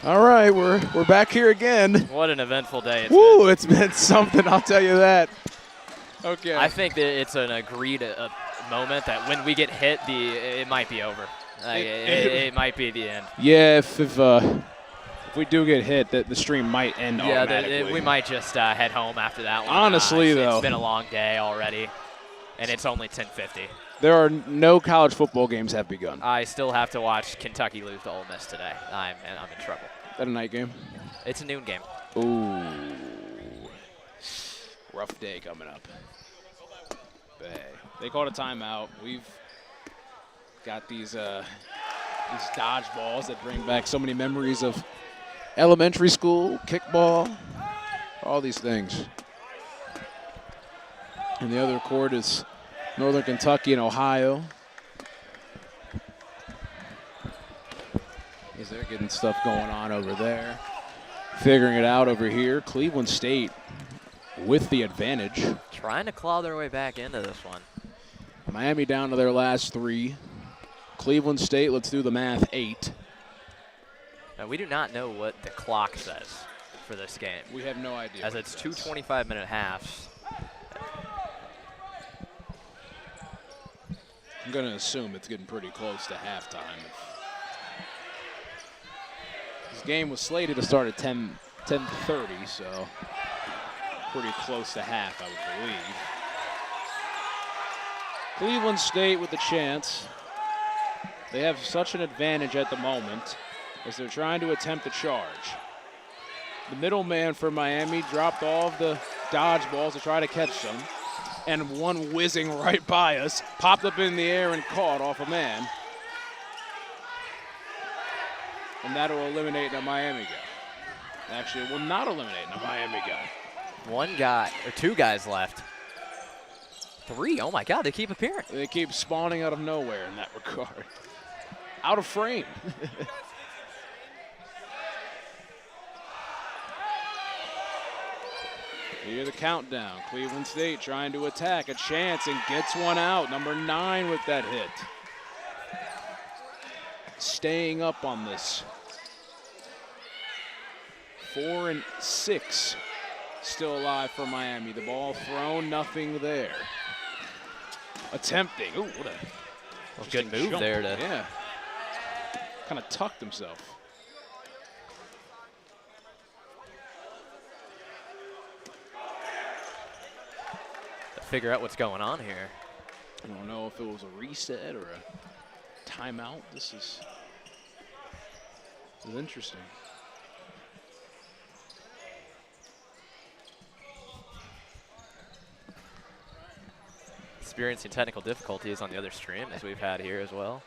All right, we're back here again. What an eventful day it's Woo, been. it's been something, I'll tell you that. Okay. I think that it's an agreed moment that when we get hit, it might be over. It might be the end. Yeah, if we do get hit, the stream might end automatically. We might just head home after that one. Honestly, though. It's been a long day already, and it's only 10:50. There are no college football games have begun. I still have to watch Kentucky lose to Ole Miss today. I'm in trouble. Is that a night game? It's a noon game. Ooh. Rough day coming up. They called a timeout. We've got these dodgeballs that bring back so many memories of elementary school, kickball, all these things. And the other court is Northern Kentucky and Ohio. As they're getting stuff going on over there. Figuring it out over here. Cleveland State with the advantage. Trying to claw their way back into this one. Miami down to their last 3. Cleveland State, let's do the math, 8. Now, we do not know what the clock says for this game. We have no idea. As it's 2 25-minute halves. I'm going to assume it's getting pretty close to halftime. This game was slated to start at 10:30, so pretty close to half, I would believe. Cleveland State with a chance. They have such an advantage at the moment as they're trying to attempt a charge. The middleman for Miami dropped all of the dodgeballs to try to catch them, and one whizzing right by us, popped up in the air and caught off a man. And that'll eliminate the Miami guy. Actually, it will not eliminate the Miami guy. One guy, or 2 guys left. 3, oh my God, they keep appearing. They keep spawning out of nowhere in that regard. Out of frame. Here's the countdown. Cleveland State trying to attack. A chance and gets one out. Number 9 with that hit. Staying up on this. 4 and 6 still alive for Miami. The ball thrown, nothing there. Attempting. Ooh, what a good move jump. there. Yeah. Kind of tucked himself. To figure out what's going on here. I don't know if it was a reset or a timeout. This is interesting. Experiencing technical difficulties on the other stream as we've had here as well.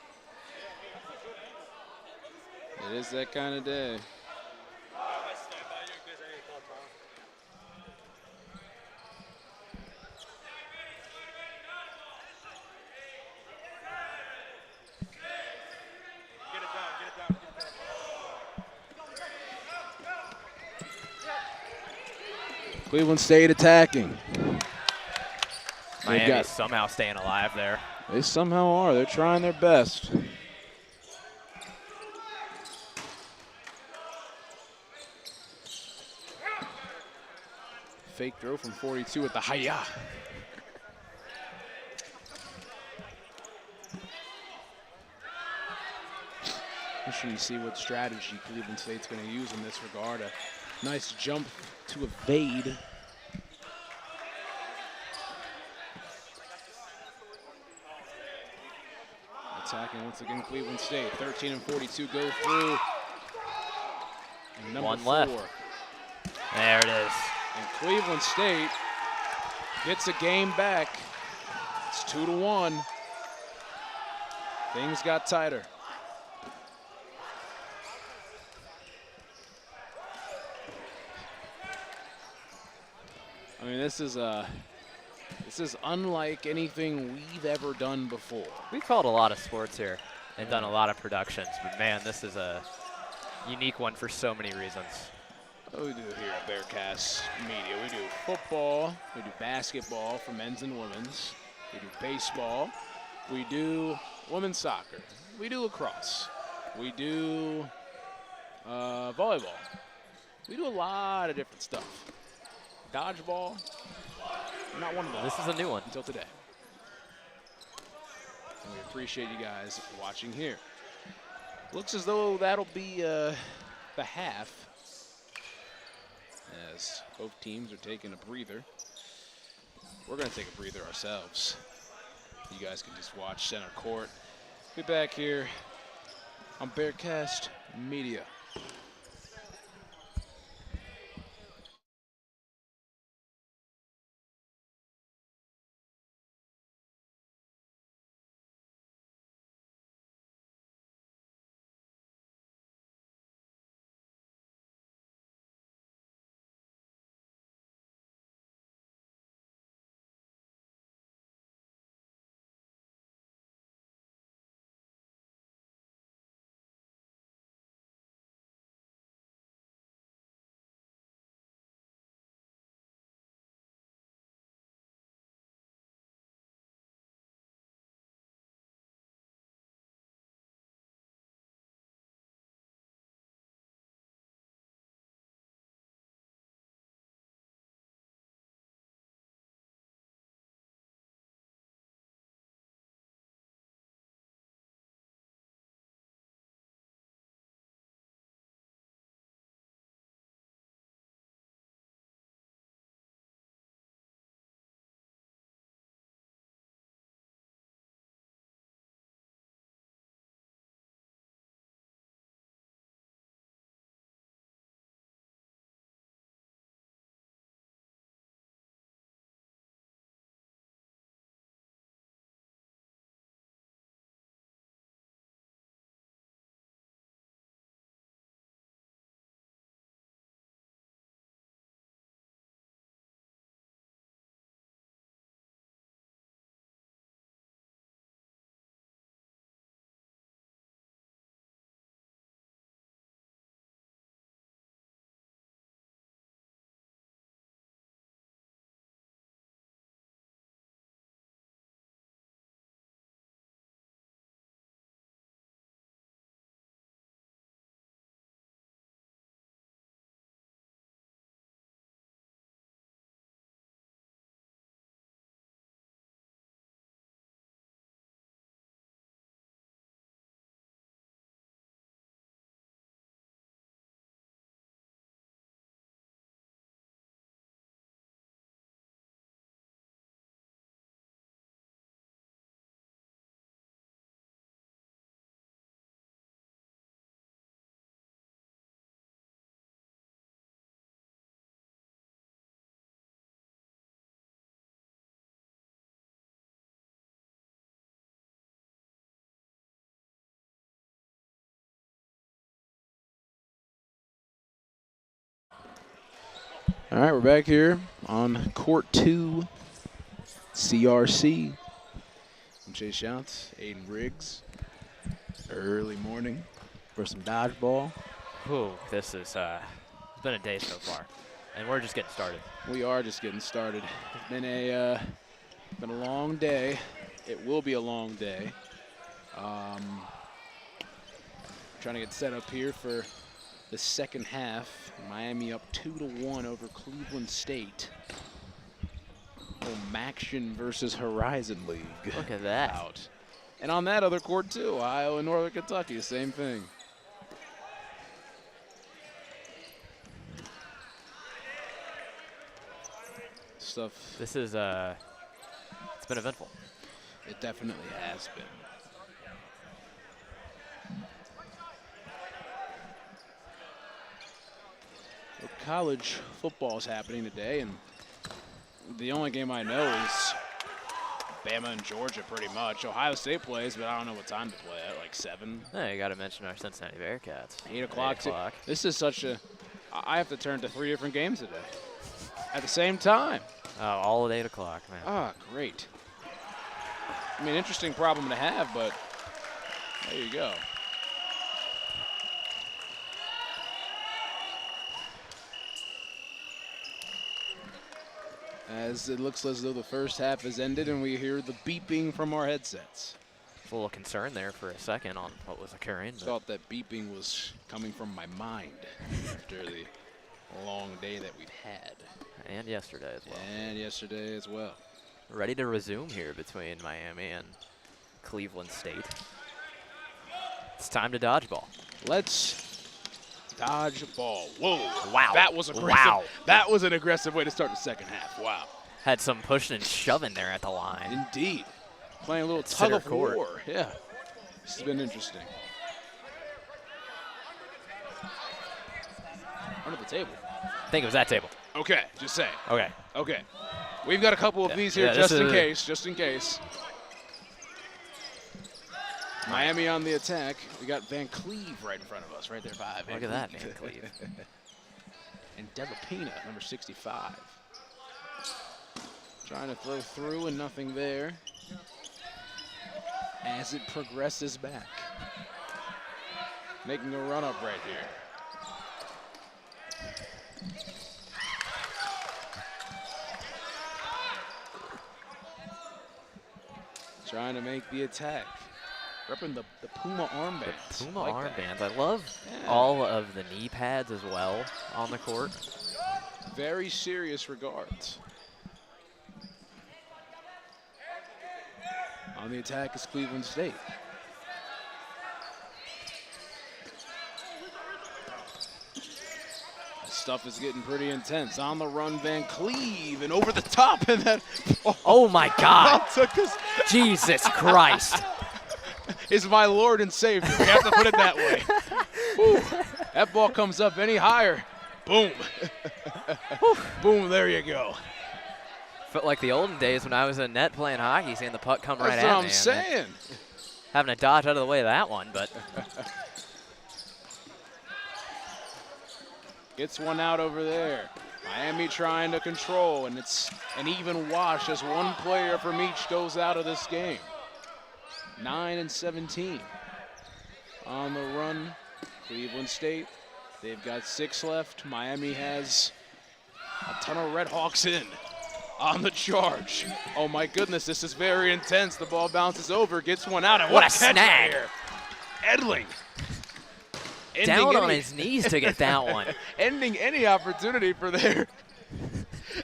It is that kind of day. Cleveland State attacking. Miami somehow staying alive there. They somehow are. They're trying their best. Fake throw from 42 at the hi-ya. Interesting to see what strategy Cleveland State's going to use in this regard. A nice jump to evade. Attacking once again Cleveland State. 13 and 42 go through. And number 1 4. left. There it is. And Cleveland State gets a game back. It's 2-1. Things got tighter. I mean, this is unlike anything we've ever done before. We've called a lot of sports here and done a lot of productions, but man, this is a unique one for so many reasons. What do we do here at BearcastMedia? We do football, we do basketball for men's and women's, we do baseball, we do women's soccer, we do lacrosse, we do Volleyball. We do a lot of different stuff. Dodgeball, not one of those. This is a new one. Until today. And we appreciate you guys watching here. Looks as though that'll be the half, as both teams are taking a breather. We're going to take a breather ourselves. You guys can just watch center court. Be back here on Bearcast Media. All right, we're back here on Court 2, CRC. I'm Chase Shounts, Aiden Riggs. Early morning for some dodgeball. Whew, this is it's been a day so far, and we're just getting started. We are just getting started. It's been a long day. It will be a long day. Trying to get set up here for the second half. Miami up 2-1 over Cleveland State. Maction versus Horizon League. Look at that. Out. And on that other court too, Ohio and Northern Kentucky, same thing. Stuff. This is it's been eventful. It definitely has been. So college football is happening today, and the only game I know is Bama and Georgia pretty much. Ohio State plays, but I don't know what time to play at, like 7. Yeah, you got to mention our Cincinnati Bearcats. 8 o'clock. 8 o'clock. This is such a, I have to turn to 3 different games today at the same time. Oh, all at 8 o'clock, man. Ah, great. I mean, interesting problem to have, but there you go. As it looks as though the first half has ended and we hear the beeping from our headsets. A little concern there for a second on what was occurring. Thought that beeping was coming from my mind after the long day that we'd had. And yesterday as well. And yesterday as well. Ready to resume here between Miami and Cleveland State. It's time to dodgeball. Let's dodge ball. Whoa. Wow. That was aggressive. Wow. That was an aggressive way to start the second half. Wow. Had some pushing and shoving there at the line. Indeed. Playing a little It's tug center of court. war. Yeah. This has been interesting. Under the table. I think it was that table. Okay, just saying. Okay. Okay. We've got a couple of these here Yeah, just in case. Just in case. Miami on the attack. We got Van Cleve right in front of us, right there, 5. Look at that, Van Cleve. And Delapina, number 65. Trying to throw through and nothing there. As it progresses back. Making a run up right here. Trying to make the attack. Repping the Puma armbands. Puma like armbands. that. I love all of the knee pads as well on the court. Very serious regards. On the attack is Cleveland State. Stuff is getting pretty intense. On the run, Van Cleve, and over the top, and that. Oh my God! Took us. Jesus Christ! Is my Lord and Savior. We have to put it that way. Woo. That ball comes up any higher. Boom. Boom, there you go. Felt like the olden days when I was in net playing hockey, seeing the puck come right That's at what me. I'm saying. Having to dodge out of the way of that one, but Gets one out over there. Miami trying to control, and it's an even wash as one player from each goes out of this game. 9 and 17. On the run, Cleveland State. They've got 6 left. Miami has a ton of Red Hawks in. On the charge. Oh my goodness, this is very intense. The ball bounces over, gets one out, and what a catch snag. here. Edling. Down on his knees to get that one. Ending any opportunity for there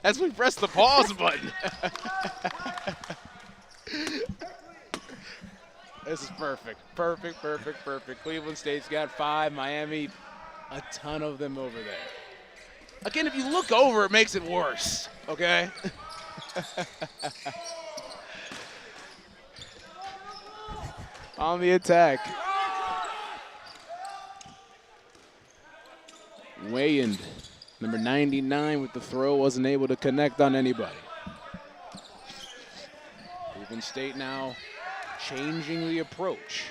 as we press the pause button. This is perfect. Perfect, perfect, perfect. Cleveland State's got 5. Miami, a ton of them over there. Again, if you look over, it makes it worse, okay? On the attack. Wayand, number 99 with the throw, wasn't able to connect on anybody. Cleveland State now changing the approach.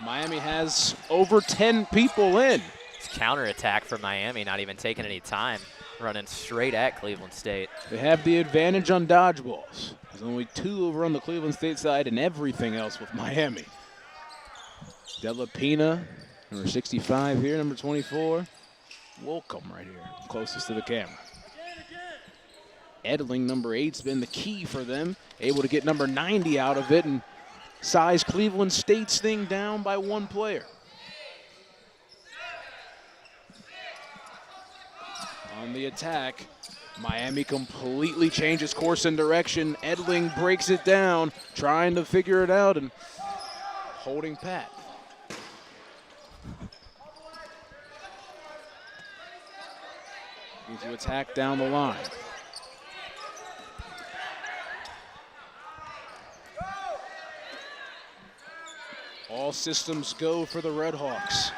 Miami has over 10 people in. It's counterattack from Miami, not even taking any time, running straight at Cleveland State. They have the advantage on dodgeballs. There's only 2 over on the Cleveland State side and everything else with Miami. Delapina, number 65 here, number 24. Welcome right here, closest to the camera. Edling, number 8's been the key for them, able to get number 90 out of it and size Cleveland State's thing down by 1 player. On the attack, Miami completely changes course and direction. Edling breaks it down, trying to figure it out and holding pat. Looking to attack down the line. All systems go for the Red Hawks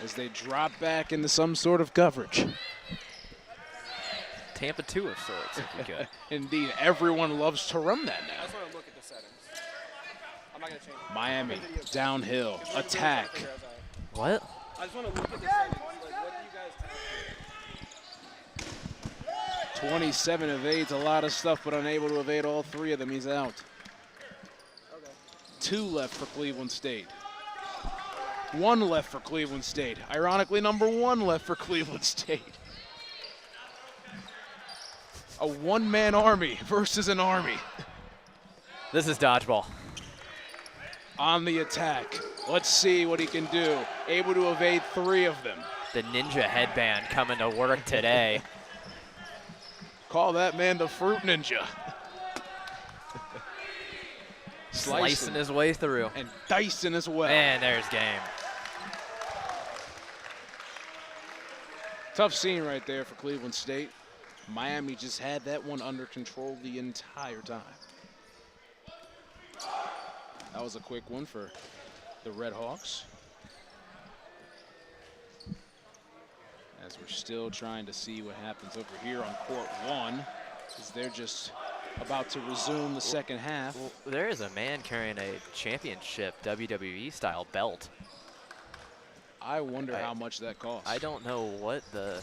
as they drop back into some sort of coverage. Tampa 2 of sorts, if you could. Indeed, everyone loves to run that now. I just want to look at the settings. I'm not going to change it. Miami, downhill, attack. What? I just want to look at the settings. Like, what do you guys have? 27 evades a lot of stuff, but unable to evade all 3 of them. He's out. Okay. 2 left for Cleveland State. 1 left for Cleveland State. Ironically, number 1 left for Cleveland State. A one-man army versus an army. This is dodgeball. On the attack. Let's see what he can do. Able to evade 3 of them. The ninja headband coming to work today. Call that man the fruit ninja. Slicing his way through. And dicing as well. And there's game. Tough scene right there for Cleveland State. Miami just had that one under control the entire time. That was a quick one for the Red Hawks. As we're still trying to see what happens over here on court 1, as they're just about to resume the second half. Well, there is a man carrying a championship WWE style belt. I wonder how much that costs. I don't know what the.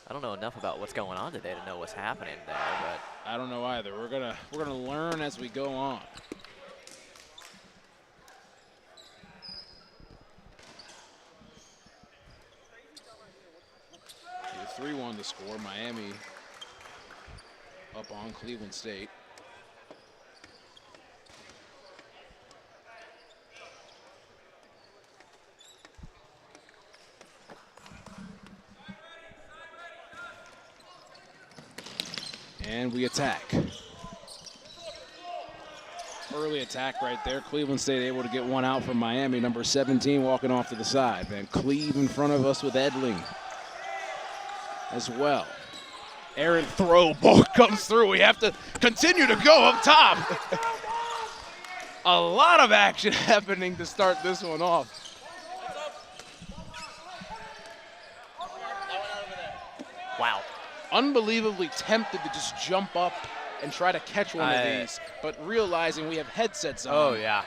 I don't know enough about what's going on today to know what's happening there, but I don't know either. We're gonna learn as we go on. 3-1 the score. Miami up on Cleveland State. And we attack. Early attack right there. Cleveland State able to get one out from Miami. Number 17 walking off to the side. Van Cleve in front of us with Edling as well. Errant throw, ball comes through. We have to continue to go up top. A lot of action happening to start this one off. wow. Unbelievably tempted to just jump up and try to catch one of these, but realizing we have headsets on. Oh, yeah.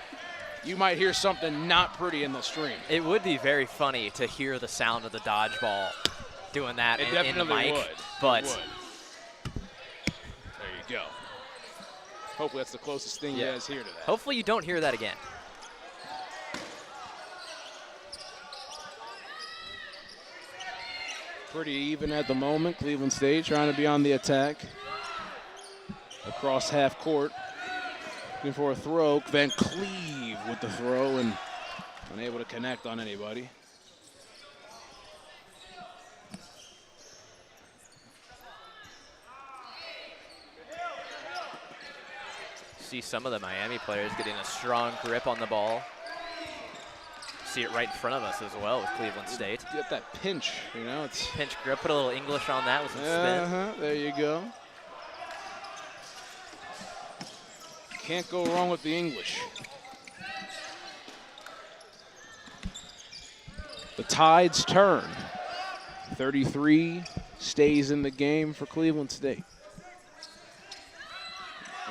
You might hear something not pretty in the stream. It would be very funny to hear the sound of the dodgeball doing that in the mic. Would. But it would. There you go. Hopefully that's the closest thing you guys hear to that. Hopefully you don't hear that again. Pretty even at the moment. Cleveland State trying to be on the attack. Across half court. Looking for a throw. Van Cleve with the throw and unable to connect on anybody. See some of the Miami players getting a strong grip on the ball. See it right in front of us as well with Cleveland State. Get that pinch, you know. It's pinch grip, put a little English on that with some spin. There you go. Can't go wrong with the English. The tides turn. 33 stays in the game for Cleveland State.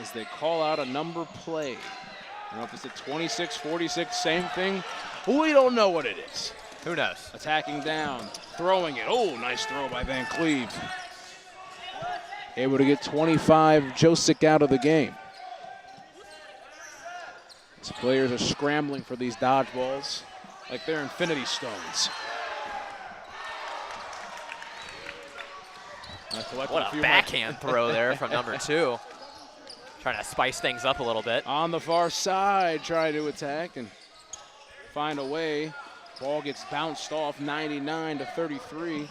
As they call out a number play. I don't know if it's a 26, 46, same thing. We don't know what it is. Who knows? Attacking down, throwing it. Oh, nice throw by Van Cleve. Able to get 25 Josic out of the game. These players are scrambling for these dodgeballs like they're infinity stones. What a backhand throw there from number 2. Trying to spice things up a little bit. On the far side, trying to attack and find a way. Ball gets bounced off, 99 to 33.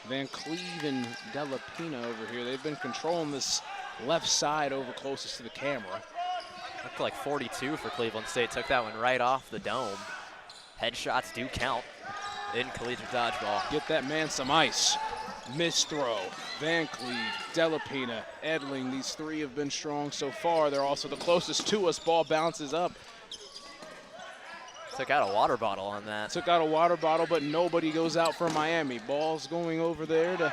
Van Cleve and Della Pina over here. They've been controlling this left side over closest to the camera. Looked like 42 for Cleveland State. Took that one right off the dome. Headshots do count in collegiate dodgeball. Get that man some ice. Missed throw. Van Cleve, Della Pina, Edling. These three have been strong so far. They're also the closest to us. Ball bounces up. Took out a water bottle on that. Took out a water bottle, but nobody goes out for Miami. Ball's going over there to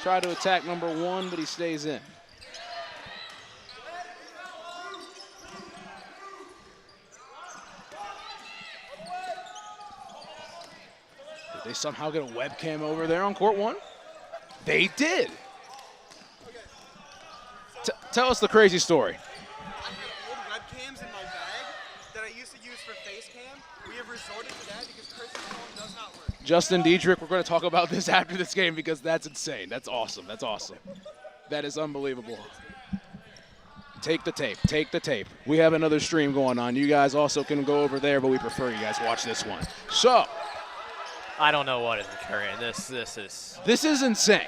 try to attack number 1, but he stays in. Did they somehow get a webcam over there on court 1? They did. Tell us the crazy story. I have old webcams in my bag that I used to use for face cam. We have resorted to that because Chris's phone does not work. Justin Diedrich, we're going to talk about this after this game because that's insane. That's awesome. That's awesome. That is unbelievable. Take the tape. Take the tape. We have another stream going on. You guys also can go over there, but we prefer you guys watch this one. So, I don't know what is occurring. This is insane.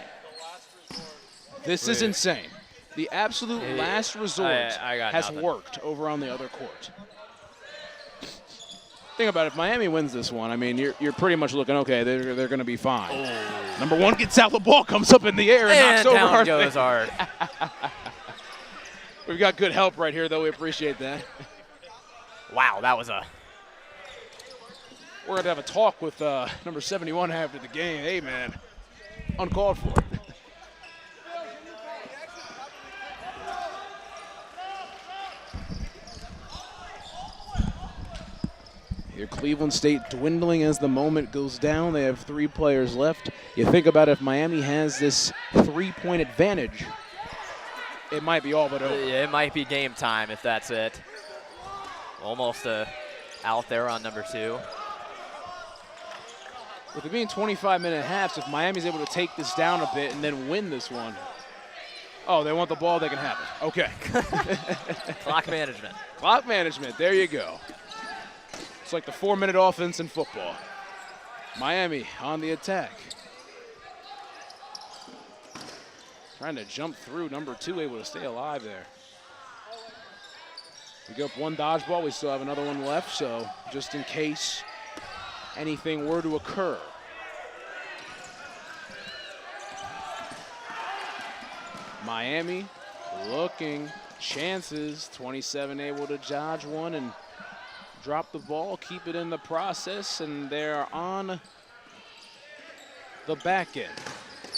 This is insane. The absolute last resort has worked over on the other court. Think about it. If Miami wins this one, I mean, you're pretty much looking, okay, they're going to be fine. Oh. Number one gets out, the ball comes up in the air and knocks over down our goes our. We've got good help right here, though. We appreciate that. Wow, that was a. We're going to have a talk with number 71 after the game. Hey, man, uncalled for. Here, Cleveland State dwindling as the moment goes down. They have 3 players left. You think about if Miami has this 3-point advantage, it might be all but over. Yeah, it might be game time if that's it. Almost out there on number 2. With it being 25-minute halves, if Miami's able to take this down a bit and then win this one, oh, they want the ball, they can have it. Okay. Clock management. Clock management, there you go. It's like the 4-minute offense in football. Miami on the attack. Trying to jump through. Number 2 able to stay alive there. We go up 1 dodgeball. We still have another one left, so just in case anything were to occur. Miami looking, chances. 27 able to dodge one and drop the ball, keep it in the process, and they're on the back end,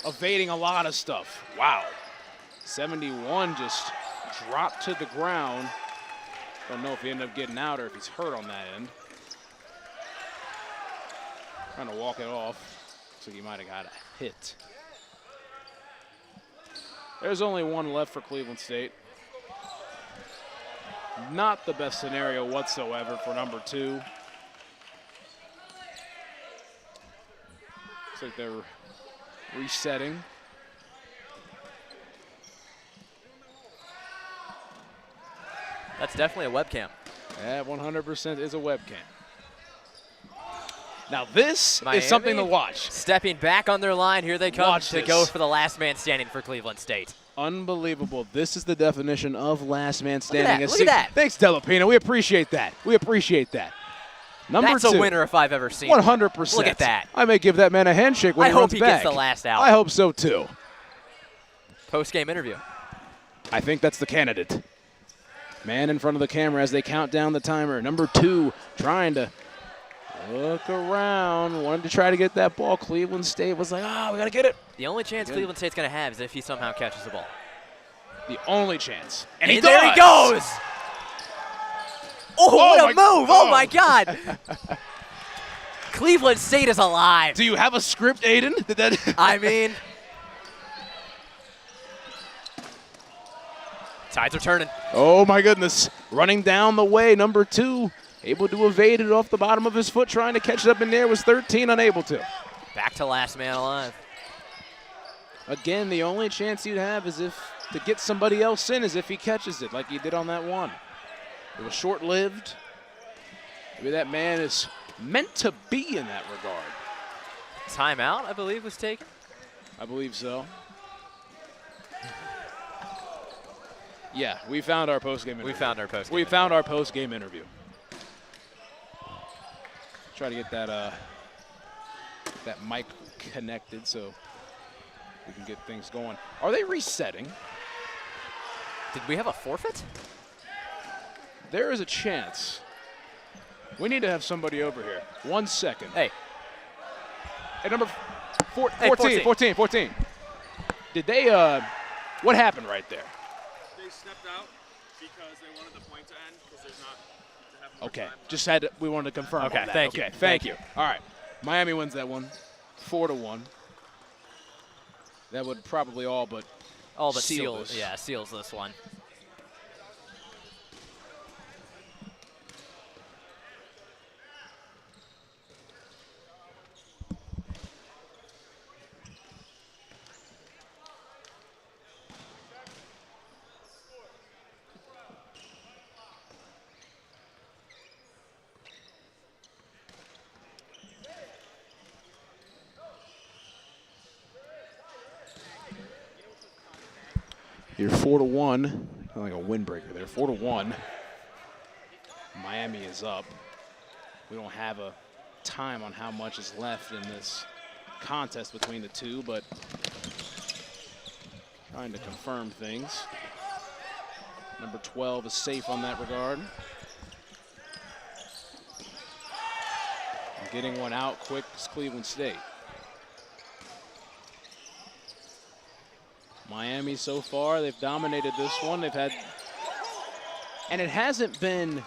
evading a lot of stuff. Wow. 71 just dropped to the ground. Don't know if he ended up getting out or if he's hurt on that end. Trying to walk it off. Looks like he might have got a hit. There's only 1 left for Cleveland State. Not the best scenario whatsoever for number 2. Looks like they're resetting. That's definitely a webcam. That 100% is a webcam. Now this Miami is something to watch. Stepping back on their line, here they come Watch to this. go for the last man standing for Cleveland State. Unbelievable. This is the definition of last man standing. Look at that. Thanks, Delapina. We appreciate that. We appreciate that. Number That's 2. a winner if I've ever seen one. 100%. Look at that. I may give that man a handshake when I he hope runs he back. gets the last out. I hope so, too. Post-game interview. I think that's the candidate. Man in front of the camera as they count down the timer. Number 2 trying to look around. Wanted to try to get that ball. Cleveland State was like, we got to get it. The only chance Cleveland State's going to have is if he somehow catches the ball. The only chance. And there he goes. Oh, what a move. Oh, my God. Cleveland State is alive. Do you have a script, Aiden? Did that? I mean, tides are turning. Oh, my goodness. Running down the way, number 2. Able to evade it off the bottom of his foot, trying to catch it up in there, was 13, unable to. Back to last man alive. Again, the only chance you'd have is to get somebody else in is if he catches it, like he did on that one. It was short-lived. Maybe that man is meant to be in that regard. Timeout, I believe, was taken. I believe so. Yeah, we found our post-game interview. We found our post-game We found our post-game interview. Try to get that that mic connected so we can get things going. Are they resetting? Did we have a forfeit? There is a chance. We need to have somebody over here. 1 second. Hey. At number 14. Did they, what happened right there? They stepped out because they wanted the point to end because there's not to have more Okay, time left. just had to, we wanted to confirm Okay, on that. thank you. Okay, thank you. All right, Miami wins that one, 4-1. That would probably all but seal seals. this. Yeah, seals this one. You're 4-1. Like a windbreaker there. 4-1. Miami is up. We don't have a time on how much is left in this contest between the two, but trying to confirm things. Number 12 is safe on that regard. And getting one out quick is Cleveland State. Miami so far, they've dominated this one. They've had, and it hasn't been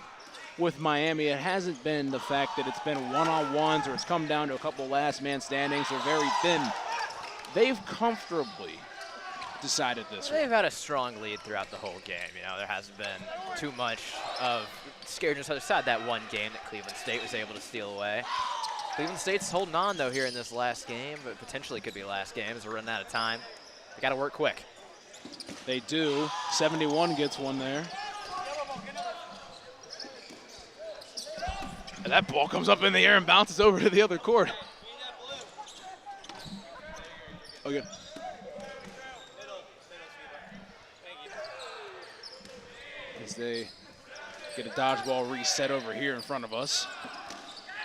with Miami, it hasn't been the fact that it's been one-on-ones or it's come down to a couple last man standings or very thin. They've comfortably decided this one. They've had a strong lead throughout the whole game. You know, there hasn't been too much of scaredness aside that one game that Cleveland State was able to steal away. Cleveland State's holding on, though, here in this last game, but potentially could be last game as we're running out of time. They got to work quick. They do. 71 gets one there. And that ball comes up in the air and bounces over to the other court. Okay. As they get a dodgeball reset over here in front of us.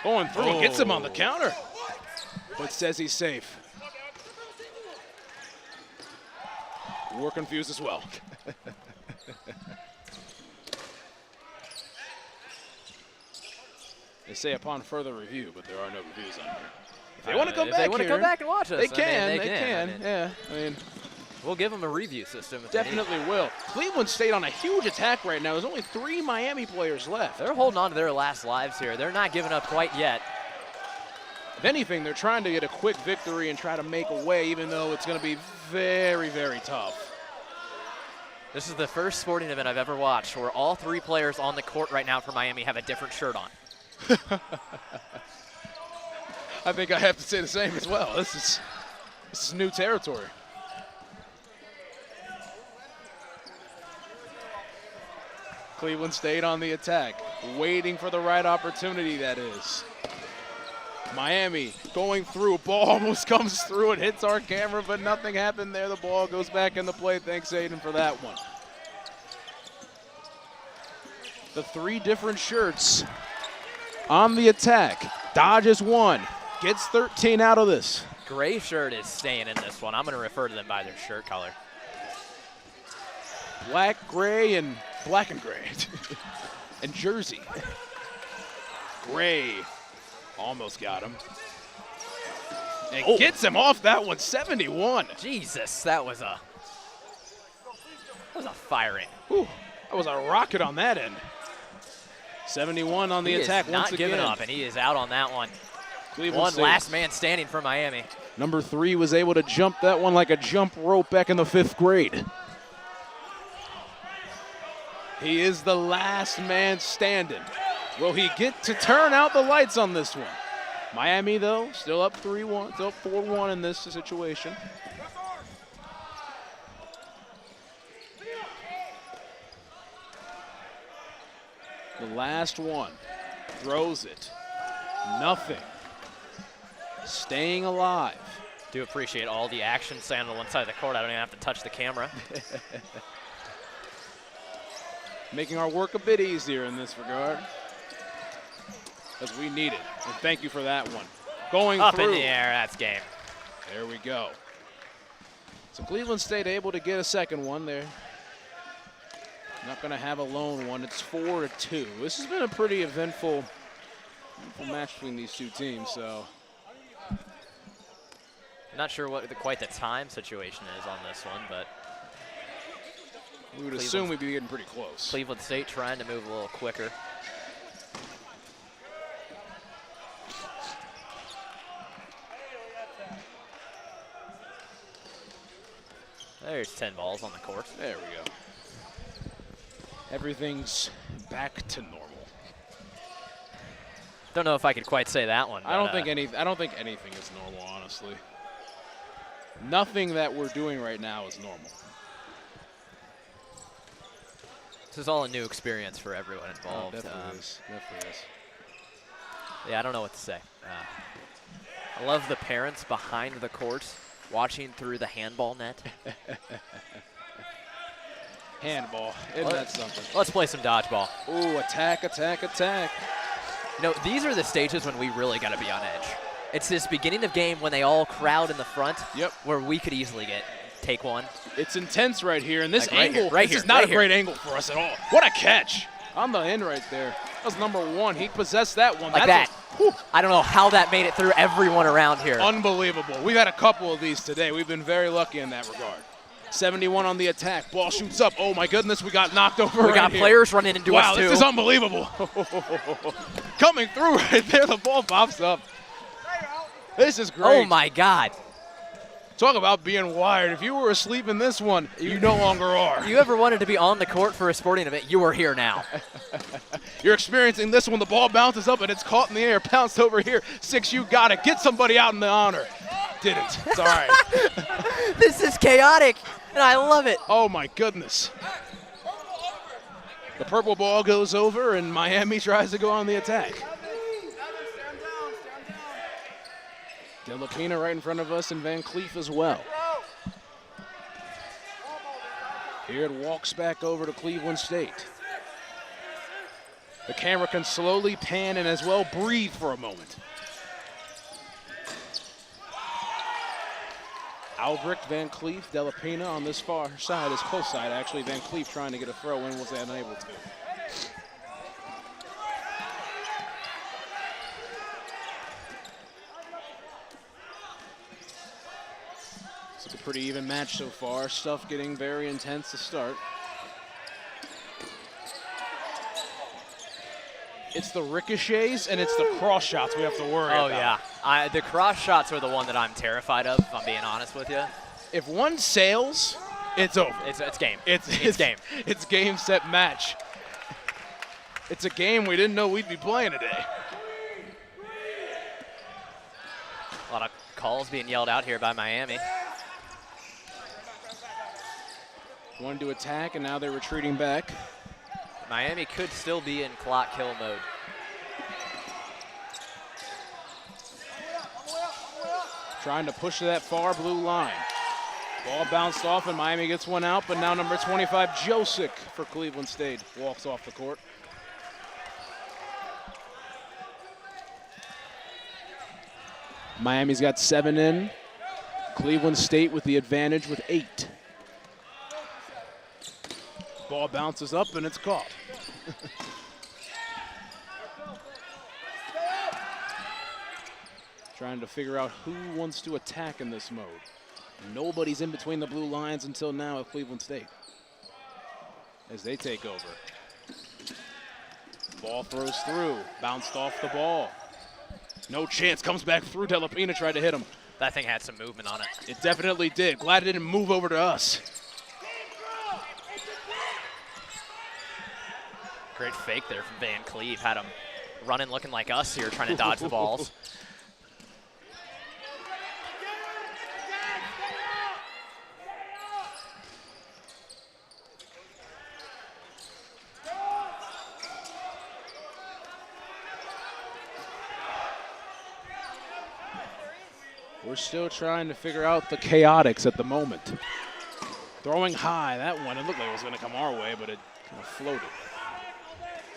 Going through, gets him on the counter, but says he's safe. We're confused as well. They say upon further review, but there are no reviews on here. If they want to come back, they want to come back and watch us. They can. I mean, they can. I mean, yeah, I mean, we'll give them a review system. If they need. definitely will. Cleveland State on a huge attack right now. There's only 3 Miami players left. They're holding on to their last lives here. They're not giving up quite yet. If anything, they're trying to get a quick victory and try to make a way, even though it's going to be very, very tough. This is the first sporting event I've ever watched where all 3 players on the court right now for Miami have a different shirt on. I think I have to say the same as well. This is new territory. Cleveland State on the attack, waiting for the right opportunity, that is. Miami going through, ball almost comes through and hits our camera, but nothing happened there. The ball goes back in the play. Thanks, Aiden, for that one. The 3 different shirts on the attack. Dodges 1, gets 13 out of this. Gray shirt is staying in this one. I'm going to refer to them by their shirt color. Black, gray, and black and gray. And jersey. Gray. Almost got him. And gets him off that one, 71. Jesus, that was a firing. Whew, that was a rocket on that end. 71 on the attack once once again. again. Not giving up, and he is out on that one. Cleveland One State. last man standing for Miami. Number 3 was able to jump that one like a jump rope back in the 5th grade. He is the last man standing. Will he get to turn out the lights on this one? Miami, though, still up 3-1, still up 4-1 in this situation. The last one, throws it, nothing, staying alive. Do appreciate all the action standing on one side of the court. I don't even have to touch the camera. Making our work a bit easier in this regard, as we need it. And thank you for that one. Going Up through. in the air, that's game. There we go. So Cleveland State able to get a second one there. Not going to have a lone one. It's 4-2. This has been a pretty eventful match between these two teams. So Not sure what quite the time situation is on this one, but we would assume we'd be getting pretty close. Cleveland State trying to move a little quicker. There's 10 balls on the court. There we go. Everything's back to normal. Don't know if I could quite say that one. I don't think anything is normal, honestly. Nothing that we're doing right now is normal. This is all a new experience for everyone involved. Definitely is. Definitely is. Yeah, I don't know what to say. I love the parents behind the court watching through the handball net. Handball. Isn't that something? Let's play some dodgeball. Ooh, attack, attack, attack. You know, these are the stages when we really got to be on edge. It's this beginning of game when they all crowd in the front. Yep. Where we could easily take one. It's intense right here, and this Like right angle, here, right this here, is not right a here. great angle for us at all. What a catch on the end right there. That was number 1. He possessed that one. Like That's that. I don't know how that made it through everyone around here. Unbelievable. We've had a couple of these today. We've been very lucky in that regard. 71 on the attack. Ball shoots up. Oh, my goodness. We got knocked over We right got here. players running into Wow, us, too. this is unbelievable. Coming through right there. The ball pops up. This is great. Oh, my God. Talk about being wired. If you were asleep in this one, you no longer are. You ever wanted to be on the court for a sporting event, you are here now. You're experiencing this one. The ball bounces up, and it's caught in the air. Pounced over here. 6, you got it. Get somebody out in the honor. Didn't. It's all right. This is chaotic, and I love it. Oh, my goodness. The purple ball goes over, and Miami tries to go on the attack. De La Pena right in front of us, and Van Cleef as well. Here it walks back over to Cleveland State. The camera can slowly pan and as well breathe for a moment. Albrecht, Van Cleef, De La Pena on this far side, his close side actually. Van Cleef trying to get a throw in, was unable to. It's a pretty even match so far. Stuff getting very intense to start. It's the ricochets and it's the cross shots we have to worry about. Oh, yeah. The cross shots are the one that I'm terrified of, if I'm being honest with you. If one sails, it's over. It's game. It's game. It's game, set, match. It's a game we didn't know we'd be playing today. A lot of calls being yelled out here by Miami. Wanted to attack, and now they're retreating back. Miami could still be in clock kill mode. Trying to push to that far blue line. Ball bounced off, and Miami gets one out, but now number 25, Josic for Cleveland State, walks off the court. Miami's got 7 in. Cleveland State with the advantage with 8. Ball bounces up, and it's caught. Trying to figure out who wants to attack in this mode. Nobody's in between the blue lines until now at Cleveland State as they take over. Ball throws through, bounced off the ball. No chance, comes back through. De La Pena tried to hit him. That thing had some movement on it. It definitely did. Glad it didn't move over to us. Great fake there from Van Cleef. Had him running looking like us here trying to dodge the balls. We're still trying to figure out the chaotics at the moment. Throwing high, that one, it looked like it was going to come our way, but it kind of floated.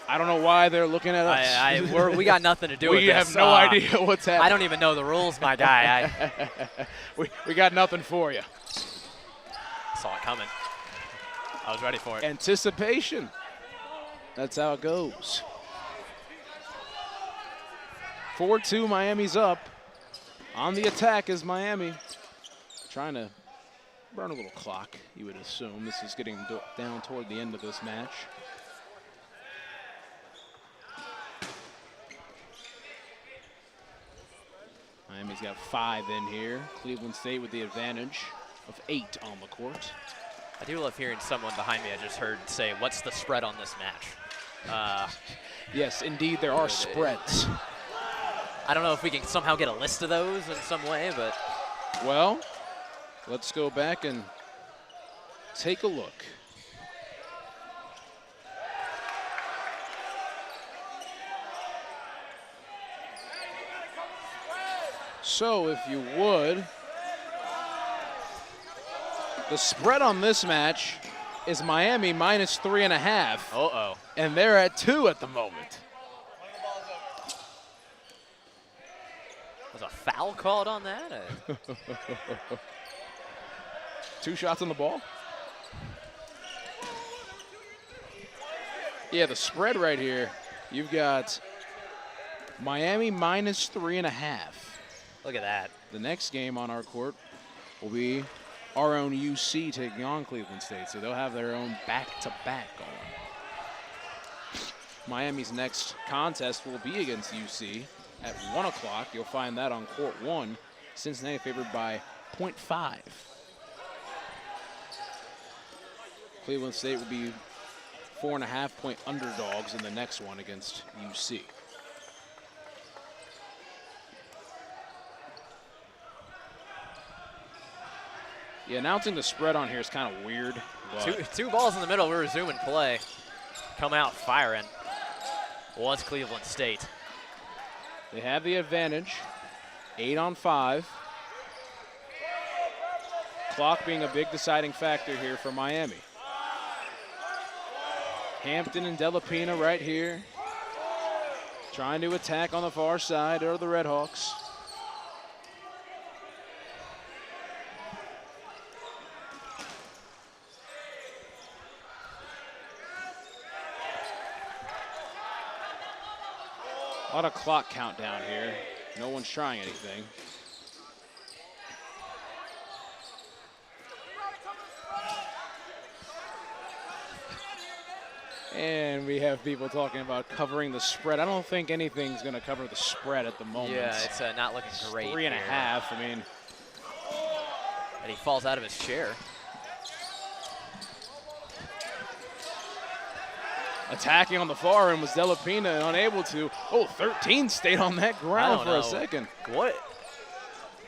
I don't know why they're looking at us. We got nothing to do with this. We have no idea what's happening. I don't even know the rules, my guy. We got nothing for you. Saw it coming. I was ready for it. Anticipation. That's how it goes. 4-2, Miami's up. On the attack is Miami. Trying to burn a little clock, you would assume. This is getting down toward the end of this match. Miami's got 5 in here. Cleveland State with the advantage of 8 on the court. I do love hearing someone behind me I just heard say, what's the spread on this match? Yes, indeed, there are spreads. I don't know if we can somehow get a list of those in some way, but. Well, let's go back and take a look. So, if you would, the spread on this match is Miami minus 3.5. Uh-oh. And they're at 2 at the moment. Was a foul called on that? 2 shots on the ball? Yeah, the spread right here, you've got Miami minus 3.5. Look at that. The next game on our court will be our own UC taking on Cleveland State, so they'll have their own back-to-back going. Miami's next contest will be against UC at 1 o'clock. You'll find that on court 1. Cincinnati favored by 0.5. Cleveland State will be 4.5-point underdogs in the next one against UC. Yeah, announcing the spread on here is kind of weird. Two balls in the middle. We're resuming play. Come out firing. Was Cleveland State. They have the advantage. 8 on 5. Clock being a big deciding factor here for Miami. Hampton and Delapina right here. Trying to attack on the far side are the Redhawks. A lot of clock countdown here. No one's trying anything. And we have people talking about covering the spread. I don't think anything's going to cover the spread at the moment. Yeah, it's not looking great. 3.5. Here. I mean, and he falls out of his chair. attacking on the far end was Delapina, unable to. Oh, 13 stayed on that ground for a second. What?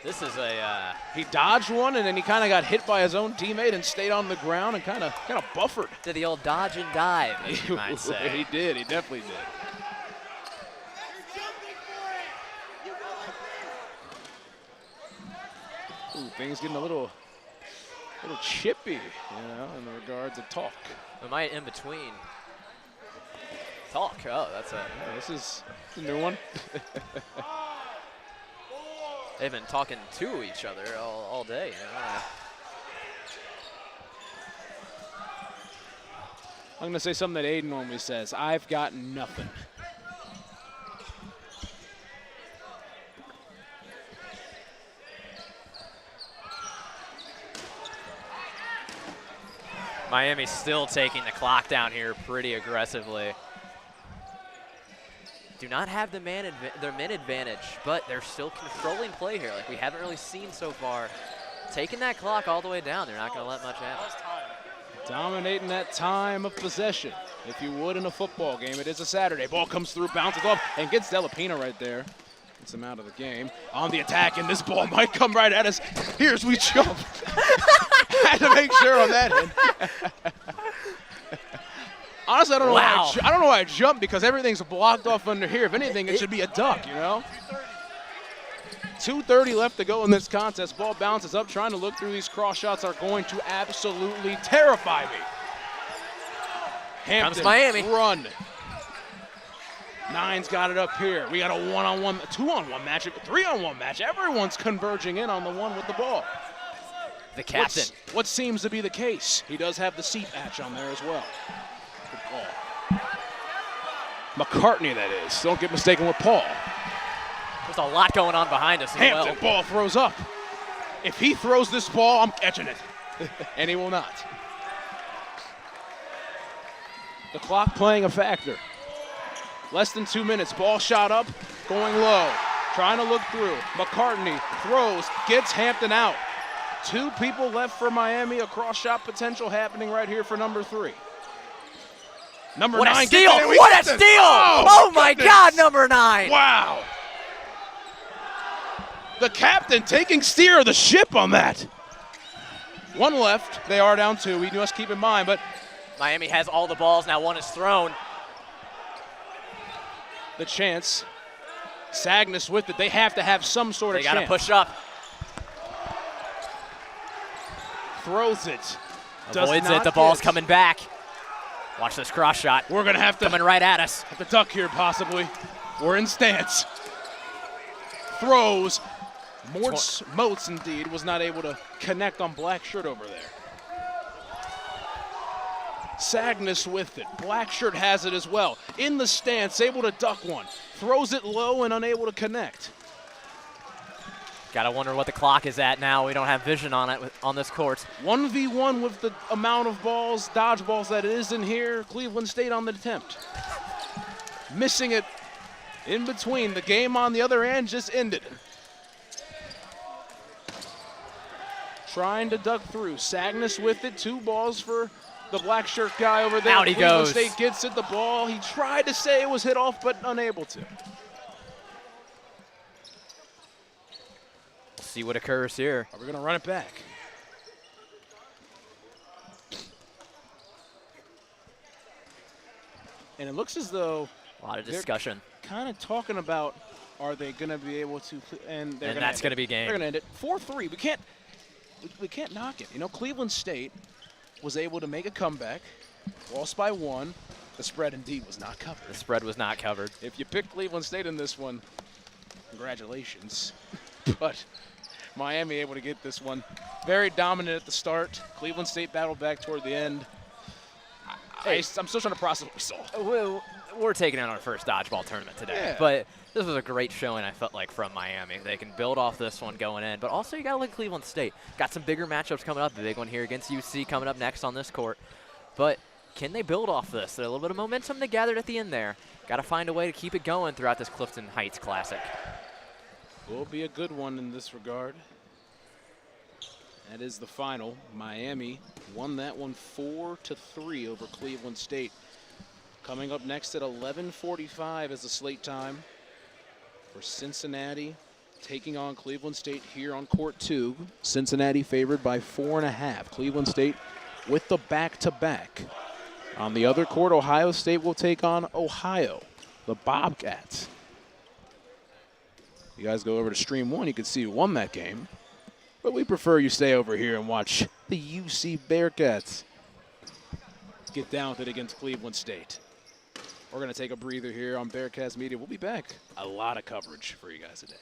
This is a. He dodged one, and then he kind of got hit by his own teammate and stayed on the ground and kind of buffered. Did the old dodge and dive, as you might say. He did. He definitely did. Ooh, things getting a little chippy, in regards to talk. We might in between. Talk. Oh, that's a. Yeah, this is a new one. They've been talking to each other all day. I'm going to say something that Aiden normally says. I've got nothing. Miami's still taking the clock down here pretty aggressively. Do not have their man advantage, but they're still controlling play here like we haven't really seen so far. Taking that clock all the way down, they're not going to let much happen. Dominating that time of possession, if you would in a football game. It is a Saturday. Ball comes through, bounces off, and gets Delapina right there. Gets him out of the game. On the attack, and this ball might come right at us. Here's we jump. Had to make sure on that end. Honestly, I don't know why I jumped, because everything's blocked off under here. If anything, it should be a duck, 2:30 left to go in this contest. Ball bounces up, trying to look through these cross shots are going to absolutely terrify me. Hampton, comes Miami. Run. Nine's got it up here. We got a 1-on-1, 2-on-1 match, 3-on-1 match. Everyone's converging in on the one with the ball. The captain. What seems to be the case. He does have the seat patch on there as well. Good call. McCartney, that is. Don't get mistaken with Paul. There's a lot going on behind us as well. Hampton, ball throws up. If he throws this ball, I'm catching it. And he will not. The clock playing a factor. Less than 2 minutes. Ball shot up, going low. Trying to look through. McCartney throws, gets Hampton out. 2 people left for Miami. A cross shot potential happening right here for number 3. Number 9. What a steal! What a steal! Oh my God, number 9! Wow. The captain taking steer of the ship on that. 1 left. They are down 2. We must keep in mind, but Miami has all the balls. Now 1 is thrown. The chance. Sagnas with it. They have to have some sort of chance. They got to push up. Throws it. Does Avoids not it. The ball's get. coming back. Watch this cross shot. We're going to have Coming right at us. to duck here, possibly. We're in stance. Throws. Moats, indeed, was not able to connect on black shirt over there. Sagnus with it. Black shirt has it as well. In the stance, able to duck one. Throws it low and unable to connect. Gotta wonder what the clock is at now. We don't have vision on it on this court. 1v1 with the amount of balls, dodgeballs that it is in here. Cleveland State on the attempt. Missing it in between. The game on the other end just ended. Trying to duck through. Sagnus with it. 2 balls for the black shirt guy over there. Out he Cleveland goes. State gets it, the ball. He tried to say it was hit off, but unable to. We'll see what occurs here. Are we going to run it back? And it looks as though A lot of discussion. kind of talking about, are they going to be able to, and they're And gonna that's end going to it. be game. They're going to end it 4-3. We can't knock it. You know, Cleveland State was able to make a comeback, lost by 1. The spread indeed was not covered. The spread was not covered. If you picked Cleveland State in this one, congratulations. But Miami able to get this one. Very dominant at the start. Cleveland State battled back toward the end. I'm still trying to process what we saw. We're taking out our first dodgeball tournament today. Yeah. But this was a great showing, I felt like, from Miami. They can build off this one going in. But also, you got to look at Cleveland State. Got some bigger matchups coming up. The big one here against UC coming up next on this court. But can they build off this? There's a little bit of momentum they gathered at the end there. Got to find a way to keep it going throughout this Clifton Heights Classic. Will be a good one in this regard. That is the final. Miami won that one 4-3 over Cleveland State. Coming up next at 11:45 is the slate time for Cincinnati taking on Cleveland State here on court 2. Cincinnati favored by 4.5. Cleveland State with the back-to-back. On the other court, Ohio State will take on Ohio, the Bobcats. You guys go over to Stream 1, you can see who won that game. But we prefer you stay over here and watch the UC Bearcats get down with it against Cleveland State. We're going to take a breather here on BearcastMedia. We'll be back. A lot of coverage for you guys today.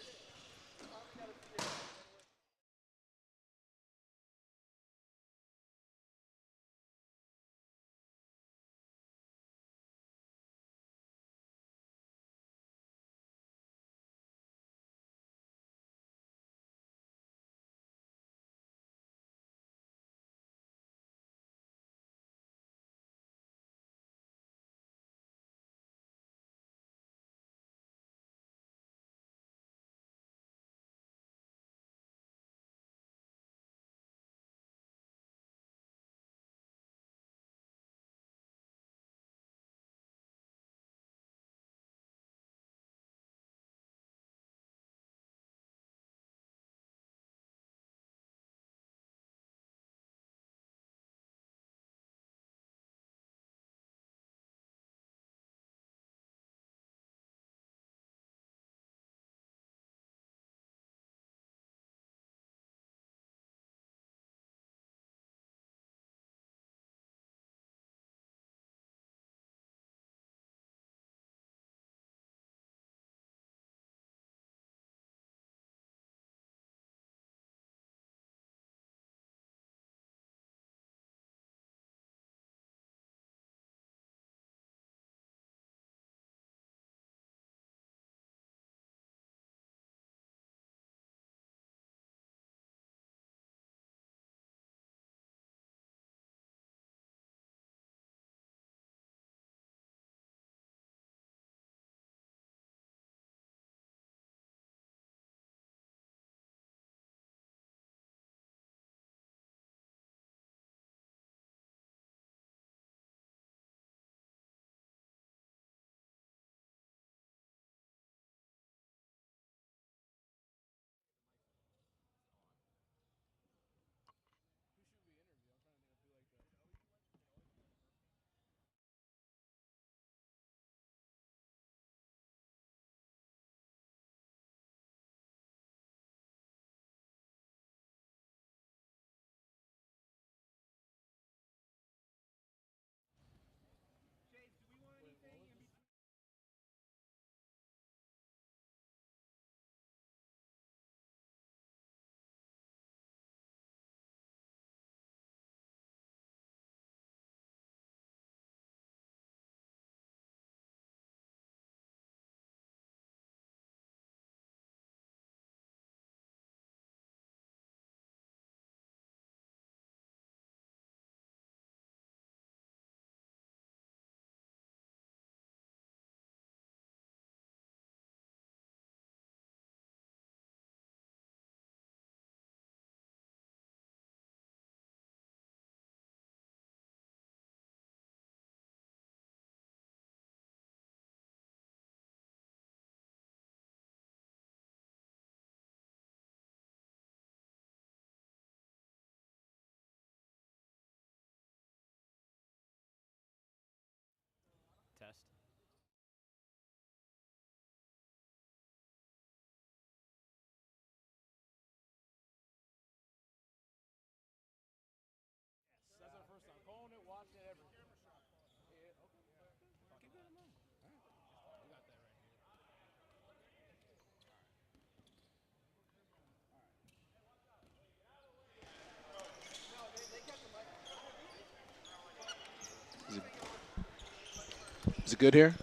Is it good here?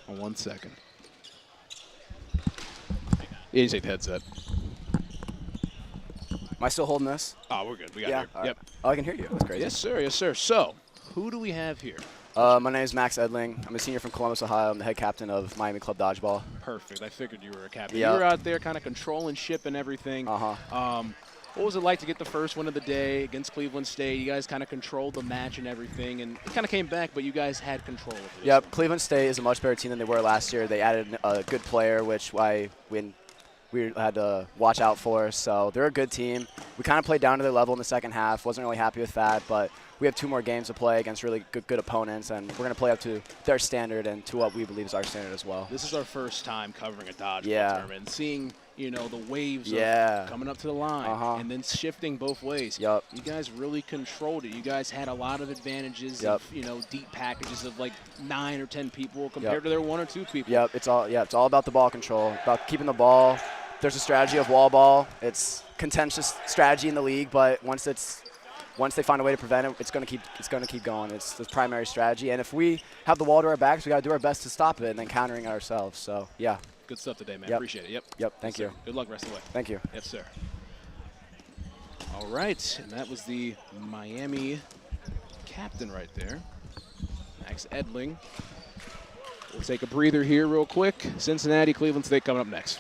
On 1 second. Yeah, you take the headset. Am I still holding this? Oh, we're good. We got Yeah. it. All right. Yep. Oh, I can hear you. That's crazy. Yes, sir. Yes, sir. So, who do we have here? My name is Max Edling. I'm a senior from Columbus, Ohio. I'm the head captain of Miami Club Dodgeball. Perfect. I figured you were a captain. Yeah. You were out there kind of controlling ship and everything. Uh-huh. What was it like to get the first win of the day against Cleveland State? You guys kind of controlled the match and everything, and it kind of came back, but you guys had control of it. Yep. Cleveland State is a much better team than they were last year. They added a good player, which we had to watch out for. So they're a good team. We kind of played down to their level in the second half. Wasn't really happy with that, but we have 2 more games to play against really good opponents, and we're going to play up to their standard and to what we believe is our standard as well. This is our first time covering a dodgeball tournament, and seeing the waves of coming up to the line and then shifting both ways. Yep. You guys really controlled it. You guys had a lot of advantages of deep packages of like 9 or 10 people compared to their 1 or 2 people. Yep. It's all about the ball control, about keeping the ball. There's a strategy of wall ball. It's contentious strategy in the league, but once they find a way to prevent it, it's going to keep going. It's the primary strategy, and if we have the wall to our backs, we got to do our best to stop it and then countering it ourselves. So yeah. Good stuff today, man. Yep. Appreciate it. Yep. Thank you. Good luck rest of the way. Thank you. Yes, sir. All right, and that was the Miami captain right there, Max Edling. We'll take a breather here real quick. Cincinnati, Cleveland State coming up next.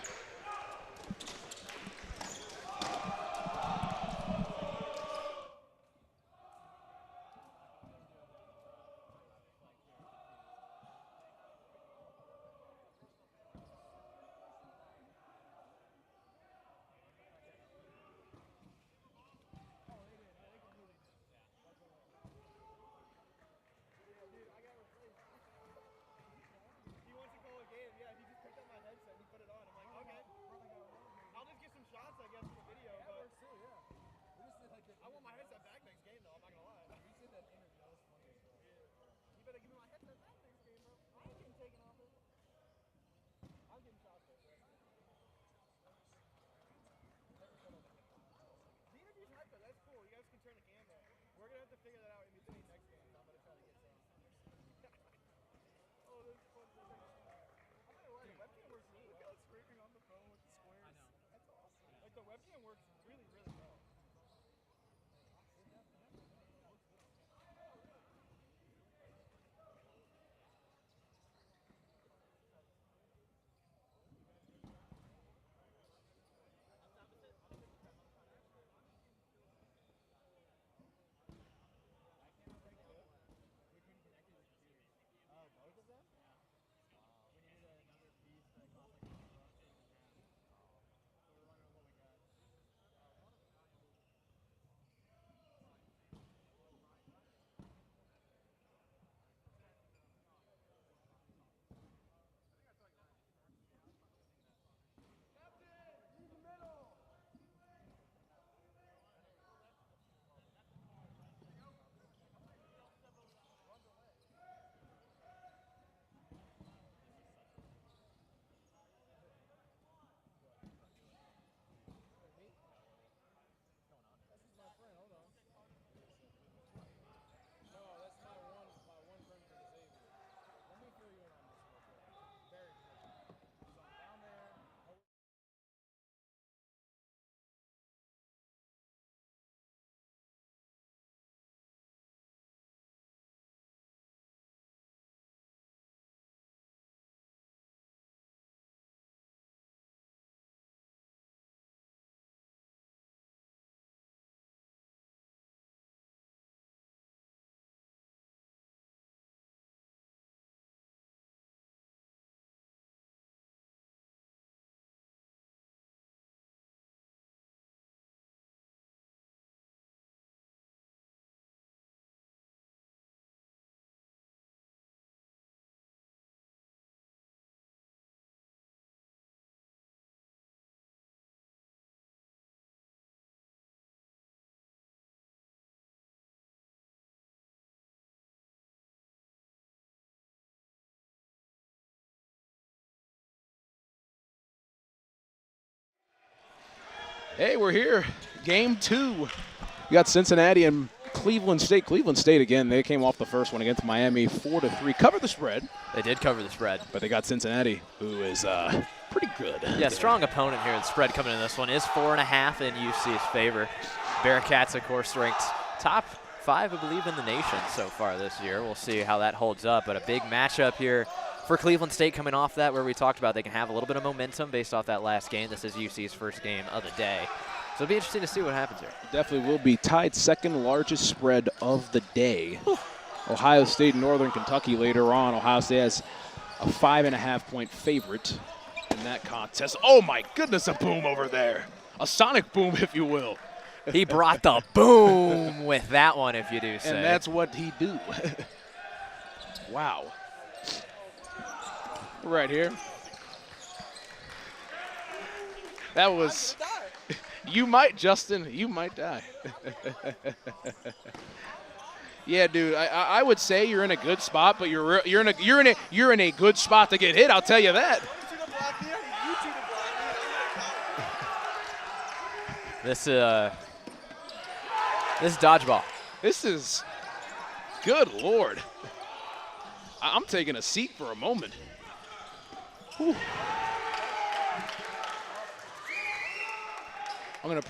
Hey, we're here. Game 2. We got Cincinnati and Cleveland State. Cleveland State, again, they came off the first one against Miami 4-3. Covered the spread. They did cover the spread. But they got Cincinnati, who is pretty good. Yeah, strong opponent here. The spread coming in this one is 4.5 in UC's favor. Bearcats, of course, ranked top 5, I believe, in the nation so far this year. We'll see how that holds up. But a big matchup here for Cleveland State coming off that, where we talked about they can have a little bit of momentum based off that last game. This is UC's first game of the day. So it'll be interesting to see what happens here. Definitely will be tied second largest spread of the day. Whew. Ohio State and Northern Kentucky later on. Ohio State has a 5.5-point favorite in that contest. Oh my goodness, a boom over there. A sonic boom, if you will. He brought the boom with that one, if you do say. And that's what he do. Wow. Right here. That was... You might, Justin. You might die. Yeah, dude. I would say you're in a good spot, but you're in a good spot to get hit. I'll tell you that. This is dodgeball. This is good Lord. I'm taking a seat for a moment. Whew. I'm going to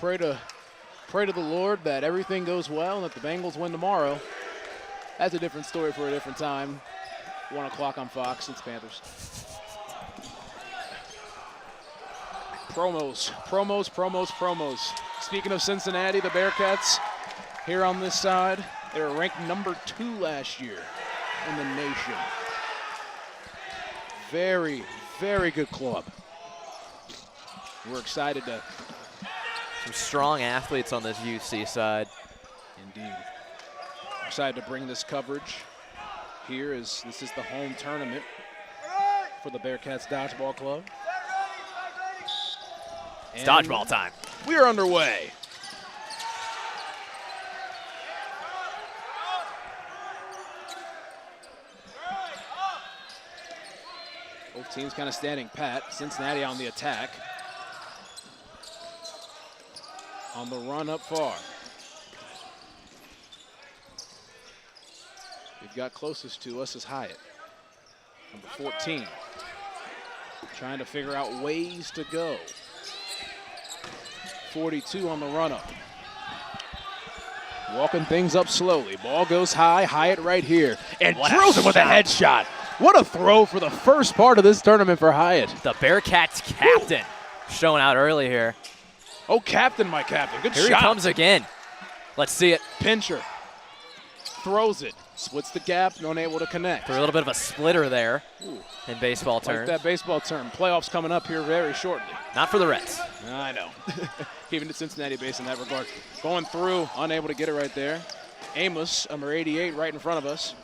pray to the Lord that everything goes well and that the Bengals win tomorrow. That's a different story for a different time. 1 o'clock on Fox. It's Panthers. Promos. Speaking of Cincinnati, the Bearcats here on this side, they were ranked number 2 last year in the nation. Very, very good club. We're excited to... Some strong athletes on this UC side. Indeed. Excited to bring this coverage here as this is the home tournament for the Bearcats Dodgeball Club. It's dodgeball time. We are underway. Both teams kind of standing pat. Cincinnati on the attack. On the run up far. We've got closest to us is Hyatt, number 14. Trying to figure out ways to go. 42 on the run up. Walking things up slowly. Ball goes high. Hyatt right here. And drills it with a headshot. What a throw for the first part of this tournament for Hyatt. The Bearcats captain showing out early here. Oh, captain, my captain. Good shot. Here he comes again. Let's see it. Pincher. Throws it. Splits the gap. Unable to connect. For a little bit of a splitter there in baseball terms. Like that baseball term. Playoffs coming up here very shortly. Not for the Reds. I know. Keeping it Cincinnati base in that regard. Going through. Unable to get it right there. Amos, number 88, right in front of us.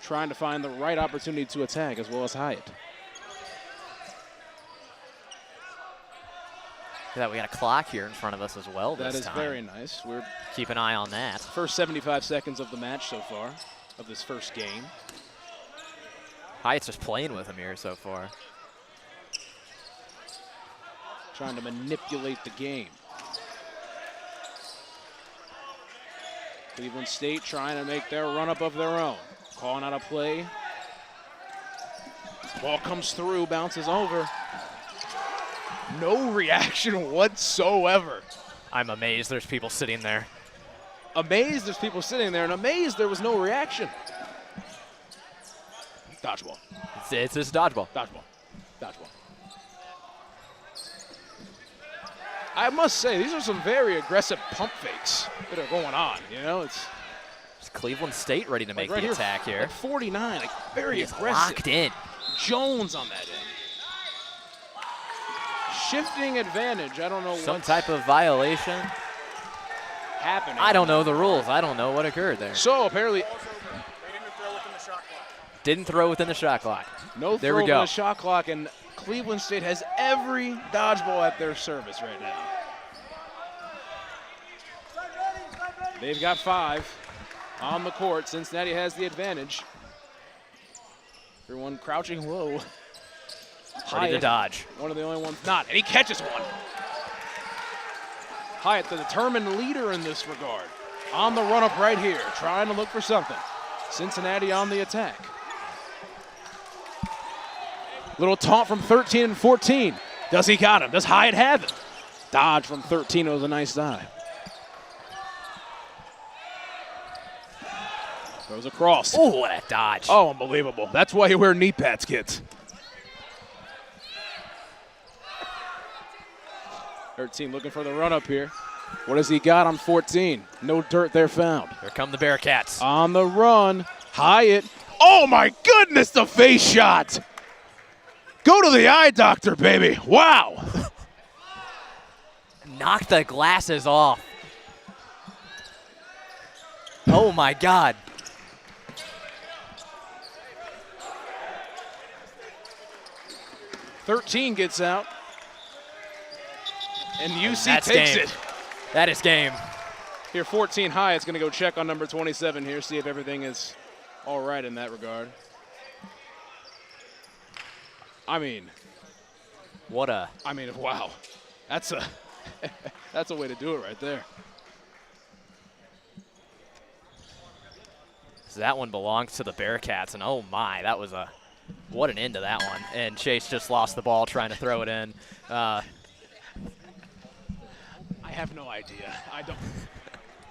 Trying to find the right opportunity to attack as well as Hyatt. That we got a clock here in front of us as well this time. That is very nice. We're keep an eye on that. First 75 seconds of the match so far, of this first game. Hyatt's just playing with him here so far. Trying to manipulate the game. Cleveland State trying to make their run-up of their own. Calling out a play. Ball comes through, bounces over. No reaction whatsoever. I'm amazed there's people sitting there. Amazed there's people sitting there, and amazed there was no reaction. Dodgeball. It's just dodgeball. Dodgeball. I must say, these are some very aggressive pump fakes that are going on. You know, it's Cleveland State ready to make the attack here. 49, like very aggressive. Locked in. Jones on that end. Shifting advantage. I don't know some type of violation happening. I don't know the rules. I don't know what occurred there. So apparently, They didn't throw within the shot clock. Didn't throw within the shot clock. No there throw we within go. the shot clock, and Cleveland State has every dodgeball at their service right now. They've got 5 on the court. Cincinnati has the advantage. Everyone crouching low. Ready to dodge. One of the only ones not, and he catches one. Hyatt, the determined leader in this regard. on the run-up right here, trying to look for something. Cincinnati on the attack. Little taunt from 13 and 14. Does he got him? Does Hyatt have it? Dodge from 13. It was a nice dive. Goes across. Oh, what a dodge. Oh, unbelievable. That's why you wear knee pads, kids. 13 looking for the run-up here. What has he got on 14? No dirt there found. Here come the Bearcats. On the run, Hyatt. Oh, my goodness, the face shot. Go to the eye doctor, baby. Wow. Knock the glasses off. Oh, my God. $13 gets out. And UC That's takes game. it. That is game. Here, 14 Hyatt's going to go check on number 27 here, see if everything is all right in that regard. I mean, wow. That's a that's a way to do it right there. So that one belongs to the Bearcats, and oh my, that was what an end to that one. And Chase just lost the ball trying to throw it in. I have no idea. I don't.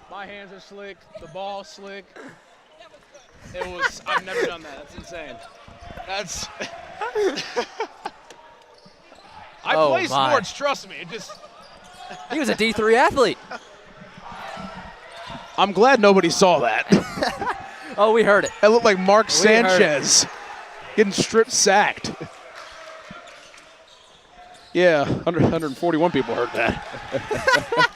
My hands are slick. The ball's slick. I've never done that. That's insane. That's. I play sports. Trust me. He was a D3 athlete. I'm glad nobody saw that. Oh, we heard it. It looked like Mark Sanchez getting strip sacked. Yeah, 141 people heard that.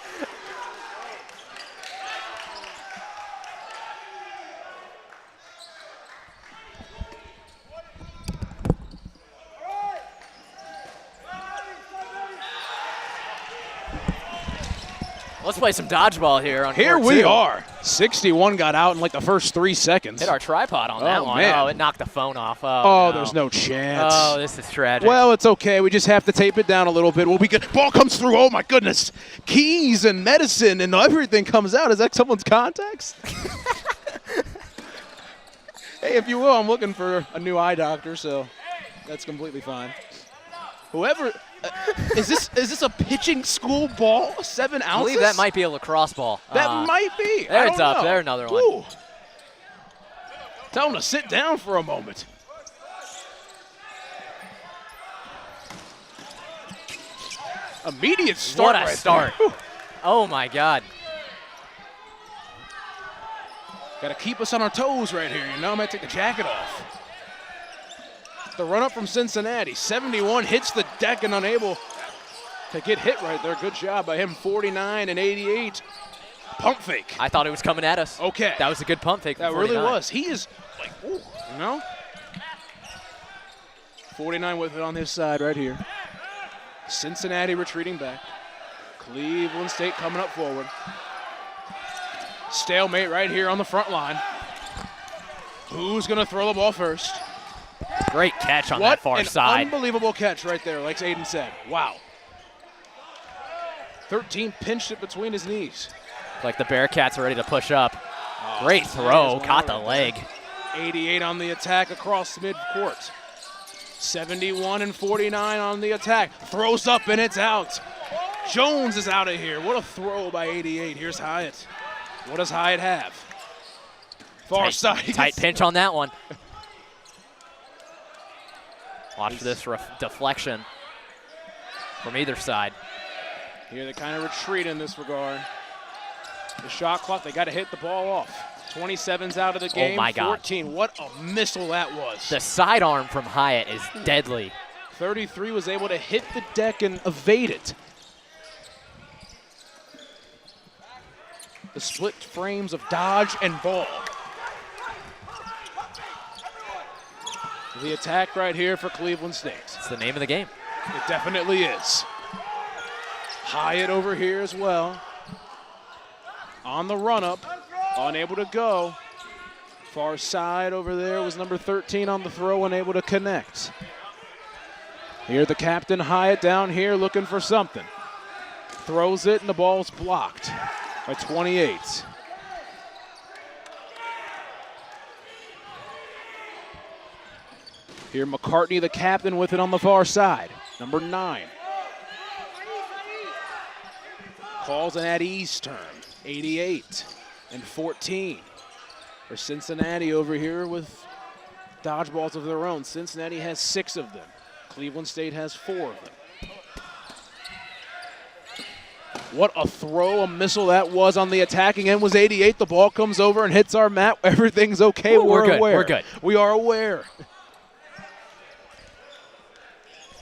Let's play some dodgeball here on Here court we two. are. 61 got out in like the first 3 seconds. Hit our tripod on that one. Man. Oh, it knocked the phone off. Oh, no. There's no chance. Oh, this is tragic. Well, it's okay. We just have to tape it down a little bit. We'll be good. Ball comes through. Oh, my goodness. Keys and medicine and everything comes out. Is that someone's contacts? Hey, if you will, I'm looking for a new eye doctor, so that's completely fine. Whoever is this a pitching school ball? 7 ounces? I believe that might be a lacrosse ball. That might be. There I it's don't up. know. There another one. Ooh. Tell him to sit down for a moment. Immediate start. What a right start. there. Oh, my God. Got to keep us on our toes right here. You know, I'm going to take the jacket off. The run-up from Cincinnati. 71 hits the deck and unable to get hit right there. Good job by him. 49 and 88. Pump fake. I thought it was coming at us. Okay. That was a good pump fake. That from really 49. was. He is like, ooh, you know? 49 with it on this side right here. Cincinnati retreating back. Cleveland State coming up forward. Stalemate right here on the front line. Who's going to throw the ball first? Great catch on that far side. Unbelievable catch right there, like Aiden said. Wow. 13 pinched it between his knees. Like the Bearcats are ready to push up. Oh, Great throw, caught the leg. 88 on the attack across midcourt. 71 and 49 on the attack. Throws up and it's out. Jones is out of here. What a throw by 88. Here's Hyatt. What does Hyatt have? Far side. Tight pinch on that one. Watch this deflection from either side. Here they kind of retreat in this regard. The shot clock, they got to hit the ball off. 27's out of the game. Oh my God. 14, what a missile that was. The sidearm from Hyatt is deadly. 33 was able to hit the deck and evade it. The split frames of dodge and ball. The attack right here for Cleveland State. It's the name of the game. It definitely is. Hyatt over here as well. On the run-up, unable to go. Far side over there was number 13 on the throw, unable to connect. Here the captain, Hyatt, down here looking for something. Throws it and the ball's blocked by 28. Here McCartney, the captain, with it on the far side. Number 9. Calls an at ease turn. 88-14. For Cincinnati over here with dodgeballs of their own. Cincinnati has 6 of them. Cleveland State has 4 of them. What a throw, a missile that was on the attacking end was 88. The ball comes over and hits our mat. Everything's okay. We're good. aware. We're good. We are aware.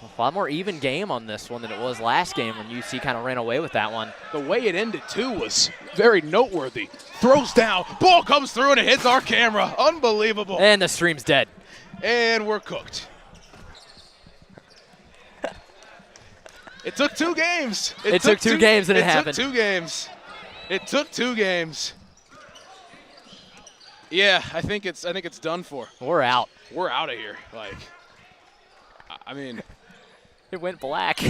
A lot more even game on this one than it was last game when UC kind of ran away with that one. The way it ended, too, was very noteworthy. Throws down. Ball comes through and it hits our camera. Unbelievable. And the stream's dead. And we're cooked. It took 2 games. It took two games and it happened. It took 2 games. It took 2 games. Yeah, I think it's done for. We're out. We're out of here. Like, I mean, it went black.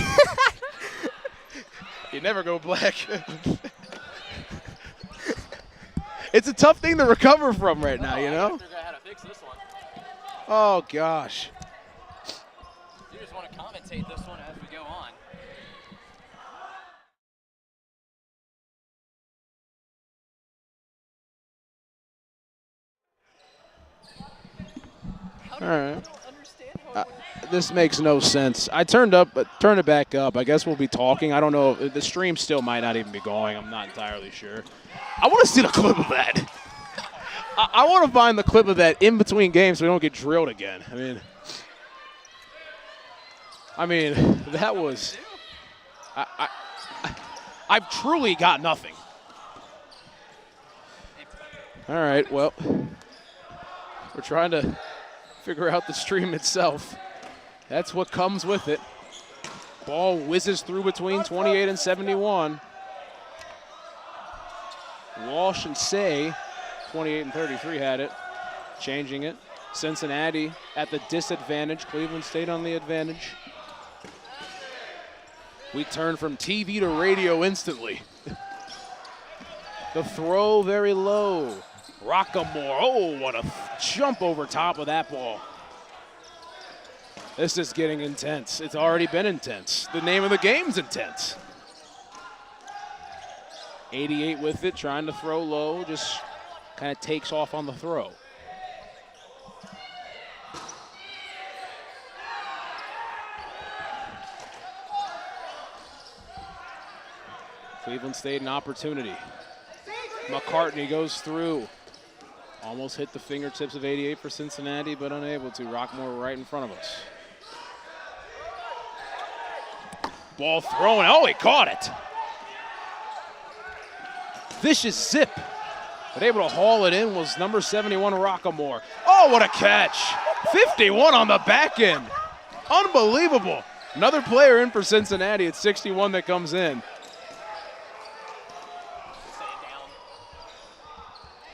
You never go black. It's a tough thing to recover from right now, you know? I figure out how to fix this one. Oh gosh. You just want to commentate this one as we go on. All right. This makes no sense. I turned it back up. I guess we'll be talking. I don't know. The stream still might not even be going. I'm not entirely sure. I want to see the clip of that. I want to find the clip of that in between games so we don't get drilled again. I mean, that was. I've truly got nothing. All right. Well, we're trying to figure out the stream itself. That's what comes with it. Ball whizzes through between 28 and 71. Walsh and Say, 28 and 33 had it. Changing it. Cincinnati at the disadvantage. Cleveland State on the advantage. We turn from TV to radio instantly. The throw very low. Rockamore, oh, what a jump over top of that ball. This is getting intense. It's already been intense. The name of the game's intense. 88 with it, trying to throw low, just kind of takes off on the throw. Cleveland State an opportunity. McCartney goes through. Almost hit the fingertips of 88 for Cincinnati, but unable to. Rockmore right in front of us. Ball thrown. Oh, he caught it. Vicious zip. But able to haul it in was number 71, Rockamore. Oh, what a catch. 51 on the back end. Unbelievable. Another player in for Cincinnati at 61 that comes in.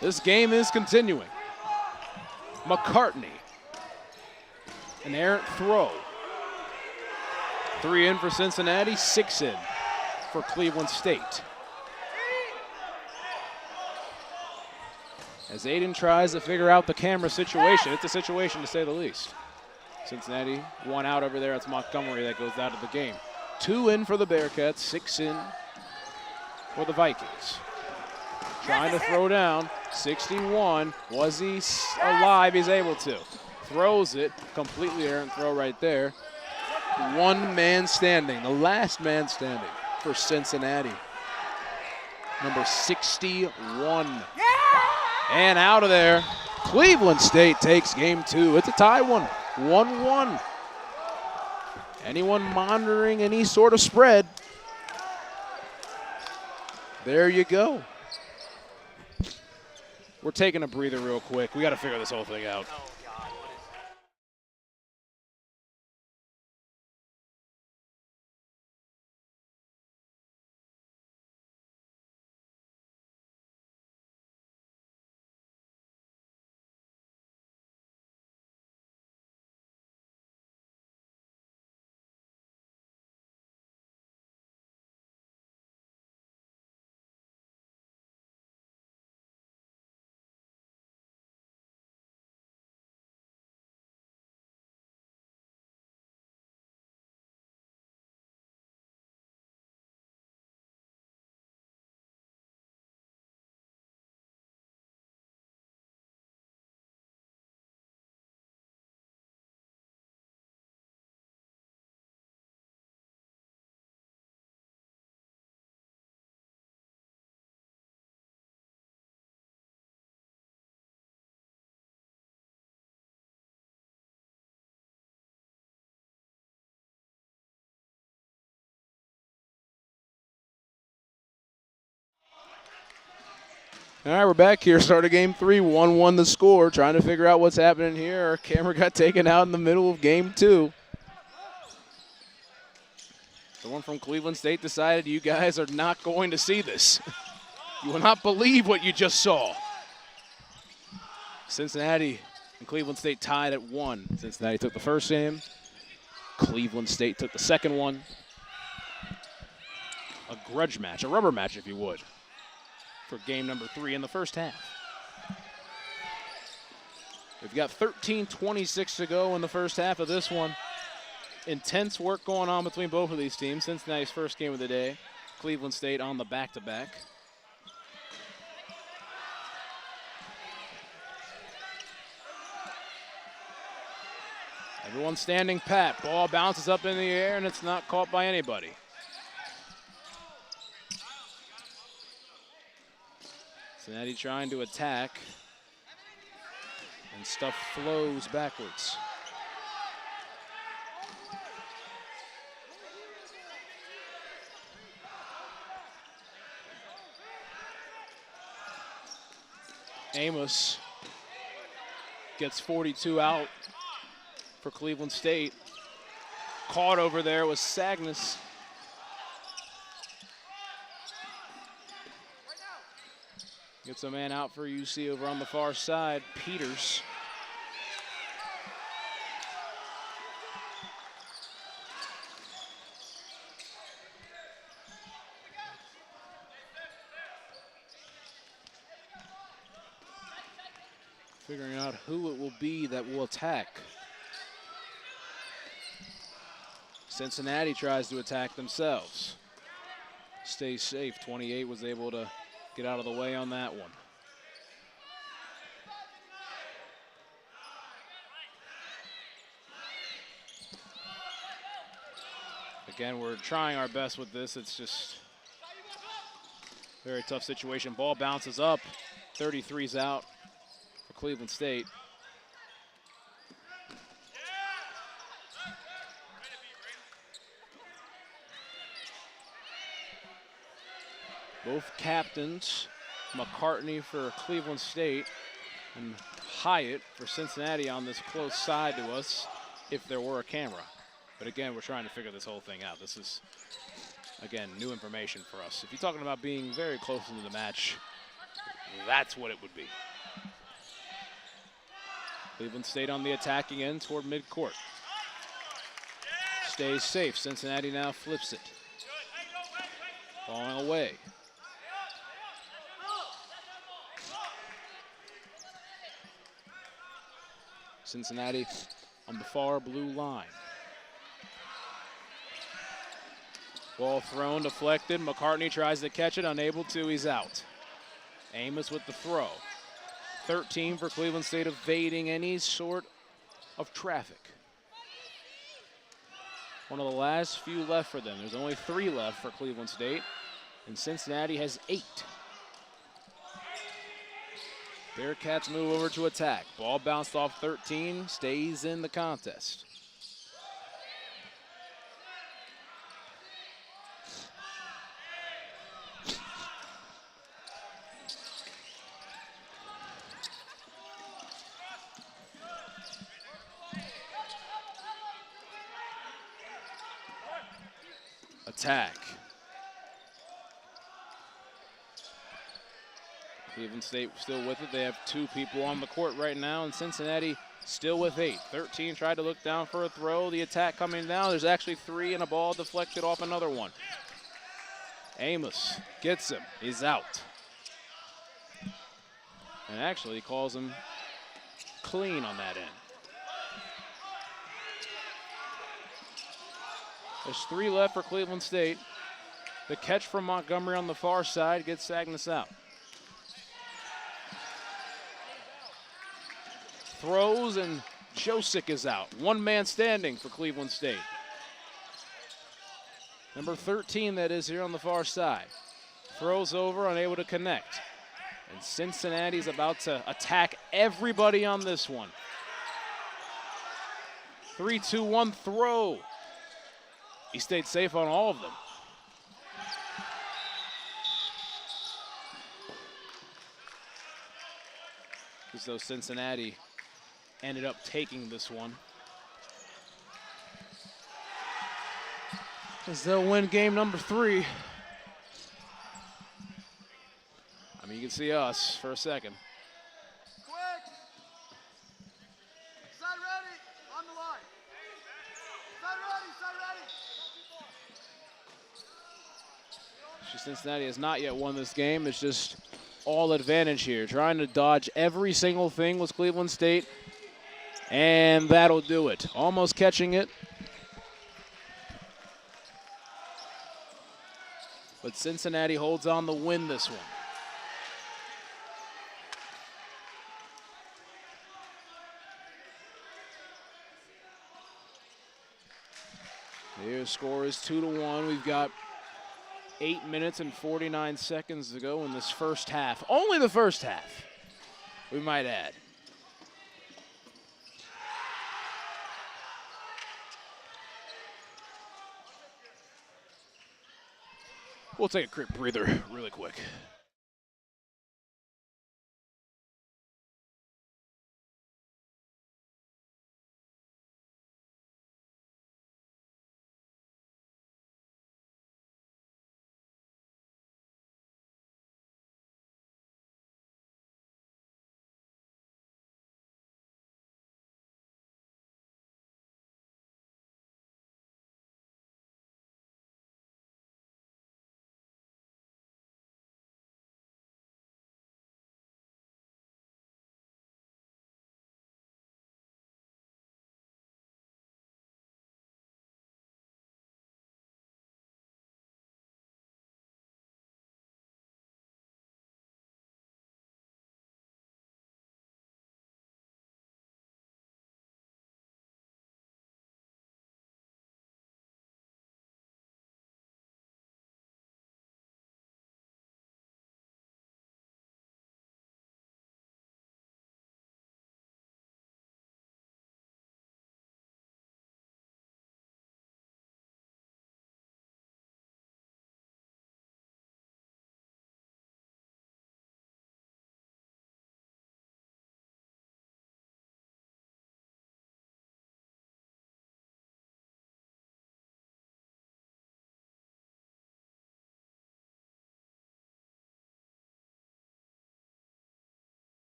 This game is continuing. McCartney, an errant throw. 3 in for Cincinnati, 6 in for Cleveland State. As Aiden tries to figure out the camera situation, it's a situation to say the least. Cincinnati 1 out over there. It's Montgomery that goes out of the game. 2 in for the Bearcats, 6 in for the Vikings. Trying to throw down, 61. Was he alive? He's able to. Throws it, completely errant throw right there. 1 man standing, the last man standing for Cincinnati. Number 61. And out of there, Cleveland State takes game 2. It's a tie one, 1-1. Anyone monitoring any sort of spread? There you go. We're taking a breather real quick. We got to figure this whole thing out. All right, we're back here. Start of game 3, 1-1 the score. Trying to figure out what's happening here. Our camera got taken out in the middle of game 2. Someone from Cleveland State decided you guys are not going to see this. You will not believe what you just saw. Cincinnati and Cleveland State tied at 1. Cincinnati took the first game. Cleveland State took the second one. A grudge match, a rubber match if you would, for game number 3 in the first half. We've got 13:26 to go in the first half of this one. Intense work going on between both of these teams. Cincinnati's first game of the day. Cleveland State on the back-to-back. Everyone standing pat. Ball bounces up in the air, and it's not caught by anybody. Cincinnati trying to attack, and stuff flows backwards. Amos gets 42 out for Cleveland State. Caught over there was Sagnas. Gets a man out for UC over on the far side, Peters. Figuring out who it will be that will attack. Cincinnati tries to attack themselves. Stays safe. 28 was able to get out of the way on that one. Again, we're trying our best with this. It's just a very tough situation. Ball bounces up. 33's out for Cleveland State. Both captains, McCartney for Cleveland State and Hyatt for Cincinnati on this close side to us if there were a camera. But again, we're trying to figure this whole thing out. This is, again, new information for us. If you're talking about being very close into the match, that's what it would be. Cleveland State on the attacking end toward midcourt. Stays safe. Cincinnati now flips it. Falling away. Cincinnati on the far blue line. Ball thrown, deflected. McCartney tries to catch it, unable to, he's out. Amos with the throw. 13 for Cleveland State, evading any sort of traffic. One of the last few left for them. There's only 3 left for Cleveland State, and Cincinnati has 8. Bearcats move over to attack. Ball bounced off 13, stays in the contest. Attack. Cleveland State still with it. They have 2 people on the court right now, and Cincinnati still with 8. 13 tried to look down for a throw. The attack coming down. There's actually 3 and a ball deflected off another one. Amos gets him. He's out. And actually calls him clean on that end. There's 3 left for Cleveland State. The catch from Montgomery on the far side gets Sagnas out. Throws, and Josick is out. 1 man standing for Cleveland State. Number 13, that is, here on the far side. Throws over, unable to connect. And Cincinnati's about to attack everybody on this one. 3-2-1 throw. He stayed safe on all of them. as though Cincinnati ended up taking this one. As they'll win game number 3. I mean, you can see us for a second. Quick! Side ready! On the line! Side ready! Side ready! Cincinnati has not yet won this game. It's just all advantage here. Trying to dodge every single thing was Cleveland State. And that'll do it. Almost catching it. But Cincinnati holds on to win this one. Here, score is 2-1. We've got 8 minutes and 49 seconds to go in this first half. Only the first half, we might add. We'll take a quick breather really quick.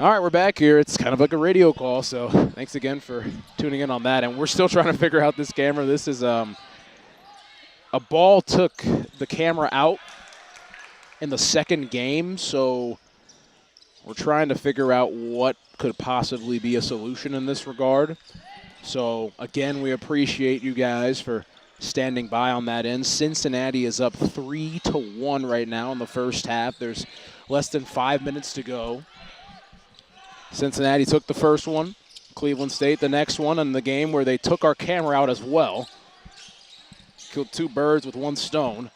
All right, we're back here. It's kind of like a radio call, so thanks again for tuning in on that. And we're still trying to figure out this camera. This is a ball took the camera out in the second game, so we're trying to figure out what could possibly be a solution in this regard. So, again, we appreciate you guys for standing by on that end. Cincinnati is up 3-1 right now in the first half. There's less than 5 minutes to go. Cincinnati took the first one, Cleveland State the next one, and the game where they took our camera out as well. Killed 2 birds with 1 stone.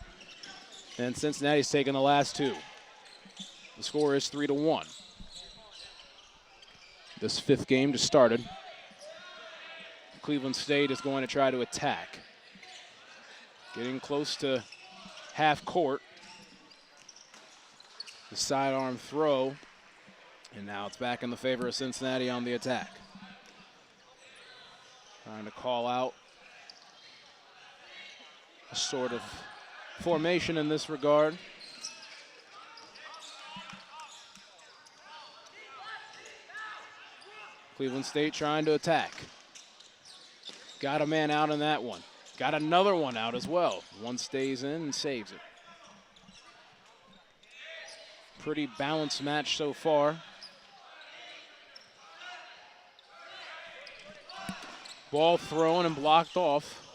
And Cincinnati's taken the last 2. The score is 3-1. This 5th game just started. Cleveland State is going to try to attack. Getting close to half court. The sidearm throw. And now it's back in the favor of Cincinnati on the attack. Trying to call out a sort of formation in this regard. Cleveland State trying to attack. Got a man out in that one. Got another one out as well. One stays in and saves it. Pretty balanced match so far. Ball thrown and blocked off.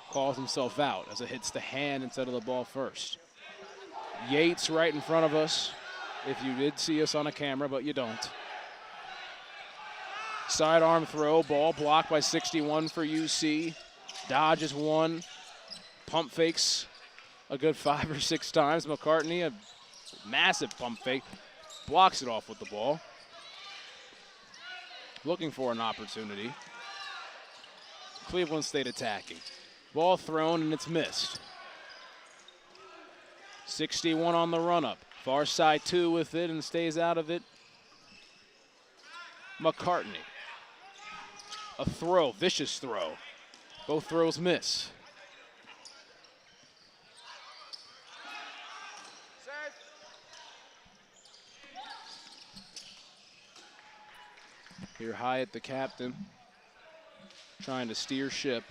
Calls himself out as it hits the hand instead of the ball first. Yates right in front of us, if you did see us on a camera, but you don't. Sidearm throw, ball blocked by 61 for UC. Dodges 1. Pump fakes a good 5 or 6 times. McCartney, a massive pump fake, blocks it off with the ball. Looking for an opportunity. Cleveland State attacking. Ball thrown and it's missed. 61 on the run-up. Far side 2 with it and stays out of it. McCartney. A throw, vicious throw. Both throws miss. Here Hyatt, the captain, trying to steer ship.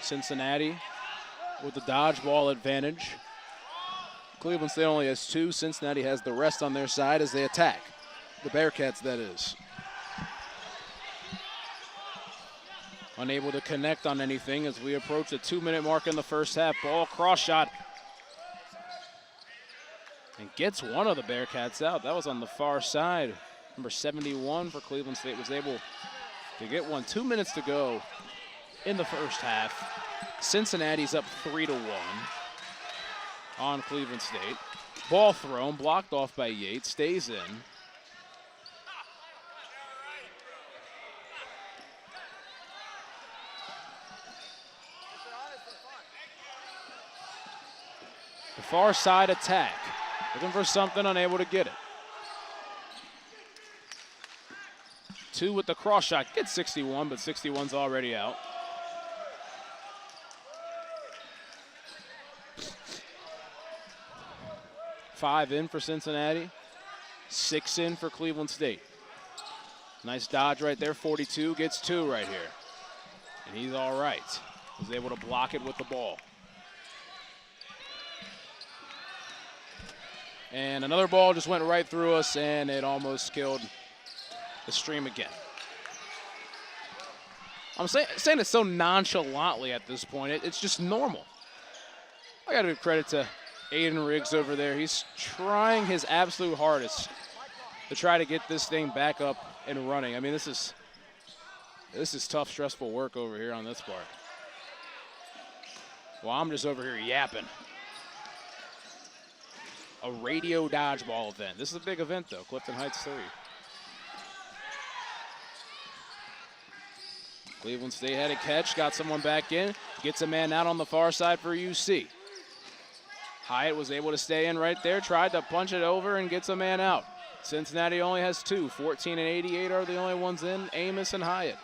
Cincinnati with the dodgeball advantage. Cleveland State only has 2. Cincinnati has the rest on their side as they attack. The Bearcats, that is. Unable to connect on anything as we approach the 2-minute mark in the first half. Ball cross shot. And gets one of the Bearcats out. That was on the far side. Number 71 for Cleveland State was able to get one. 2 minutes to go in the first half. Cincinnati's up 3-1 on Cleveland State. Ball thrown, blocked off by Yates, stays in. The far side attack. Looking for something, unable to get it. 2 with the cross shot. Gets 61, but 61's already out. Five in for Cincinnati. 6 in for Cleveland State. Nice dodge right there. 42 gets 2 right here. And he's all right. Was able to block it with the ball. And another ball just went right through us, and it almost killed the stream again. I'm saying it so nonchalantly at this point. It's just normal. I got to give credit to Aiden Riggs over there. He's trying his absolute hardest to try to get this thing back up and running. I mean, this is tough, stressful work over here on this part. Well, I'm just over here yapping. A radio dodgeball event. This is a big event, though. Clifton Heights 3. Cleveland State had a catch, got someone back in, gets a man out on the far side for UC. Hyatt was able to stay in right there, tried to punch it over and gets a man out. Cincinnati only has 2. 14 and 88 are the only ones in, Amos and Hyatt.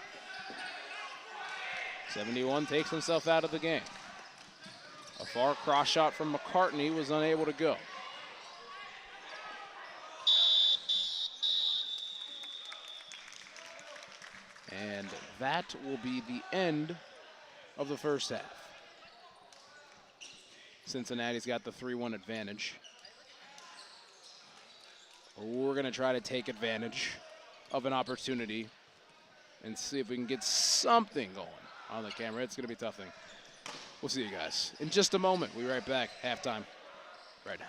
71 takes himself out of the game. A far cross shot from McCartney was unable to go. And that will be the end of the first half. Cincinnati's got the 3-1 advantage. We're going to try to take advantage of an opportunity and see if we can get something going on the camera. It's going to be a tough thing. We'll see you guys in just a moment. We'll be right back. Halftime right now.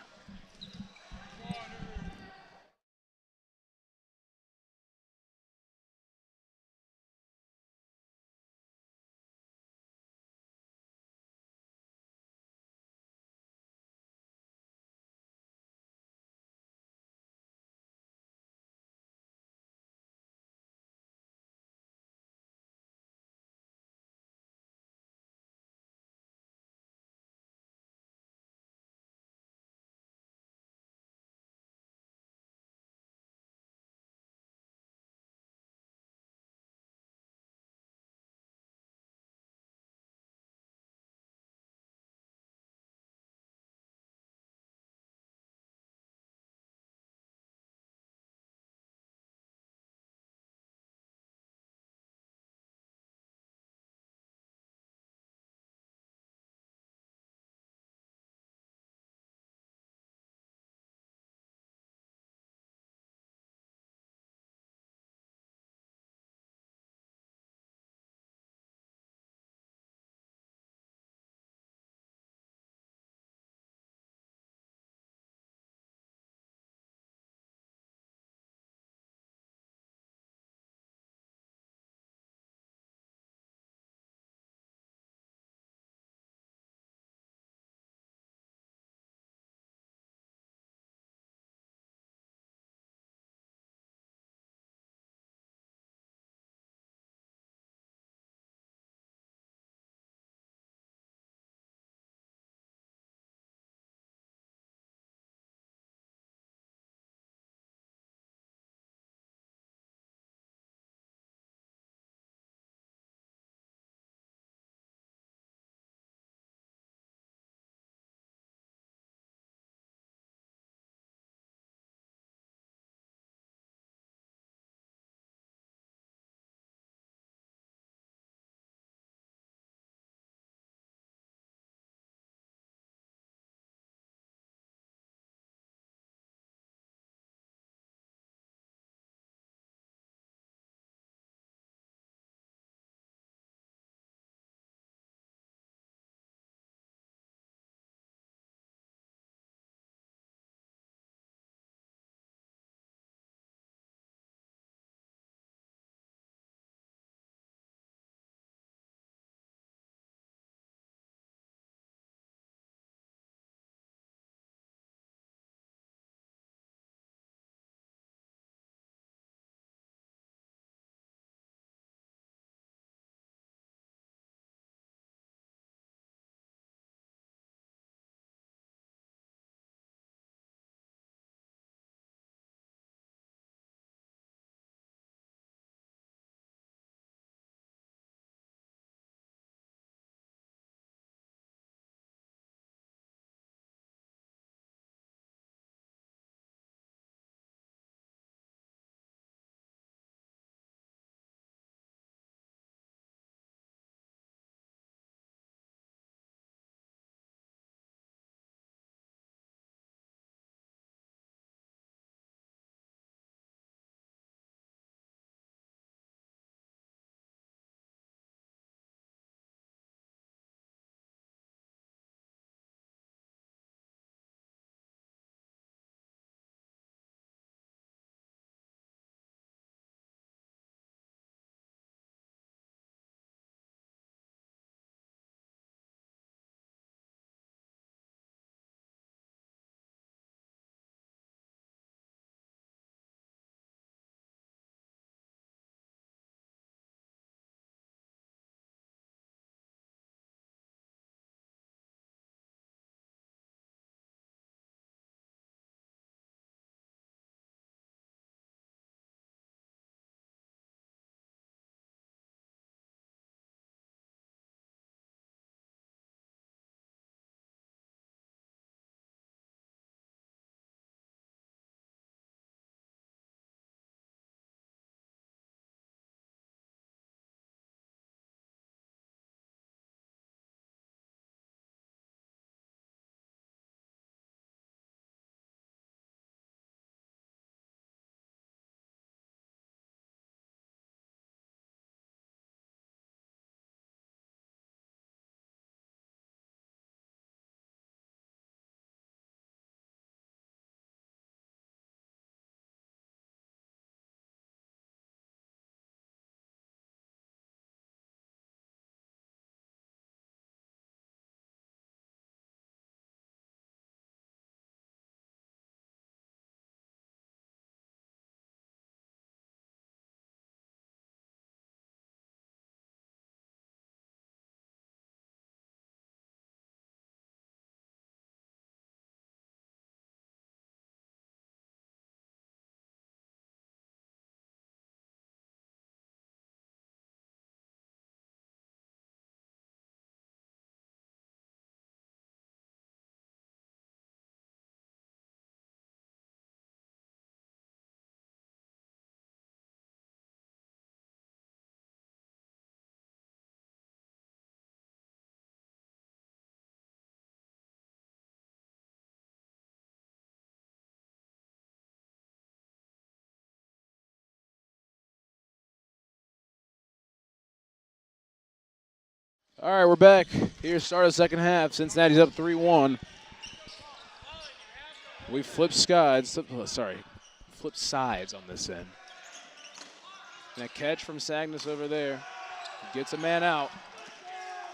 All right, we're back. Here, start of the second half. Cincinnati's up 3-1. We flip sides. Flip sides on this end. And a catch from Sagnas over there. Gets a man out.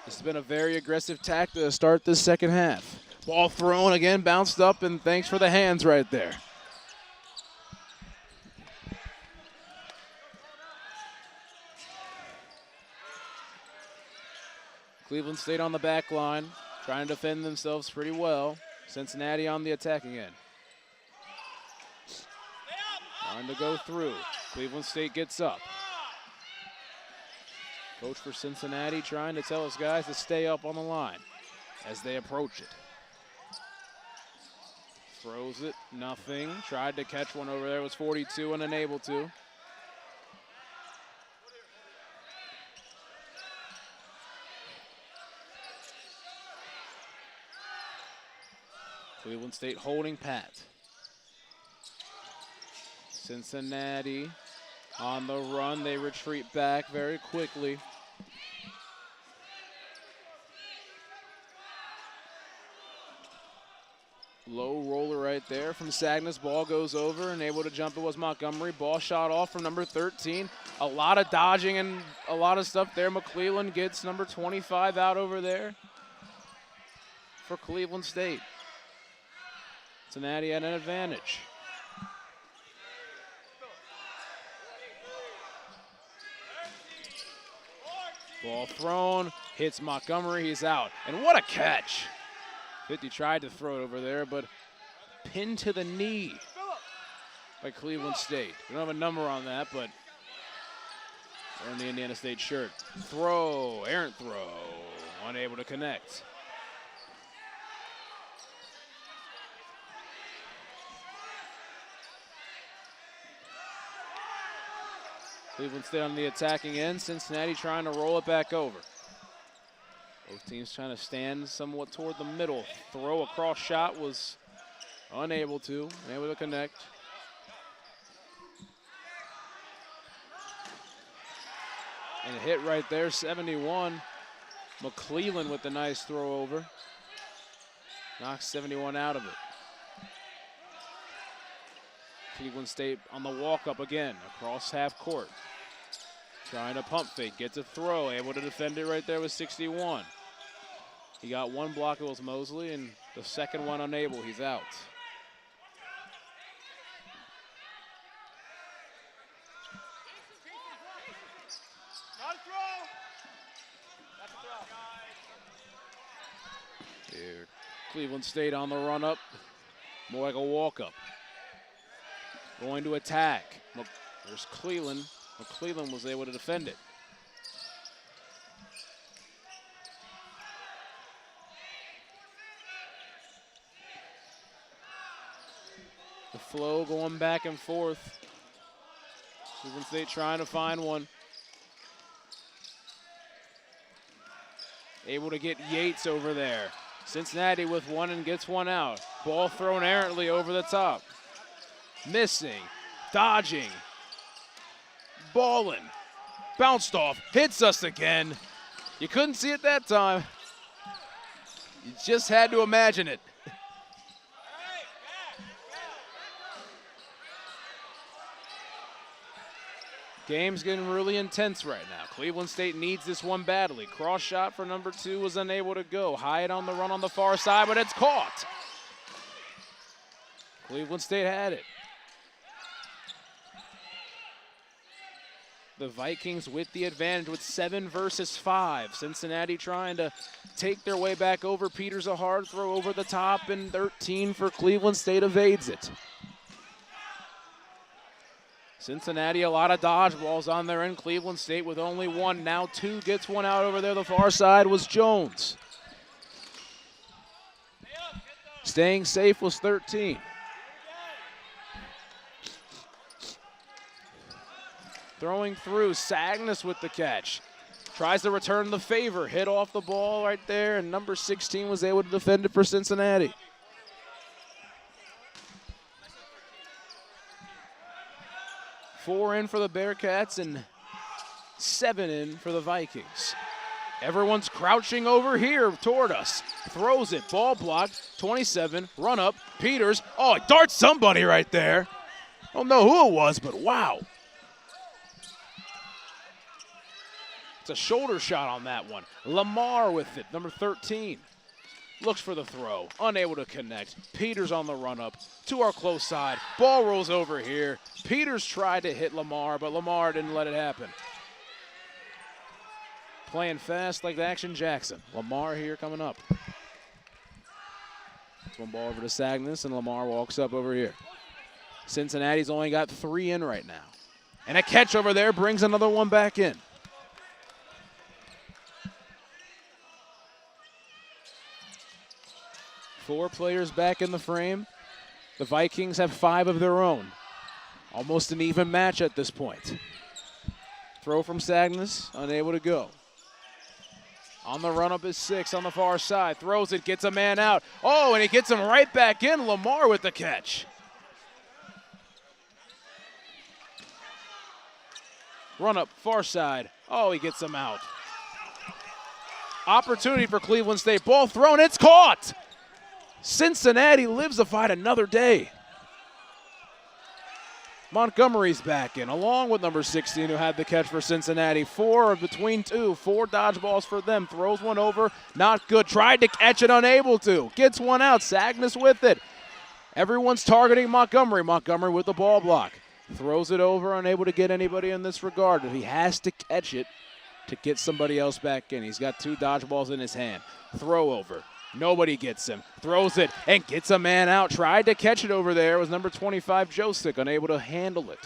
This has been a very aggressive tack to start this second half. Ball thrown again, bounced up, and thanks for the hands right there. Cleveland State on the back line, trying to defend themselves pretty well. Cincinnati on the attacking end. Trying to go through. Cleveland State gets up. Coach for Cincinnati trying to tell his guys to stay up on the line as they approach it. Throws it, nothing. Tried to catch one over there, was 42 and unable to. Cleveland State holding pat. Cincinnati on the run. They retreat back very quickly. Low roller right there from Sagnas. Ball goes over and able to jump. It was Montgomery. Ball shot off from number 13. A lot of dodging and a lot of stuff there. McClellan gets number 25 out over there for Cleveland State. Cincinnati had an advantage. Ball thrown, hits Montgomery, he's out. And what a catch. 50 tried to throw it over there, but pinned to the knee by Cleveland State. We don't have a number on that, but wearing the Indiana State shirt. Throw, errant throw, unable to connect. Cleveland State on the attacking end. Cincinnati trying to roll it back over. Both teams trying to stand somewhat toward the middle. Throw across shot was unable to connect. And a hit right there, 71. McClellan with the nice throw over. Knocks 71 out of it. Cleveland State on the walk up again, across half court. Trying to pump fake, gets a throw, able to defend it right there with 61. He got one block, it was Mosley, and the second one unable, he's out. Here, Cleveland State on the run up, more like a walk up. Going to attack. There's Cleveland. McClellan was able to defend it. The flow going back and forth. Cleveland State trying to find one. Able to get Yates over there. Cincinnati with one and gets one out. Ball thrown errantly over the top. Missing, dodging, balling, bounced off, hits us again. You couldn't see it that time. You just had to imagine it. Game's getting really intense right now. Cleveland State needs this one badly. Cross shot for number 2 was unable to go. Hyatt on the run on the far side, but it's caught. Cleveland State had it. The Vikings with the advantage with 7 versus 5. Cincinnati trying to take their way back over. Peters a hard throw over the top, and 13 for Cleveland State evades it. Cincinnati, a lot of dodgeballs on their end. Cleveland State with only one, now 2 gets one out over there. The far side was Jones. Staying safe was 13. Throwing through, Sagnas with the catch. Tries to return the favor, hit off the ball right there, and number 16 was able to defend it for Cincinnati. Four in for the Bearcats and 7 in for the Vikings. Everyone's crouching over here toward us. Throws it, ball blocked, 27, run up, Peters. Oh, he darts somebody right there. Don't know who it was, but wow. It's a shoulder shot on that one. Lamar with it, number 13. Looks for the throw, unable to connect. Peters on the run up to our close side. Ball rolls over here. Peters tried to hit Lamar, but Lamar didn't let it happen. Playing fast like the Action Jackson. Lamar here coming up. One ball over to Sagnas, and Lamar walks up over here. Cincinnati's only got 3 in right now. And a catch over there brings another one back in. Four players back in the frame. The Vikings have 5 of their own. Almost an even match at this point. Throw from Sagnas, unable to go. On the run up is 6 on the far side. Throws it, gets a man out. Oh, and he gets him right back in. Lamar with the catch. Run up, far side. Oh, he gets him out. Opportunity for Cleveland State. Ball thrown, it's caught. Cincinnati lives to fight another day. Montgomery's back in, along with number 16, who had the catch for Cincinnati. 4 between 2, 4 dodgeballs for them. Throws one over, not good. Tried to catch it, unable to. Gets one out, Sagnas with it. Everyone's targeting Montgomery. Montgomery with the ball block. Throws it over, unable to get anybody in this regard. He has to catch it to get somebody else back in. He's got 2 dodgeballs in his hand. Throw over. Nobody gets him. Throws it and gets a man out. Tried to catch it over there. It was number 25, Josick, unable to handle it.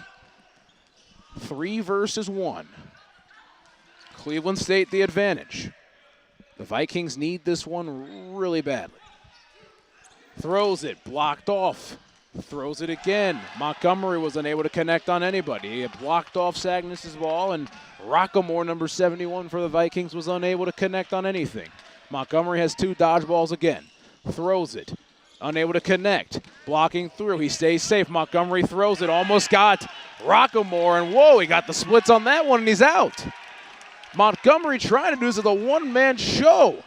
3 versus 1. Cleveland State the advantage. The Vikings need this one really badly. Throws it, blocked off. Throws it again. Montgomery was unable to connect on anybody. He had blocked off Sagnas' ball, and Rockamore, number 71 for the Vikings, was unable to connect on anything. Montgomery has 2 dodgeballs again. Throws it. Unable to connect. Blocking through. He stays safe. Montgomery throws it. Almost got Rockamore. And whoa, he got the splits on that one, and he's out. Montgomery trying to do this as a one-man show.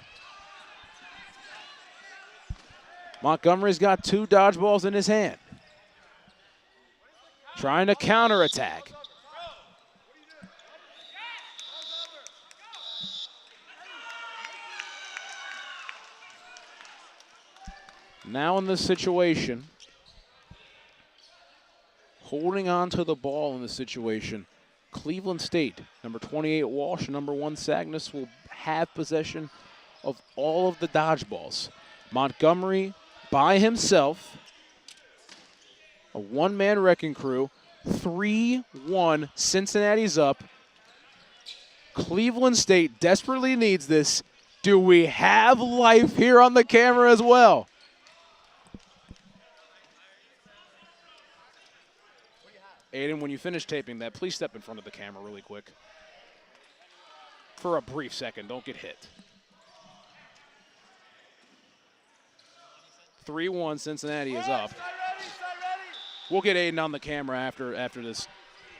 Montgomery's got 2 dodgeballs in his hand. Trying to counterattack. Now in this situation, holding on to the ball in this situation, Cleveland State, number 28 Walsh and number 1 Sagnas will have possession of all of the dodgeballs. Montgomery by himself, a one-man wrecking crew, 3-1, Cincinnati's up. Cleveland State desperately needs this. Do we have life here on the camera as well? Aiden, when you finish taping that, please step in front of the camera really quick. For a brief second, don't get hit. 3-1, Cincinnati is up. We'll get Aiden on the camera after this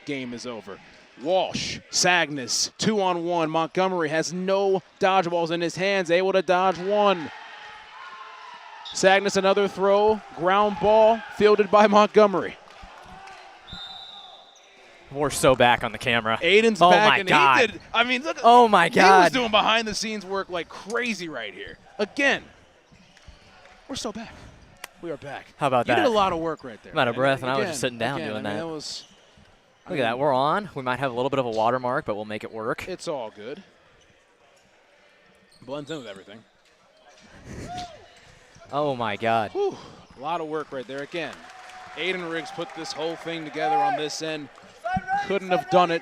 game is over. Walsh, Sagnas, 2-on-1. Montgomery has no dodgeballs in his hands, able to dodge one. Sagnas another throw, ground ball, fielded by Montgomery. We're so back on the camera. Aiden's oh back, my and God. he did. I mean, look. Oh my God. He was doing behind-the-scenes work like crazy right here. Again, we're so back. We are back. How about that? You did a lot of work right there. I'm out of breath, and I was Again, just sitting down doing that. That was. Look at that. We're on. We might have a little bit of a watermark, but we'll make it work. It's all good. Blends in with everything. Oh my God. Whew. A lot of work right there. Again, Aiden Riggs put this whole thing together on this end. Couldn't have done it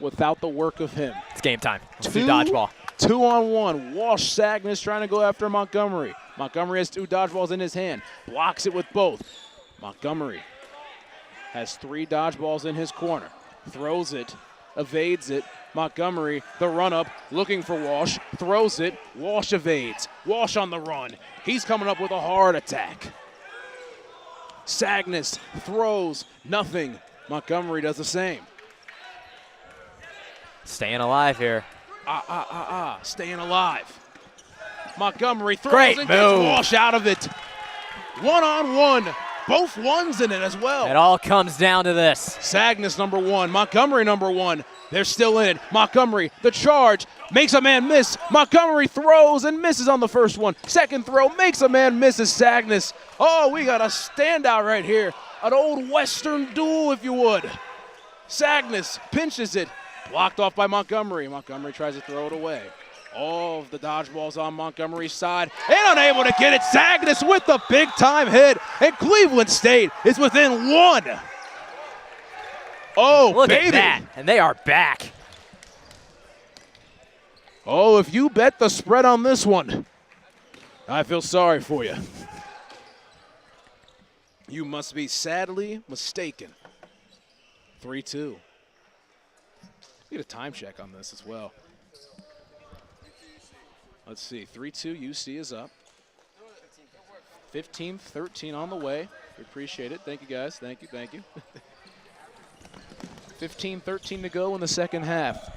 without the work of him. It's game time. Let's do dodgeball. 2-on-1. Walsh, Sagnas trying to go after Montgomery. Montgomery has 2 dodgeballs in his hand. Blocks it with both. Montgomery has 3 dodgeballs in his corner. Throws it. Evades it. Montgomery, the run-up, looking for Walsh. Throws it. Walsh evades. Walsh on the run. He's coming up with a hard attack. Sagnas throws. Nothing. Montgomery does the same. Staying alive here. Staying alive. Montgomery throws Great and gets move. Walsh out of it. One-on-one. Both ones in it as well. It all comes down to this. Sagnas number 1. Montgomery number 1. They're still in it. Montgomery, the charge, makes a man miss. Montgomery throws and misses on the first one. Second throw makes a man miss as Sagnas. Oh, we got a standout right here. An old Western duel, if you would. Sagnas pinches it. Blocked off by Montgomery. Montgomery tries to throw it away. All of the dodgeballs on Montgomery's side and unable to get it. Sagnas with the big-time hit, and Cleveland State is within 1. Oh, Look baby. at that, and they are back. Oh, if you bet the spread on this one, I feel sorry for you. You must be sadly mistaken. 3-2. Get a time check on this as well. Let's see, 3-2, UC is up. 15-13 on the way. We appreciate it. Thank you, guys. Thank you, thank you. 15-13 to go in the second half.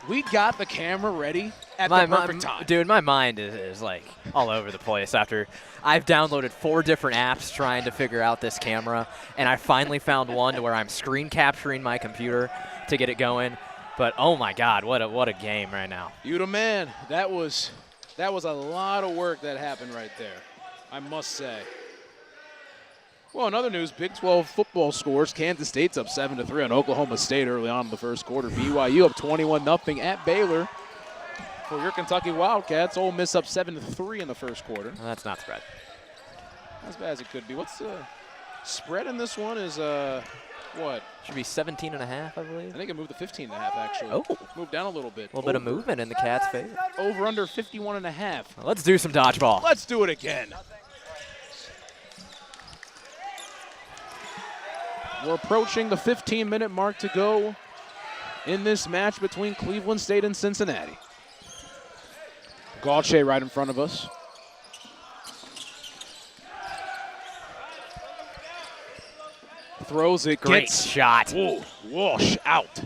We got the camera ready at the perfect time. Dude, my mind is like all over the place after I've downloaded 4 different apps trying to figure out this camera, and I finally found one to where I'm screen capturing my computer to get it going. But oh my God, what a game right now. You the man. That was a lot of work that happened right there, I must say. Well, in other news, Big 12 football scores. Kansas State's up 7-3 on Oklahoma State early on in the first quarter. BYU up 21-0 at Baylor. For your Kentucky Wildcats, Ole Miss up 7-3 in the first quarter. Well, that's not spread. As bad as it could be. What's the spread in this one is, what? Should be 17.5, I believe. I think it moved to 15.5, actually. Oh. Moved down a little bit. A little bit of movement in the Cats' favor. Over under 51.5. Well, let's do some dodgeball. Let's do it again. We're approaching the 15-minute mark to go in this match between Cleveland State and Cincinnati. Gauthier right in front of us. Throws it, Great gets shot. Whoa, Walsh out.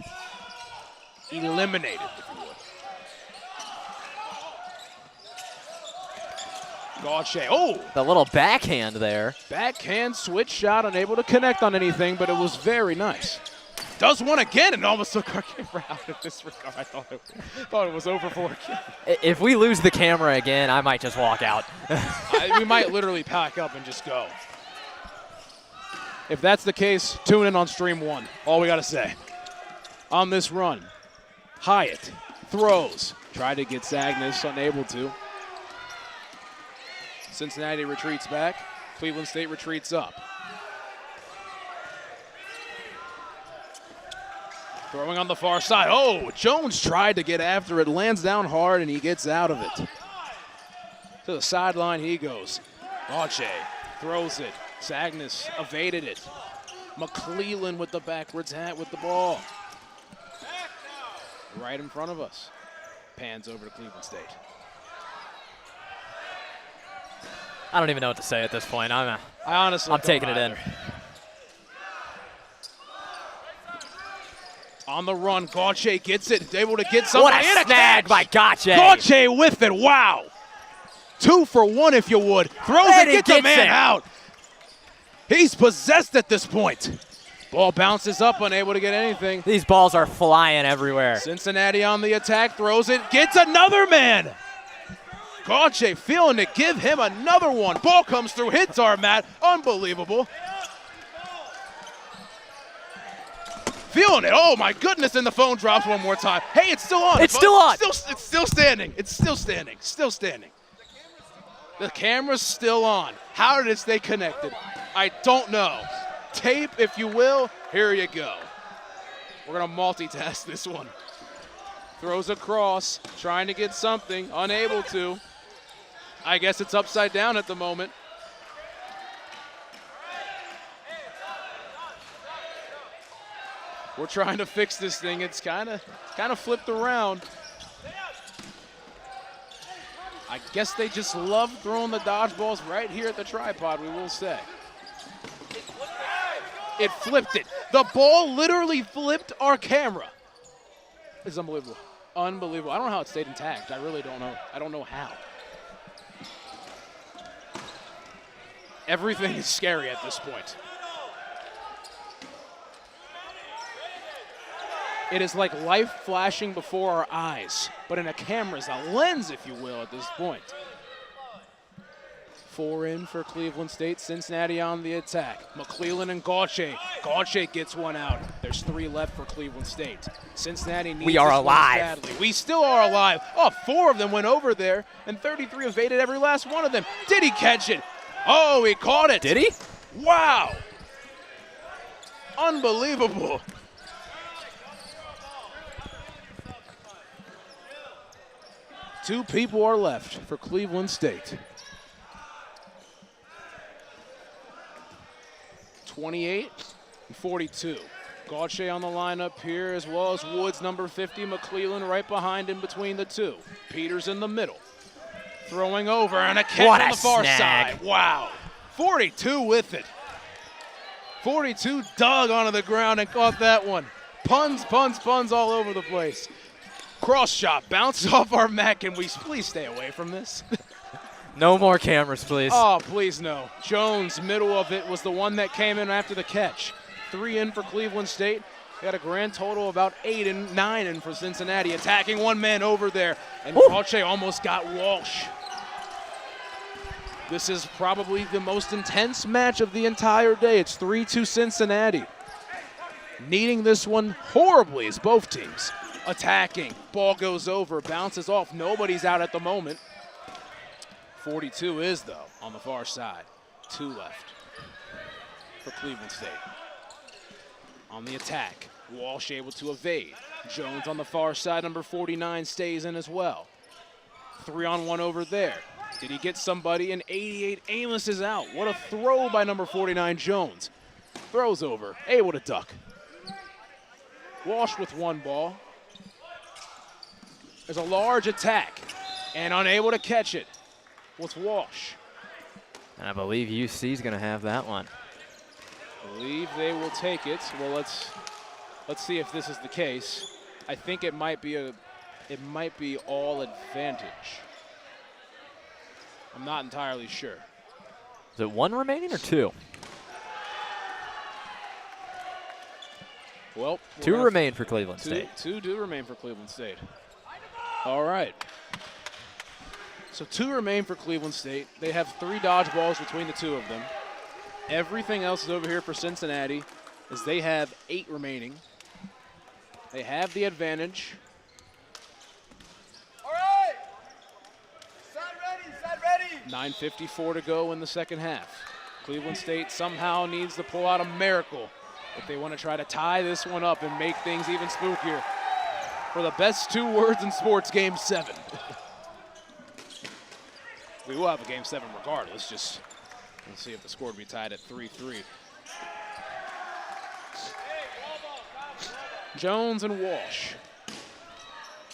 Eliminated, if you would. Gauthier, oh! The little backhand there. Backhand switch shot, unable to connect on anything, but it was very nice. Does one again and almost took our camera out in this regard. I thought it was over for again. If we lose the camera again, I might just walk out. We might literally pack up and just go. If that's the case, tune in on stream 1. All we got to say. On this run, Hyatt throws. Tried to get Sagnas, unable to. Cincinnati retreats back. Cleveland State retreats up. Throwing on the far side. Oh, Jones tried to get after it. Lands down hard, and he gets out of it. To the sideline he goes. Gauthier throws it. Sagnas evaded it. McClellan with the backwards hat with the ball. Right in front of us. Pans over to Cleveland State. I don't even know what to say at this point. I honestly I'm taking it either. in. On the run, Gauthier gets it, able to get something. What a and snag catch by Gauthier. Gauthier with it, wow. 2 for 1 if you would. Throws And it, he gets a gets man it. out. He's possessed at this point. Ball bounces up, unable to get anything. These balls are flying everywhere. Cincinnati on the attack, throws it, gets another man. Gauthier feeling to give him another one. Ball comes through, hits our mat. Unbelievable. Feeling it. Oh, my goodness, and the phone drops one more time. Hey, it's still on. It's still on. It's still standing. It's still standing. Still standing. The camera's still on. How did it stay connected? I don't know. Tape, if you will. Here you go. We're going to multitask this one. Throws across, trying to get something, unable to. I guess it's upside down at the moment. We're trying to fix this thing. It's kind of flipped around. I guess they just love throwing the dodgeballs right here at the tripod, we will say. It flipped it. The ball literally flipped our camera. It's unbelievable. Unbelievable. I don't know how it stayed intact. I really don't know. I don't know how. Everything is scary at this point. It is like life flashing before our eyes, but in a camera's a lens, if you will, at this point. 4 in for Cleveland State. Cincinnati on the attack. McClellan and Gauthier. Gauthier gets one out. There's 3 left for Cleveland State. Cincinnati needs We are this one alive. badly. We still are alive. Oh, 4 of them went over there, and 33 evaded every last one of them. Did he catch it? Oh, he caught it. Did he? Wow. Unbelievable. Two people are left for Cleveland State. 28 and 42. Gauthier on the lineup here, as well as Woods, number 50. McClellan right behind him between the two. Peters in the middle. Throwing over and a catch What on a the far snag. side. Wow. 42 with it. 42 dug onto the ground and caught that one. Puns all over the place. Cross shot, bounces off our mat. Can we please stay away from this? No more cameras, please. Oh, please no. Jones, middle of it, was the one that came in after the catch. 3 in for Cleveland State. Got a grand total of about 9 in for Cincinnati. Attacking one man over there. And Gauthier almost got Walsh. This is probably the most intense match of the entire day. It's 3-2 Cincinnati. Needing this one horribly is both teams. Attacking. Ball goes over, bounces off. Nobody's out at the moment. 42 is, though, on the far side. 2 left for Cleveland State. On the attack, Walsh able to evade. Jones on the far side, number 49, stays in as well. 3-on-1 over there. Did he get somebody? And 88, Amos is out. What a throw by number 49, Jones. Throws over, able to duck. Walsh with 1 ball. There's a large attack, and unable to catch it was Walsh. And I believe UC's going to have that one. I believe they will take it. Well, let's see if this is the case. I think it might be all advantage. I'm not entirely sure. Is it 1 remaining or 2? Well, 2 remain for Cleveland State. 2 do remain for Cleveland State. All right. So 2 remain for Cleveland State. They have 3 dodgeballs between the 2 of them. Everything else is over here for Cincinnati, as they have 8 remaining. They have the advantage. All right. Set ready. 9:54 to go in the second half. Cleveland State somehow needs to pull out a miracle if they want to try to tie this one up and make things even spookier. For the best 2 words in sports, Game 7. We will have a Game 7 regardless. Just let's see if the score would be tied at 3-3. Jones and Walsh.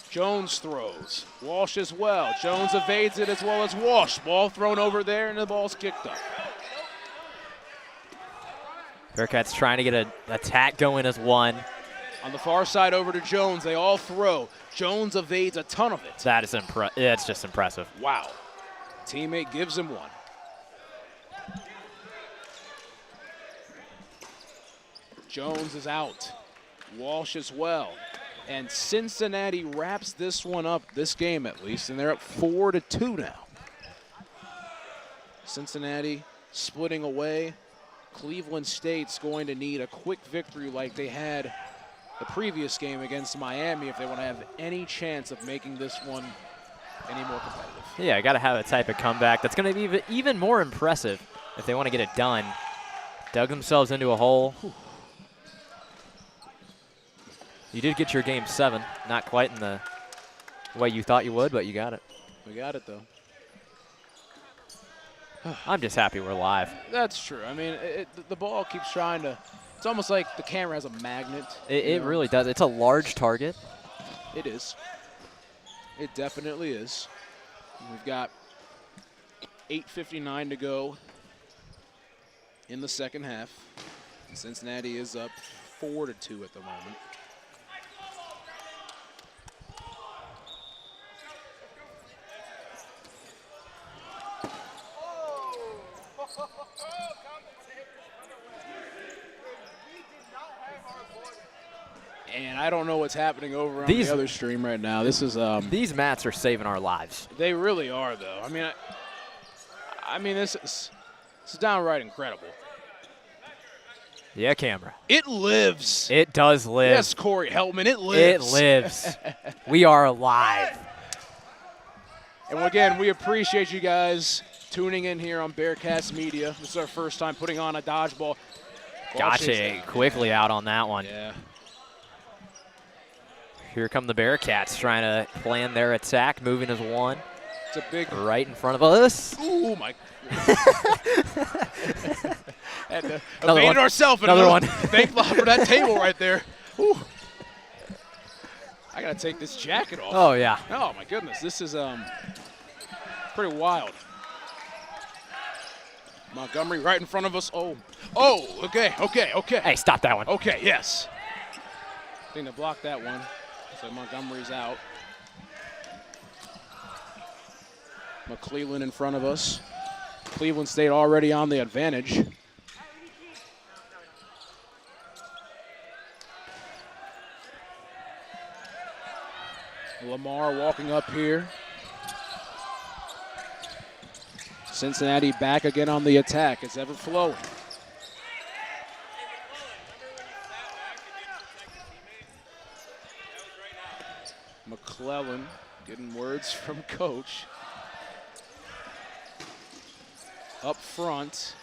Jones throws. Walsh as well. Jones evades it as well as Walsh. Ball thrown over there, and the ball's kicked up. Bearcats trying to get an attack going as 1. On the far side over to Jones. They all throw. Jones evades a ton of it. That is it's just impressive. Wow. Teammate gives him 1. Jones is out. Walsh as well. And Cincinnati wraps this one up, this game at least, and they're up 4-2 now. Cincinnati splitting away. Cleveland State's going to need a quick victory like they had the previous game against Miami if they want to have any chance of making this one any more competitive. Yeah, got to have a type of comeback that's going to be even more impressive if they want to get it done. Dug themselves into a hole. You did get your Game 7. Not quite in the way you thought you would, but you got it. We got it, though. I'm just happy we're live. That's true. I mean, the ball keeps trying to – it's almost like the camera has a magnet. It really does. It's a large target. It is. It definitely is. We've got 8:59 to go in the second half. Cincinnati is up 4-2 at the moment. And I don't know what's happening over on the other stream right now. This is these mats are saving our lives. They really are, though. I mean, this is downright incredible. Yeah, camera. It lives. It does live. Yes, Corey Heltman, it lives. It lives. We are alive. And again, we appreciate you guys tuning in here on Bearcast Media. This is our first time putting on a dodgeball. Gotcha. Quickly out on that one. Yeah. Here come the Bearcats trying to plan their attack, moving as one. It's a big. Right in front of us. Ooh, my. And Another evaded one. ourselves. Another one. Thank God for that table right there. Ooh. I got to take this jacket off. Oh, yeah. Oh, my goodness. This is pretty wild. Montgomery right in front of us. Oh, okay. Hey, stop that one. Okay, yes. I think they blocked that one. So Montgomery's out. McClellan in front of us. Cleveland State already on the advantage. Lamar walking up here. Cincinnati back again on the attack. It's ever flowing. McClellan getting words from coach. Up front,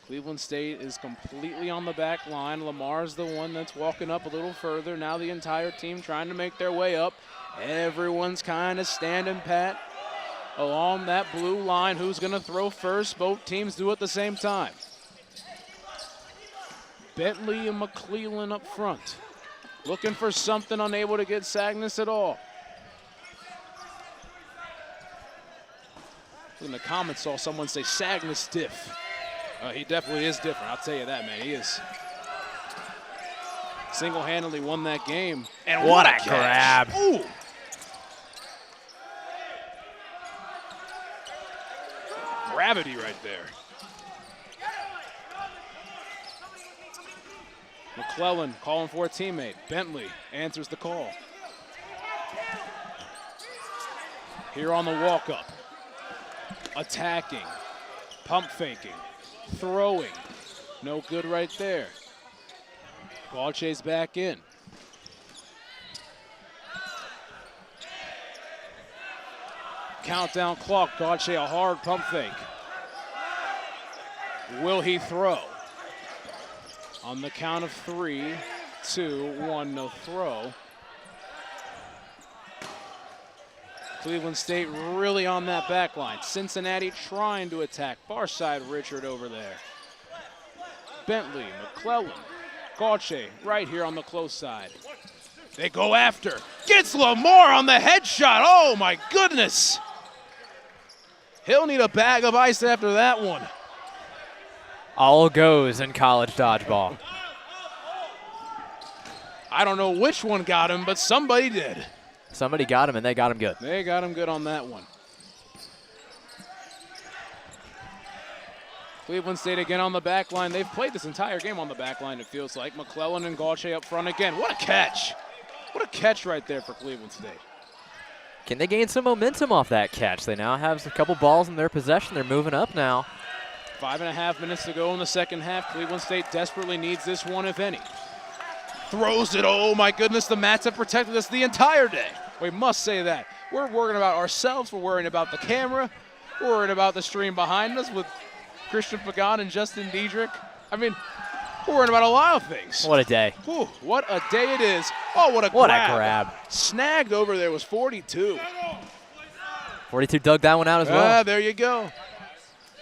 Cleveland State is completely on the back line. Lamar's the one that's walking up a little further. Now the entire team trying to make their way up. Everyone's kind of standing pat along that blue line. Who's going to throw first? Both teams do at the same time. Bentley and McClellan up front. Looking for something, unable to get Sagnas at all. In the comments, saw someone say Sagnas stiff. He definitely is different, I'll tell you that, man. He is. Single-handedly won that game. And what a grab. Ooh. Gravity right there. McClellan calling for a teammate. Bentley answers the call. Here on the walk-up. Attacking, pump faking, throwing. No good right there. Gautier's back in. Countdown clock. Gautier a hard pump fake. Will he throw? On the count of 3, 2, 1, no throw. Cleveland State really on that back line. Cincinnati trying to attack. Far side Richard over there. Bentley, McClellan, Gauthier right here on the close side. They go after. Gets Lamar on the headshot. Oh my goodness. He'll need a bag of ice after that one. All goes in college dodgeball. I don't know which one got him, but somebody did. Somebody got him, and they got him good. They got him good on that one. Cleveland State again on the back line. They've played this entire game on the back line, it feels like. McClellan and Gauthier up front again. What a catch. What a catch right there for Cleveland State. Can they gain some momentum off that catch? They now have a couple balls in their possession. They're moving up now. 5.5 minutes to go in the second half. Cleveland State desperately needs this one, if any. Throws it. Oh, my goodness. The mats have protected us the entire day. We must say that. We're worrying about ourselves. We're worrying about the camera. We're worrying about the stream behind us with Christian Pagan and Justin Diedrich. I mean, we're worrying about a lot of things. What a day. Whew, what a day it is. Oh, what a grab. What a grab. Snagged over there was 42. 42 dug that one out as well. There you go.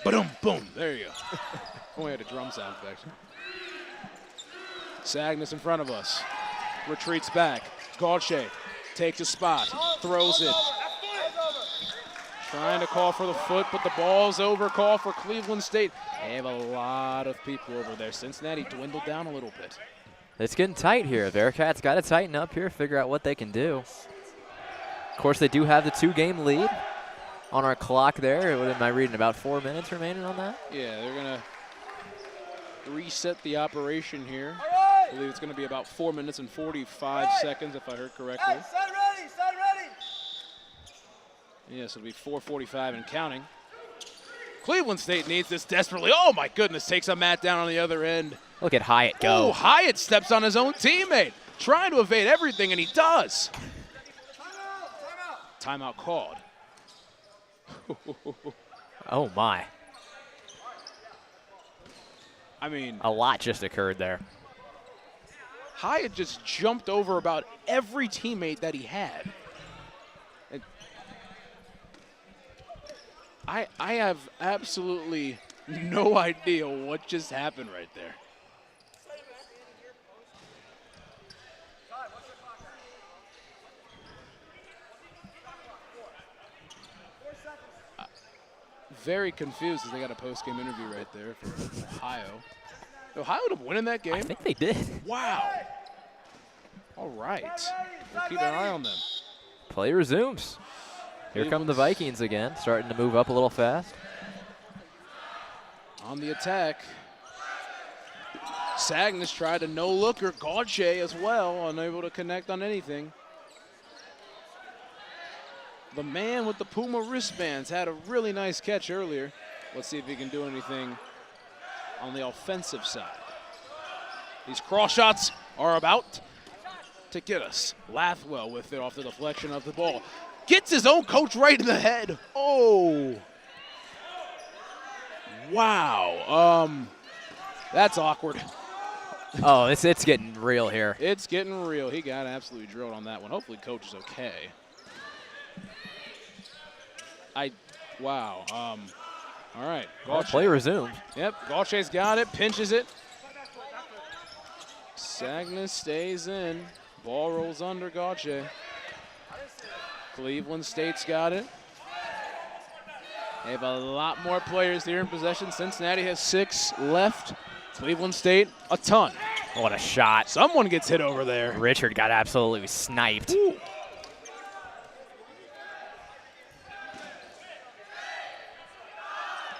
Boom, boom. There you go. Only had a drum sound effect. Sagnas in front of us. Retreats back. Gauthier takes a spot. Throws it. Trying to call for the foot, but the ball's over. Call for Cleveland State. They have a lot of people over there. Cincinnati dwindled down a little bit. It's getting tight here. Bearcats got to tighten up here, figure out what they can do. Of course, they do have the 2-game lead. on our clock there. What am I reading? About 4 minutes remaining on that? Yeah, they're going to reset the operation here. I believe it's going to be about 4 minutes and 45 seconds, if I heard correctly. Hey, set ready, set ready. Yes, it'll be 4:45 and counting. Cleveland State needs this desperately. Oh, my goodness, takes a mat down on the other end. Look at Hyatt go. Oh, Hyatt steps on his own teammate, trying to evade everything, and he does. Timeout called. Oh, my. I mean, A lot just occurred there. Hyatt just jumped over about every teammate that he had. And I have absolutely no idea what just happened right there. Very confused as they got a post-game interview right there for Ohio. Ohio would have won that game? I think they did. Wow. All right. We'll keep an eye on them. Play resumes. Here come the Vikings again, starting to move up a little fast. On the attack. Sagnas tried a no-looker. Gauthier as well, unable to connect on anything. The man with the Puma wristbands had a really nice catch earlier. Let's see if he can do anything on the offensive side. These cross shots are about to get us. Lathwell with it off the deflection of the ball. Gets his own coach right in the head. Oh. Wow. That's awkward. Oh, it's getting real here. It's getting real. He got absolutely drilled on that one. Hopefully coach is okay. Wow. All right. Well, play resumed. Yep, Gauthier's got it, pinches it. Sagnas stays in. Ball rolls under Gauthier. Cleveland State's got it. They have a lot more players here in possession. Cincinnati has 6 left. Cleveland State, a ton. What a shot. Someone gets hit over there. Richard got absolutely sniped. Ooh.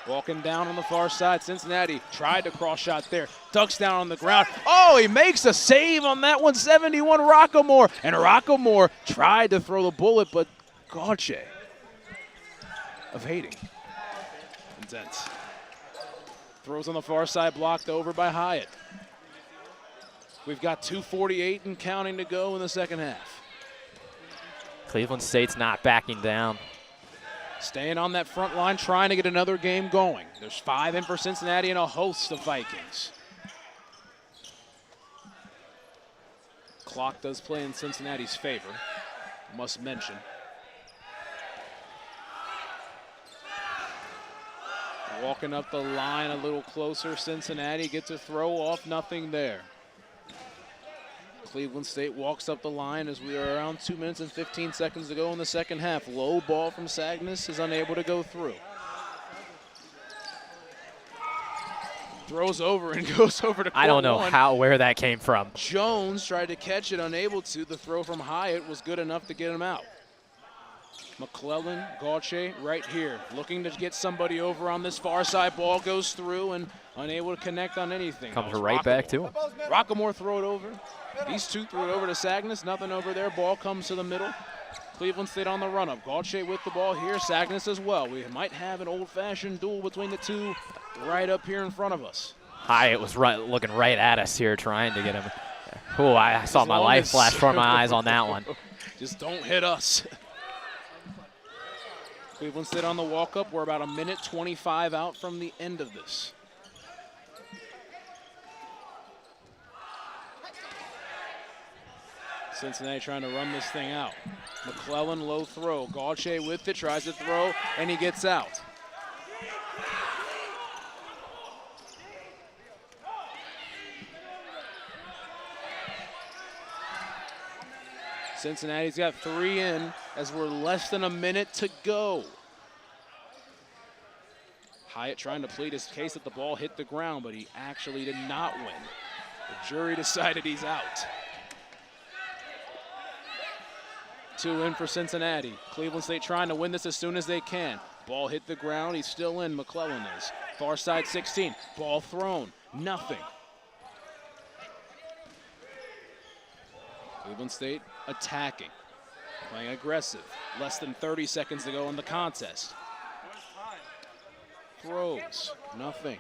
Walking down on the far side, Cincinnati tried to cross shot there. Ducks down on the ground. Oh, he makes a save on that one, 71 Rockamore. And Rockamore tried to throw the bullet, but Gauthier evading. Intense. Throws on the far side, blocked over by Hyatt. We've got 2:48 and counting to go in the second half. Cleveland State's not backing down. Staying on that front line, trying to get another game going. There's 5 in for Cincinnati and a host of Vikings. Clock does play in Cincinnati's favor, must mention. Walking up the line a little closer, Cincinnati gets a throw off, nothing there. Cleveland State walks up the line as we are around 2 minutes and 15 seconds to go in the second half. Low ball from Sagnas is unable to go through. Throws over and goes over to court. I don't know where that came from. Jones tried to catch it, unable to. The throw from Hyatt was good enough to get him out. McClellan, Gauthier right here, looking to get somebody over on this far side. Ball goes through and unable to connect on anything. Comes right back to him. Rockamore throw it over. These two threw it over to Sagnas. Nothing over there. Ball comes to the middle. Cleveland State on the run-up. Gauthier with the ball here. Sagnas as well. We might have an old-fashioned duel between the two right up here in front of us. Hyatt was looking right at us here, trying to get him. Oh, I saw my life flash before my eyes on that one. Just don't hit us. Cleveland State on the walk-up. We're about 1:25 out from the end of this. Cincinnati trying to run this thing out. McClellan low throw. Gauthier with it, tries to throw, and he gets out. Cincinnati's got 3 in as we're less than a minute to go. Hyatt trying to plead his case that the ball hit the ground, but he actually did not win. The jury decided he's out. Two in for Cincinnati. Cleveland State trying to win this as soon as they can. Ball hit the ground. He's still in. McClellan is. Far side 16. Ball thrown. Nothing. Cleveland State attacking. Playing aggressive. Less than 30 seconds to go in the contest. Throws. Nothing.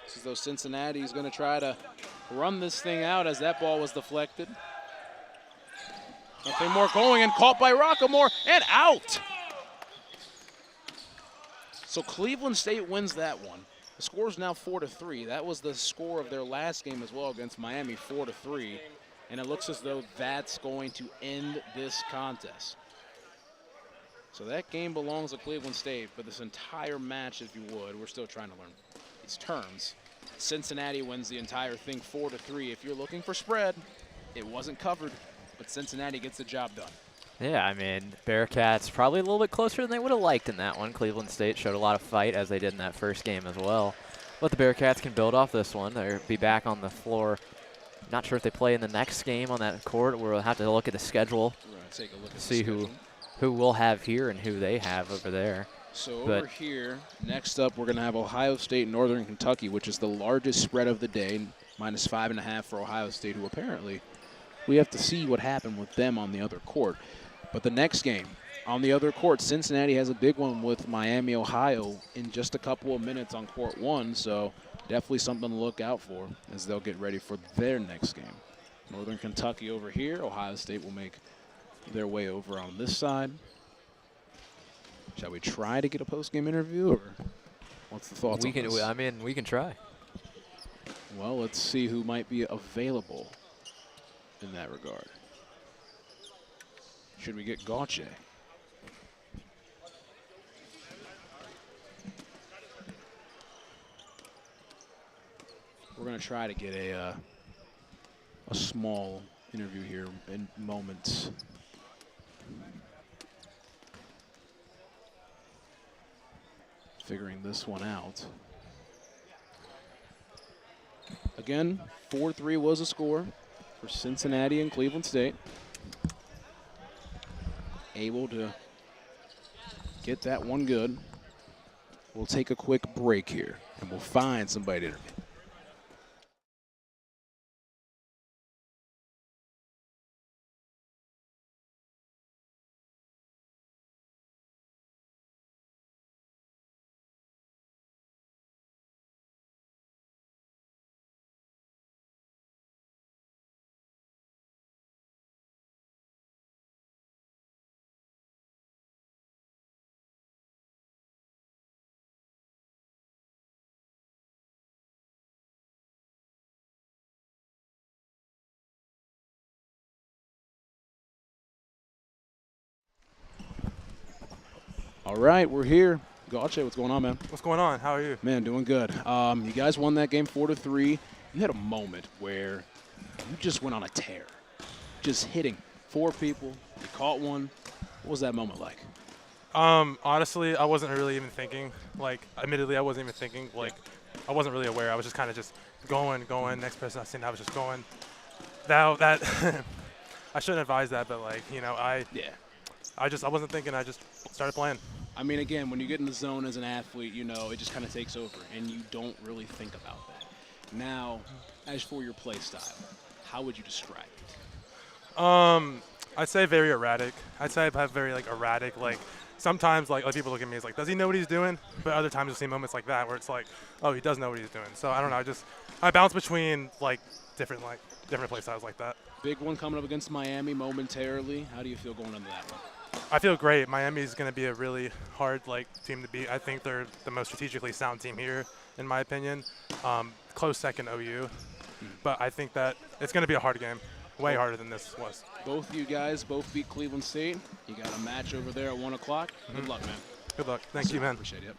This is though Cincinnati is going to try to run this thing out as that ball was deflected. Nothing more going and caught by Rockamore and out. So Cleveland State wins that one. The score is now 4-3. That was the score of their last game as well against Miami, 4-3. And it looks as though that's going to end this contest. So that game belongs to Cleveland State, but this entire match, if you would, we're still trying to learn these terms. Cincinnati wins the entire thing 4-3. If you're looking for spread, it wasn't covered, but Cincinnati gets the job done. Yeah, I mean, Bearcats probably a little bit closer than they would have liked in that one. Cleveland State showed a lot of fight, as they did in that first game as well. But the Bearcats can build off this one. They'll be back on the floor. Not sure if they play in the next game on that court. We'll have to look at the schedule. We're going to take a look at see the schedule. who we'll have here and who they have over there. So over here, next up, we're going to have Ohio State and Northern Kentucky, which is the largest spread of the day, -5.5 for Ohio State, who apparently we have to see what happened with them on the other court. But the next game on the other court, Cincinnati has a big one with Miami, Ohio in just a couple of minutes on court 1. So definitely something to look out for as they'll get ready for their next game. Northern Kentucky over here. Ohio State will make their way over on this side. Shall we try to get a post-game interview, or what's the thoughts on this? I mean, we can try. Well, let's see who might be available in that regard. Should we get Gauche? We're going to try to get a small interview here in moments. Figuring this one out. Again, 4-3 was the score for Cincinnati and Cleveland State. Able to get that one good. We'll take a quick break here, and we'll find somebody to interview. All right, we're here. Gauche, what's going on, man? What's going on? How are you? Man, doing good. You guys won that game 4-3. You had a moment where you just went on a tear, just hitting 4 people. You caught one. What was that moment like? Honestly, I wasn't really even thinking. Like, admittedly, I wasn't even thinking. Like, I wasn't really aware. I was just kind of just going. Next person I seen, I was just going. That I shouldn't advise that, but like, you know, I wasn't thinking. I just started playing. I mean, again, when you get in the zone as an athlete, you know, it just kind of takes over, and you don't really think about that. Now, as for your play style, how would you describe it? I'd say very erratic. I'd say I have very, like, erratic, like, sometimes, like, people look at me as, like, does he know what he's doing? But other times you'll see moments like that where it's like, oh, he does know what he's doing. So, I don't know, I bounce between, like, different play styles like that. Big one coming up against Miami momentarily. How do you feel going into that one? I feel great. Miami's going to be a really hard team to beat. I think they're the most strategically sound team here, in my opinion. Close second OU. But I think that it's going to be a hard game, way harder than this was. Both you guys beat Cleveland State. You got a match over there at 1 o'clock. Good luck, man. Good luck. Thank you, man. Appreciate it.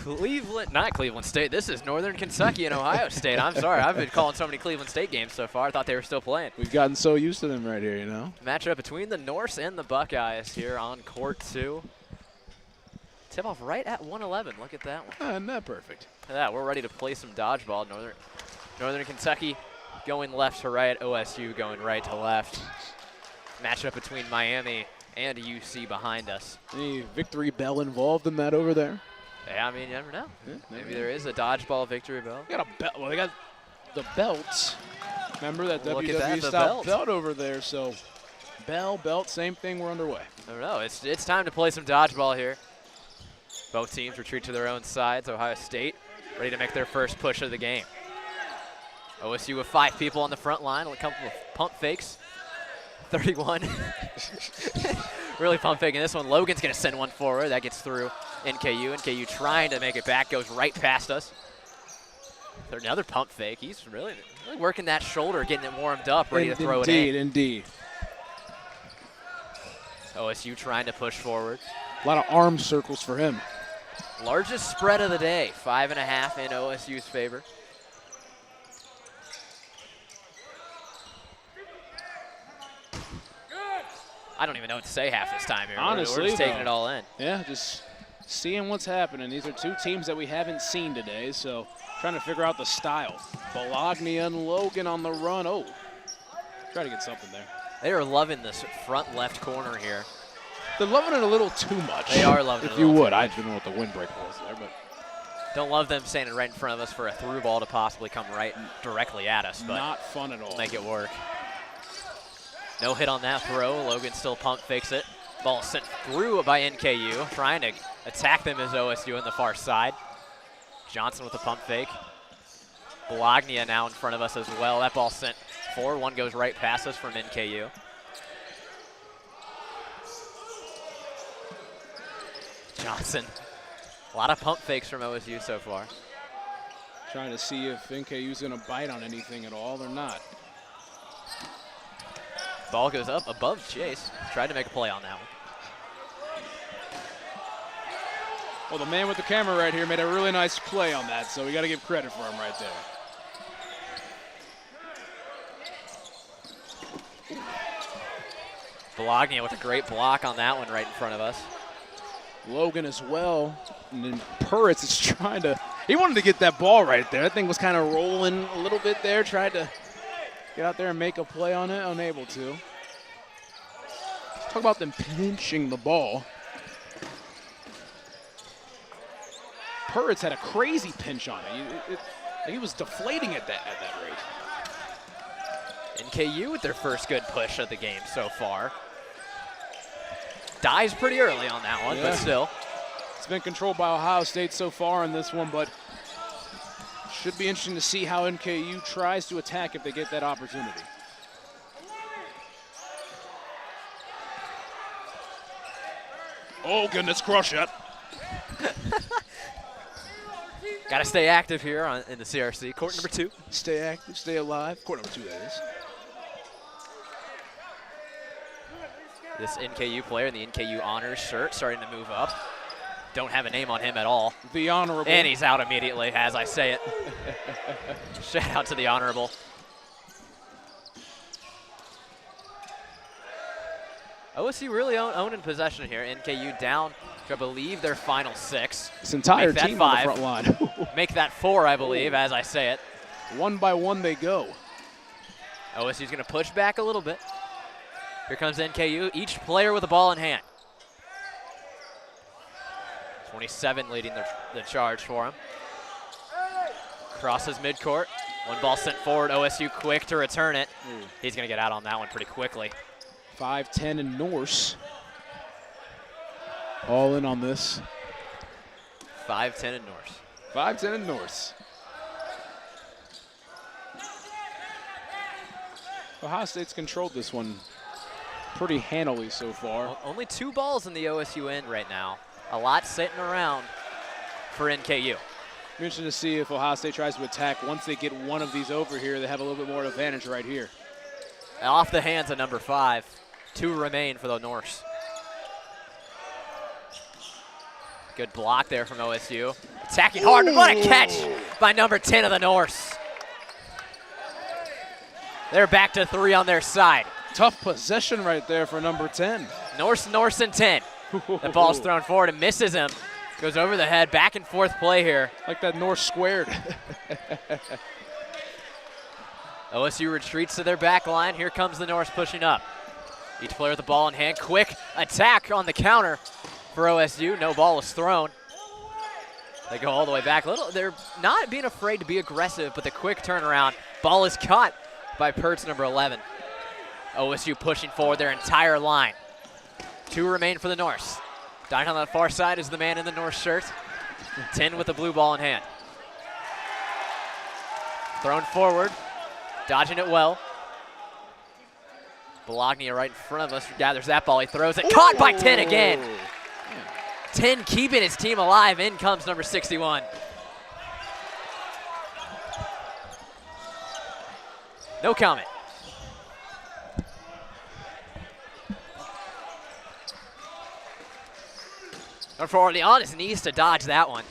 Not Cleveland State. This is Northern Kentucky and Ohio State. I'm sorry. I've been calling so many Cleveland State games so far. I thought they were still playing. We've gotten so used to them right here, you know. Matchup between the Norse and the Buckeyes here on court 2. Tip off right at 1:11. Look at that one. Isn't that perfect? Look at that. We're ready to play some dodgeball. Northern Kentucky going left to right. OSU going right to left. Matchup between Miami and UC behind us. Any victory bell involved in that over there? Yeah, I mean, you never know. Yeah, Maybe there is a dodgeball victory bell. They got a belt. Well, they got the belts. Remember that Look at WWE that, the style belt. belt over there. So belt, same thing. We're underway. I don't know. It's time to play some dodgeball here. Both teams retreat to their own sides. Ohio State ready to make their first push of the game. OSU with 5 people on the front line. A couple of pump fakes. 31. Really pump faking this one. Logan's going to send one forward. That gets through NKU. NKU trying to make it back. Goes right past us. Another pump fake. He's really working that shoulder, getting it warmed up, ready to throw it in. Indeed. OSU trying to push forward. A lot of arm circles for him. Largest spread of the day. 5.5 in OSU's favor. I don't even know what to say half this time here. Honestly, we're just taking though. it all in. Yeah, just seeing what's happening. These are 2 teams that we haven't seen today, so trying to figure out the style. Bologna and Logan on the run. Oh, try to get something there. They are loving this front left corner here. They're loving it a little too much. They are loving it if a you little would. too I much. don't know what the windbreak was there, but Don't love them standing right in front of us for a through ball to possibly come right directly at us, but not fun at all. we'll make it work. No hit on that throw. Logan still pump fakes it. Ball sent through by NKU, trying to attack them as OSU on the far side. Johnson with a pump fake. Bologna now in front of us as well. That ball sent forward. One goes right past us from NKU. Johnson. A lot of pump fakes from OSU so far. Trying to see if NKU's going to bite on anything at all or not. Ball goes up above Chase. Tried to make a play on that one. Well, the man with the camera right here made a really nice play on that, so we got to give credit for him right there. Bologna with a great block on that one right in front of us. Logan as well. And then Puritz is trying to, he wanted to get that ball right there. That thing was kind of rolling a little bit there, tried to get out there and make a play on it, unable to. Talk about them pinching the ball. Puritz had a crazy pinch on it. He was deflating at that rate. NKU with their first good push of the game so far. Dies pretty early on that one, but still. It's been controlled by Ohio State so far in this one, but should be interesting to see how NKU tries to attack if they get that opportunity. Oh, goodness, crush it. Got to stay active here in the CRC. Court number 2. Stay active, stay alive. Court number 2, that is. This NKU player in the NKU Honors shirt starting to move up. Don't have a name on him at all. The Honorable. And he's out immediately as I say it. Shout out to the Honorable. OSU really owning possession here. NKU down to, I believe, their final 6. This entire Make that team 5. on the front line. Make that 4, I believe, as I say it. One by one they go. OSU's going to push back a little bit. Here comes NKU, each player with a ball in hand. 27 leading the charge for him. Crosses midcourt. One ball sent forward. OSU quick to return it. He's going to get out on that one pretty quickly. 5-10 in Norse. All in on this. 5-10 in Norse. 5-10 in Norse. Ohio State's controlled this one pretty handily so far. Only 2 balls in the OSU end right now. A lot sitting around for NKU. I'm interested to see if Ohio State tries to attack. Once they get one of these over here, they have a little bit more advantage right here. Off the hands of number 5. 2 remain for the Norse. Good block there from OSU. Attacking hard, but what a catch by number 10 of the Norse. They're back to 3 on their side. Tough possession right there for number 10. Norse and 10. The ball's thrown forward and misses him. Goes over the head, back and forth play here. Like that Norse squared. OSU retreats to their back line. Here comes the Norse pushing up. Each player with the ball in hand. Quick attack on the counter for OSU. No ball was thrown. They go all the way back. They're not being afraid to be aggressive, but the quick turnaround. Ball is caught by Pertz, number 11. OSU pushing forward their entire line. 2 remain for the Norse. Down on that far side is the man in the Norse shirt. 10 with the blue ball in hand. Thrown forward, dodging it well. Bologna right in front of us gathers that ball. He throws it. Caught by 10 again. 10 keeping his team alive. In comes number 61. No comment. Unfortunately, on his knees to dodge that one.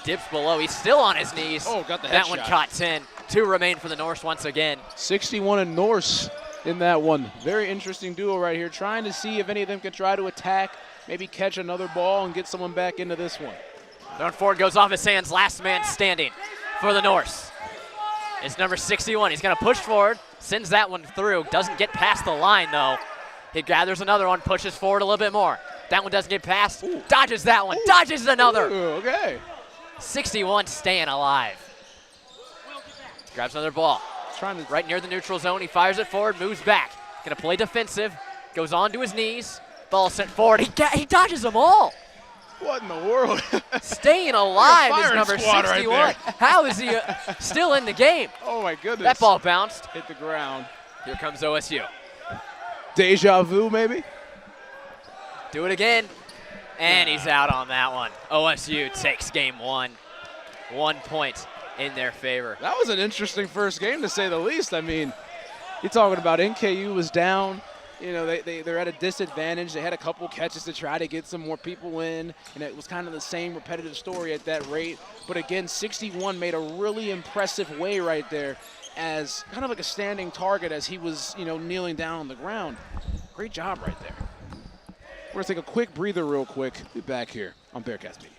Dips below. He's still on his knees. Oh, got the That headshot. one caught 10. 2 remain for the Norse once again. 61 and Norse in that one. Very interesting duo right here, trying to see if any of them can try to attack, maybe catch another ball and get someone back into this one. Thrown forward, goes off his hands. Last man standing for the Norse. It's number 61. He's going to push forward, sends that one through. Doesn't get past the line, though. He gathers another one, pushes forward a little bit more. That one doesn't get past. Ooh. Dodges that one. Ooh. Dodges another. Ooh, okay. 61 staying alive. Grabs another ball. Trying to Right near the neutral zone. He fires it forward, moves back. Going to play defensive. Goes on to his knees. Ball sent forward. He dodges them all. What in the world? Staying alive is firing number squad right 61. there. How is he still in the game? Oh my goodness. That ball bounced. hit the ground. Here comes OSU. Deja vu, maybe? Do it again. And he's out on that one. OSU takes game 1. 1 point in their favor. That was an interesting first game, to say the least. I mean, you're talking about NKU was down. You know, they're at a disadvantage. They had a couple catches to try to get some more people in, and it was kind of the same repetitive story at that rate. But again, 61 made a really impressive way right there as kind of like a standing target as he was, you know, kneeling down on the ground. Great job right there. We're going to take a quick breather real quick. Be back here on Bearcast Media.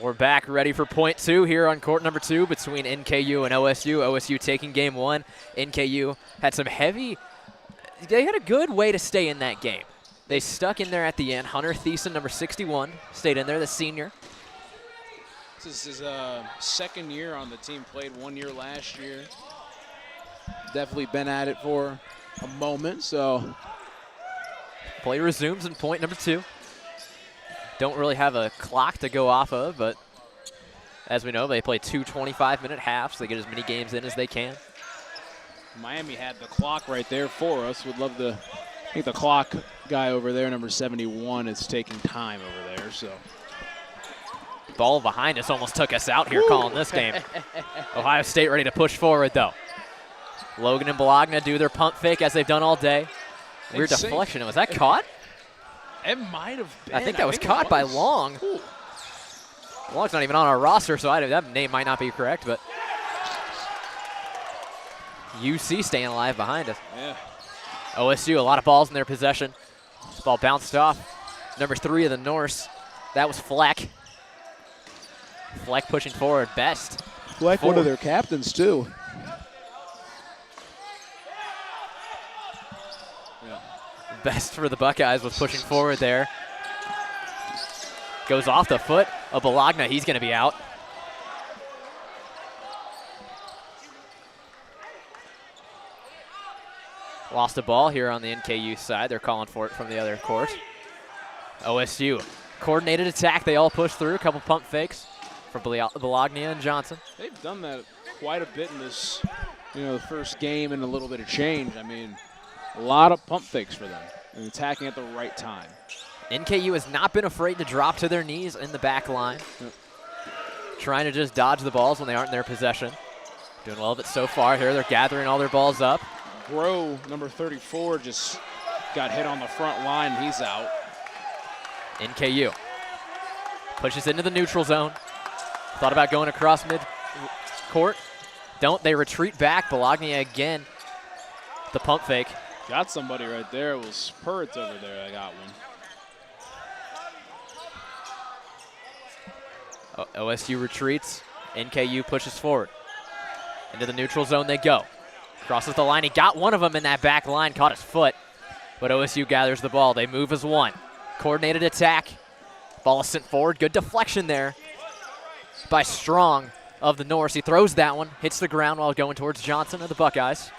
We're back ready for point 2 here on court number 2 between NKU and OSU. OSU taking game 1. NKU had they had a good way to stay in that game. They stuck in there at the end. Hunter Thiessen, number 61, stayed in there, the senior. This is his second year on the team, played 1 year last year. Definitely been at it for a moment, so. Play resumes in point number 2. Don't really have a clock to go off of, but as we know, they play 2 25-minute halves. They get as many games in as they can. Miami had the clock right there for us. Would love to. I think the clock guy over there, number 71, is taking time over there. So Ball behind us almost took us out here calling this game. Ohio State ready to push forward, though. Logan and Bologna do their pump fake as they've done all day. Weird deflection. Was that caught? It might have been. I think that was caught by Long. Ooh. Long's not even on our roster, so that name might not be correct, but UC staying alive behind us. Yeah. OSU, a lot of balls in their possession. This ball bounced off. Number 3 of the Norse. That was Fleck. Fleck pushing forward. Best. Fleck, one of their captains, too. Best for the Buckeyes was pushing forward there. Goes off the foot of Bologna. He's going to be out. Lost a ball here on the NKU side. They're calling for it from the other court. OSU, coordinated attack. They all push through. A couple pump fakes from Bologna and Johnson. They've done that quite a bit in this, the first game and a little bit of change. I mean, a lot of pump fakes for them and attacking at the right time. NKU has not been afraid to drop to their knees in the back line. Yep. Trying to just dodge the balls when they aren't in their possession. Doing well of it so far here. They're gathering all their balls up. Groh, number 34, just got hit on the front line. He's out. NKU pushes into the neutral zone. Thought about going across mid-court. Don't. They retreat back. Bologna again. The pump fake. Got somebody right there. It was Purritz over there. I got one. OSU retreats. NKU pushes forward. Into the neutral zone they go. Crosses the line. He got one of them in that back line. Caught his foot. But OSU gathers the ball. They move as one. Coordinated attack. Ball is sent forward. Good deflection there by Strong of the Norse. He throws that one. Hits the ground while going towards Johnson of the Buckeyes.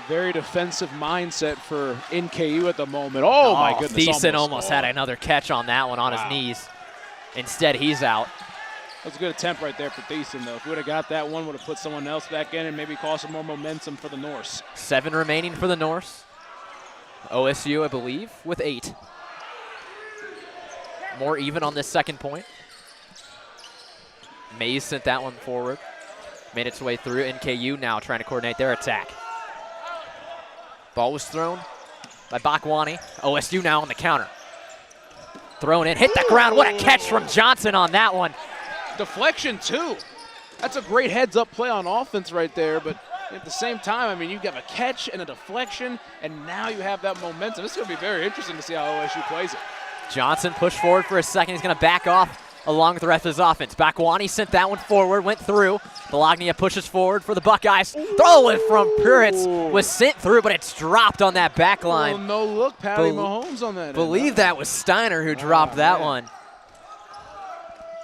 Very defensive mindset for NKU at the moment. Oh my goodness. Thiessen almost had another catch on that one on his knees. Instead, he's out. That was a good attempt right there for Thiessen, though. If we would have got that one, would have put someone else back in and maybe caused some more momentum for the Norse. 7 remaining for the Norse. OSU, I believe, with 8. More even on this second point. Mays sent that one forward. Made its way through. NKU now trying to coordinate their attack. Ball was thrown by Bakwani. OSU now on the counter. Thrown in, hit the ground. What a catch from Johnson on that one. Deflection, too. That's a great heads-up play on offense right there, but at the same time, I mean, you have a catch and a deflection, and now you have that momentum. This is going to be very interesting to see how OSU plays it. Johnson pushed forward for a second. He's going to back off along with the rest of his offense. Bakwani sent that one forward, went through. Bologna pushes forward for the Buckeyes. Throw it from Purritz was sent through, but it's dropped on that back line. Oh, no look, Patty Mahomes on that. Believe that was Steiner who dropped that one.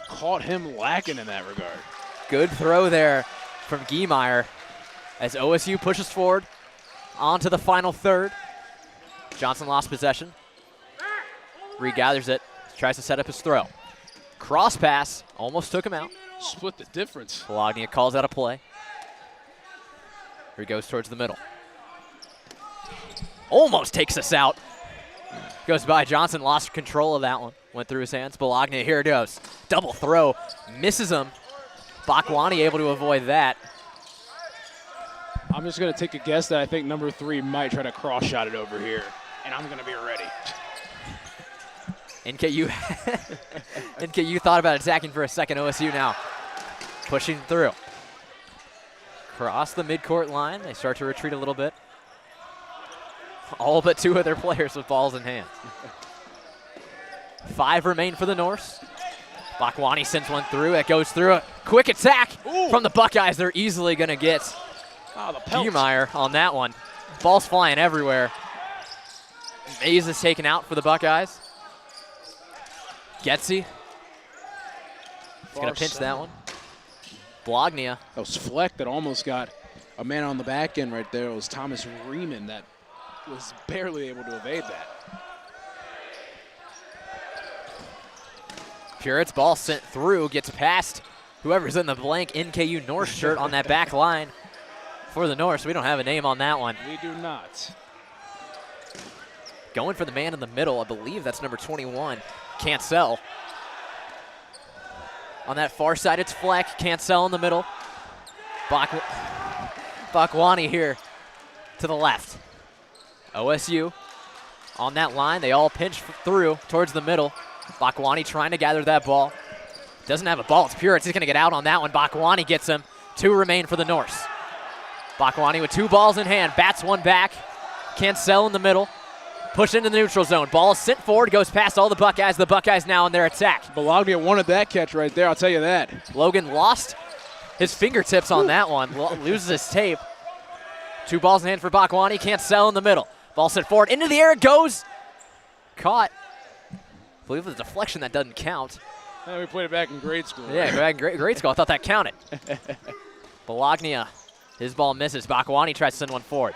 Caught him lacking in that regard. Good throw there from Giemeyer as OSU pushes forward onto the final third. Johnson lost possession. Regathers it, tries to set up his throw. Cross pass, almost took him out. Split the difference. Bologna calls out a play. Here he goes towards the middle. Almost takes us out. Goes by Johnson, lost control of that one. Went through his hands. Bologna, here it goes. Double throw, misses him. Bakwani able to avoid that. I'm just going to take a guess that I think number 3 might try to cross shot it over here, and I'm going to be ready. NKU thought about attacking for a second. OSU now pushing through. Cross the midcourt line. They start to retreat a little bit. All but 2 of their players with balls in hand. 5 remain for the Norse. Bakwani sends one through. It goes through. A quick attack from the Buckeyes. They're easily going to get Giemeyer on that one. Ball's flying everywhere. Mays is taken out for the Buckeyes. Getsy. He's going to pinch that one. Bologna. That was Fleck that almost got a man on the back end right there. It was Thomas Riemann that was barely able to evade that. Purritt's ball sent through, gets past whoever's in the blank NKU North shirt on that back line for the North. So we don't have a name on that one. We do not. Going for the man in the middle, I believe that's number 21, Cancel. On that far side, it's Fleck. Cancel in the middle. Bakwani here to the left. OSU on that line. They all pinch through towards the middle. Bakwani trying to gather that ball. Doesn't have a ball. It's Purritz. He's going to get out on that one. Bakwani gets him. 2 remain for the Norse. Bakwani with 2 balls in hand. Bats one back. Cancel in the middle. Push into the neutral zone. Ball is sent forward. Goes past all the Buckeyes. The Buckeyes now in their attack. Bologna wanted that catch right there. I'll tell you that. Logan lost his fingertips on that one. Loses his tape. 2 balls in hand for Bakwani. Cancel in the middle. Ball sent forward. Into the air it goes. Caught believe it was a deflection that doesn't count. We played it back in grade school. Yeah, back in grade school. I thought that counted. Bologna, his ball misses. Bakwani tries to send one forward.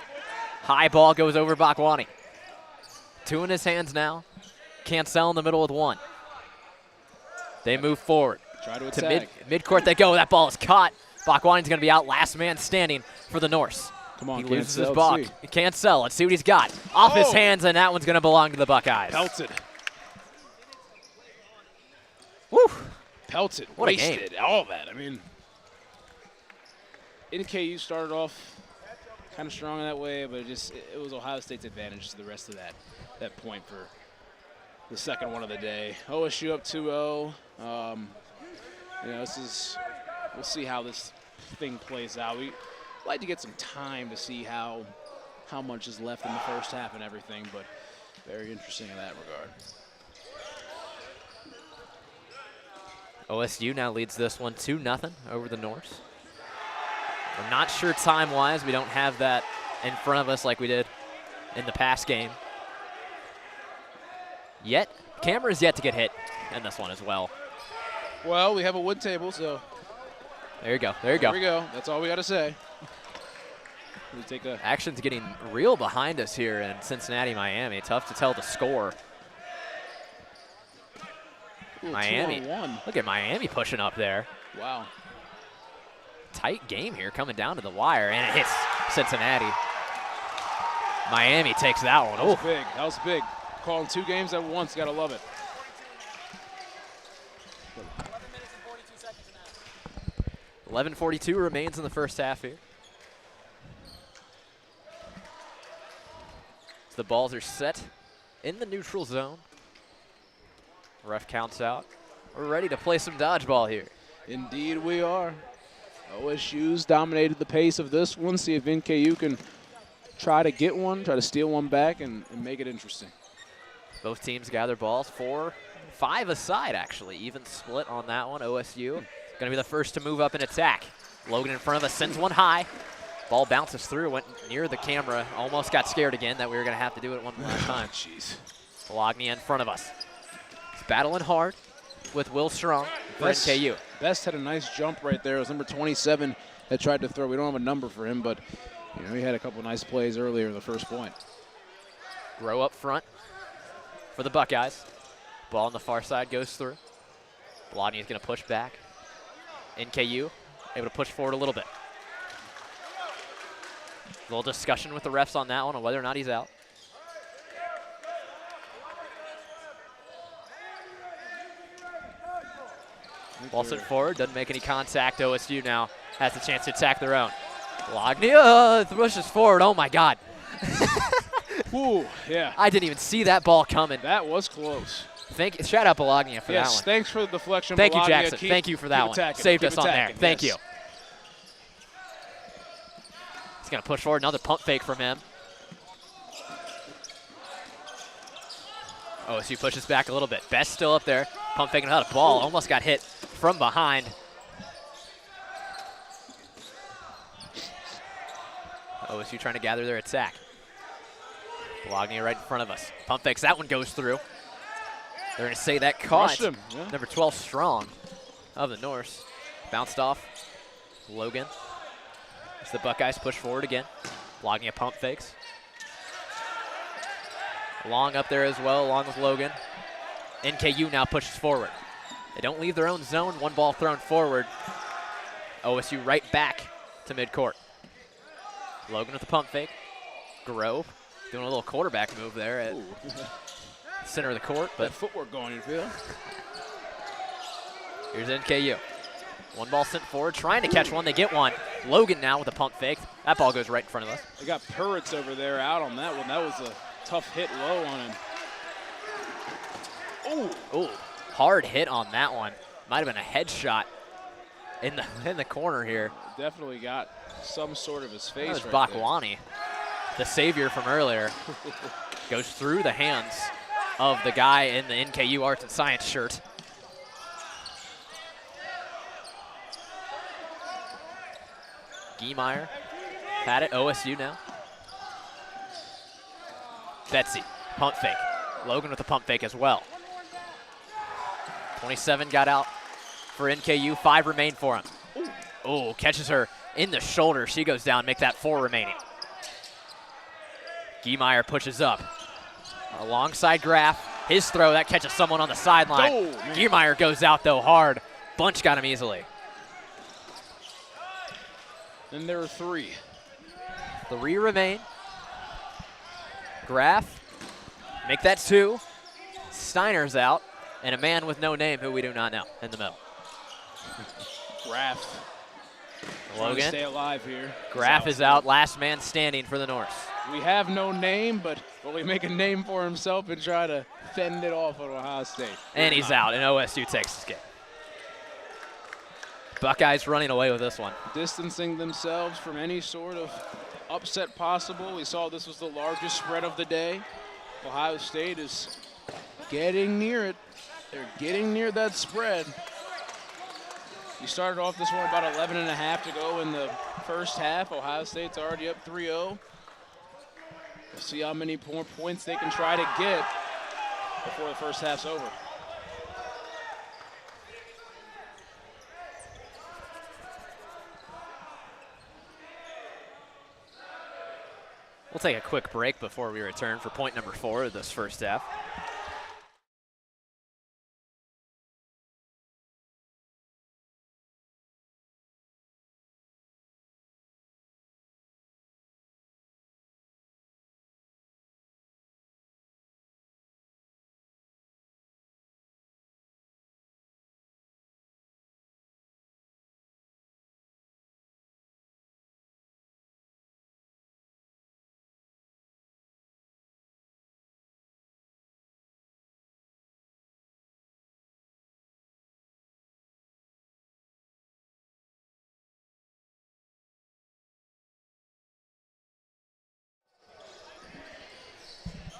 High ball goes over Bakwani. 2 in his hands now. Cancel in the middle with 1. They move forward. Try to To attack. midcourt they go. That ball is caught. Bakwani's going to be out. Last man standing for the Norse. Come on, He loses his Cancel, ball. let's see. He can't sell. Let's see what he's got. Off his hands, and that one's going to belong to the Buckeyes. Pelted. Woo! Pelted. What a game. Wasted. All that. I mean, NKU started off kind of strong in that way, but it was Ohio State's advantage to the rest of that point for the second one of the day. OSU up 2-0. We'll see how this thing plays out. We'd like to get some time to see how much is left in the first half and everything, but very interesting in that regard. OSU now leads this one 2-0 over the Norse. I'm not sure time-wise. We don't have that in front of us like we did in the past game. Yet, camera's yet to get hit in this one as well. Well, we have a wood table, so There you go. There you go. there we go. That's all we got to say. We take a Action's getting real behind us here in Cincinnati, Miami. Tough to tell the score. Miami. 2-on-1. Look at Miami pushing up there. Wow. Tight game here coming down to the wire, and it hits Cincinnati. Miami takes that one. That was Oh, big. That was big. Calling 2 games at once. Got to love it. 11:42 remains in the first half here. So the balls are set in the neutral zone. Ref counts out. We're ready to play some dodgeball here. Indeed we are. OSU's dominated the pace of this one. See if NKU can try to get one, try to steal one back, and make it interesting. Both teams gather balls, 4-5 aside actually. Even split on that one. OSU going to be the first to move up and attack. Logan in front of us sends one high. Ball bounces through, went near the camera. Almost got scared again that we were going to have to do it one last time. Jeez. Bologna in front of us. He's battling hard with Will Strong for NKU. Best had a nice jump right there. It was number 27 that tried to throw. We don't have a number for him, but he had a couple nice plays earlier in the first point. Grow up front for the Buckeyes. Ball on the far side goes through. Bologna is going to push back. NKU able to push forward a little bit. A little discussion with the refs on that one on whether or not he's out. Ball sent forward, doesn't make any contact. OSU now has the chance to attack their own. Bologna pushes forward. Oh my God. Ooh, yeah. I didn't even see that ball coming. That was close. Shout out Bologna for that Yes, one. thanks for the deflection. Thank you, Bologna. Jackson. Keep- Thank you for that keep one. attacking. Saved Keep us on there. attacking, Thank yes. you. He's going to push forward. Another pump fake from him. OSU pushes back a little bit. Best still up there. Pump faking without a ball. Almost got hit from behind. OSU trying to gather their attack. Bologna right in front of us. Pump fakes. That one goes through. They're going to say that caught. Rushed him, yeah. Number 12 Strong of the Norse. Bounced off. Logan. As the Buckeyes push forward again. Bologna pump fakes. Long up there as well, along with Logan. NKU now pushes forward. They don't leave their own zone. One ball thrown forward. OSU right back to midcourt. Logan with the pump fake. Grove doing a little quarterback move there at center of the court. That But footwork going, you feel? here's NKU. One ball sent forward, trying to catch one. They get one. Logan now with a pump fake. That ball goes right in front of us. They got Puritz over there out on that one. That was a tough hit low on him. Ooh, hard hit on that one. Might have been a headshot in the corner here. Definitely got some sort of his face That was right there. Bakwani, the savior from earlier. Goes through the hands of the guy in the NKU Arts and Science shirt. Giemeyer had it. OSU now. Betsy, pump fake. Logan with the pump fake as well. 27 got out for NKU. 5 remain for him. Oh, catches her in the shoulder. She goes down, make that 4 remaining. Giemeyer pushes up. Alongside Graff. His throw, that catches someone on the sideline. Oh, Giemeyer goes out, though, hard. Bunch got him easily. Then there are 3. 3 remain. Graff, make that 2. Steiner's out. And a man with no name who we do not know in the middle. Graff. Logan. Stay alive here. Graff is out, last man standing for the Norse. We have no name, but will he make a name for himself and try to fend it off on Ohio State? And he's out, and OSU takes this game. Buckeyes running away with this one. Distancing themselves from any sort of upset possible. We saw this was the largest spread of the day. Ohio State is getting near it. They're getting near that spread. You started off this one about 11.5 to go in the first half. Ohio State's already up 3-0. We'll see how many more points they can try to get before the first half's over. We'll take a quick break before we return for point number 4 of this first half.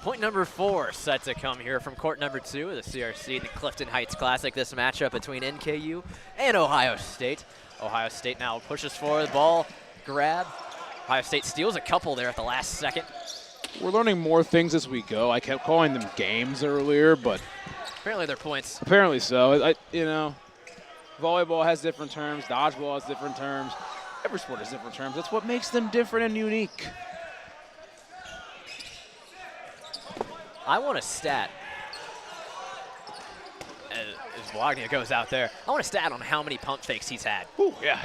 Point number 4 set to come here from court number 2 of the CRC, the Clifton Heights Classic. This matchup between NKU and Ohio State. Ohio State now pushes forward, the ball grab. Ohio State steals a couple there at the last second. We're learning more things as we go. I kept calling them games earlier, but Apparently they're points. apparently so. You know, volleyball has different terms. Dodgeball has different terms. Every sport has different terms. That's what makes them different and unique. I want a stat. As Wagner goes out there, I want a stat on how many pump fakes he's had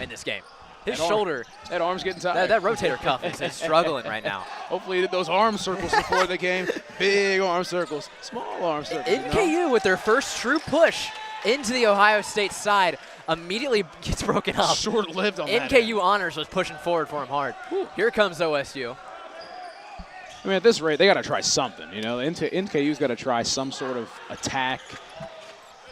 in this game. His shoulder, that arm's getting tired. that rotator cuff is struggling right now. Hopefully he did those arm circles before the game. Big arm circles, small arm circles. NKU with their first true push into the Ohio State side immediately gets broken up. Short-lived on that. NKU Honors was pushing forward for him hard. Here comes OSU. I mean, at this rate, they got to try something. You know, NKU's got to try some sort of attack.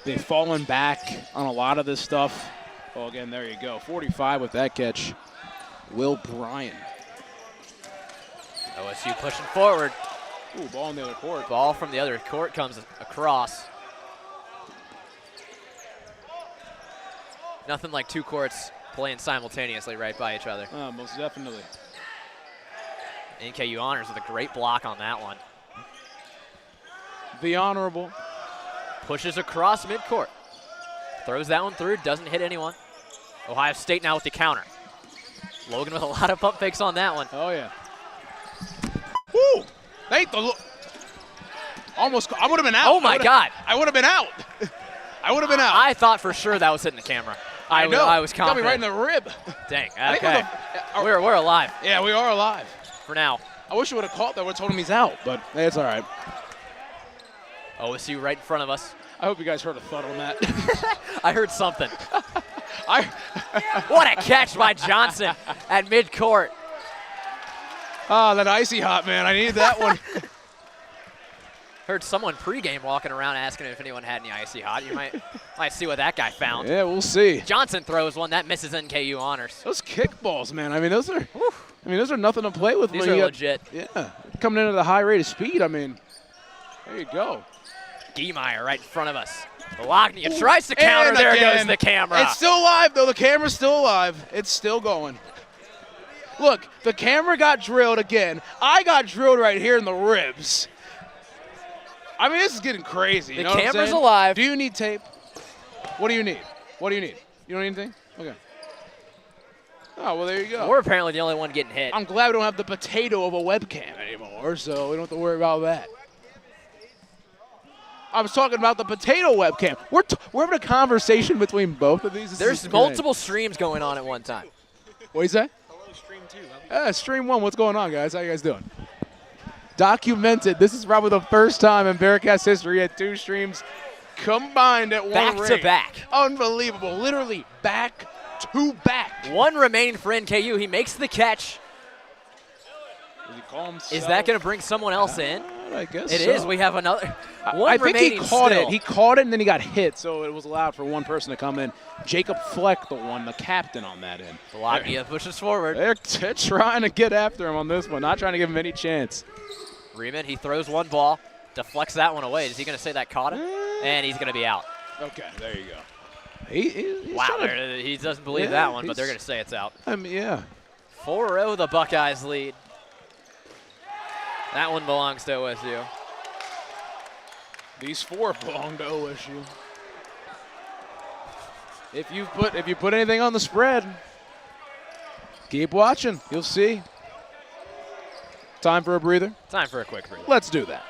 They've fallen back on a lot of this stuff. Oh, again, there you go. 45 with that catch. Will Bryan. OSU pushing forward. Ooh, ball in the other court. Ball from the other court comes across. Nothing like 2 courts playing simultaneously right by each other. Most definitely. NKU Honors with a great block on that one. The Honorable. Pushes across midcourt. Throws that one through, doesn't hit anyone. Ohio State now with the counter. Logan with a lot of pump fakes on that one. Oh, yeah. Woo! Almost, I would have been out. Oh, my God. I would have been out. I would have been out. I thought for sure that was hitting the camera. I know. I was confident. Got me right in the rib. Dang, I think okay. We're alive Yeah, we are alive. for now. I wish you would have called that. I would have told him he's out, but hey, it's all right. OSU right in front of us. I hope you guys heard a thud on that. I heard something. What a catch by Johnson at midcourt. Ah, that icy hot, man. I needed that one. Heard someone pregame walking around asking if anyone had any icy hot. You might see what that guy found. Yeah, we'll see. Johnson throws one that misses NKU Honors. Those kickballs, man. I mean, those are nothing to play with. These when are you legit. Yeah, coming into the high rate of speed. I mean, there you go. Giemeyer right in front of us. Wagner tries to counter. And there again. goes the camera. It's still live, though. The camera's still alive. It's still going. Look, the camera got drilled again. I got drilled right here in the ribs. I mean, this is getting crazy. You The know what I'm camera's saying? alive. Do you need tape? What do you need? What do you need? You don't need anything? Okay. Oh, well, there you go. We're apparently the only one getting hit. I'm glad we don't have the potato of a webcam anymore, so we don't have to worry about that. I was talking about the potato webcam. We're having a conversation between both of these. There's multiple streams going on at one time. What do you say? Hello, stream 2. Stream 1, what's going on, guys? How you guys doing? Documented. This is probably the first time in Bearcast history at 2 streams combined at one Back ring. to back. Unbelievable. Literally back to back. One remaining for NKU. He makes the catch. Does he call himself? Is that going to bring someone else in? I guess It so. is. We have another. One I think remaining he caught still. it. He caught it and then he got hit, so it was allowed for one person to come in. Jacob Fleck, the captain on that end. Bologna pushes forward. They're trying to get after him on this one, not trying to give him any chance. Riemann, he throws one ball, deflects that one away. Is he going to say that caught him? And he's going to be out. Okay, there you go. He's Wow, trying to- he doesn't believe Yeah, that one, but they're he's- going to say it's out. I mean, yeah. 4-0, the Buckeyes lead. That one belongs to OSU. These 4 belong to OSU. If you put anything on the spread, keep watching. You'll see. Time for a breather? Time for a quick breather. Let's do that.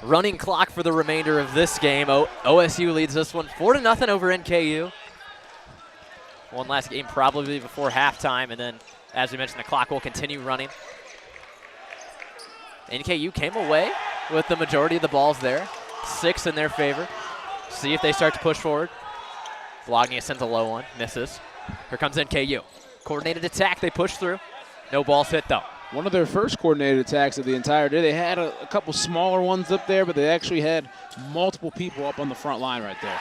Running clock for the remainder of this game. OSU leads this one 4-0 over NKU. One last game probably before halftime, and then, as we mentioned, the clock will continue running. NKU came away with the majority of the balls there. 6 in their favor. See if they start to push forward. Bologna sends a low one, misses. Here comes NKU. Coordinated attack, they push through. No balls hit though. One of their first coordinated attacks of the entire day. They had a couple smaller ones up there, but they actually had multiple people up on the front line right there.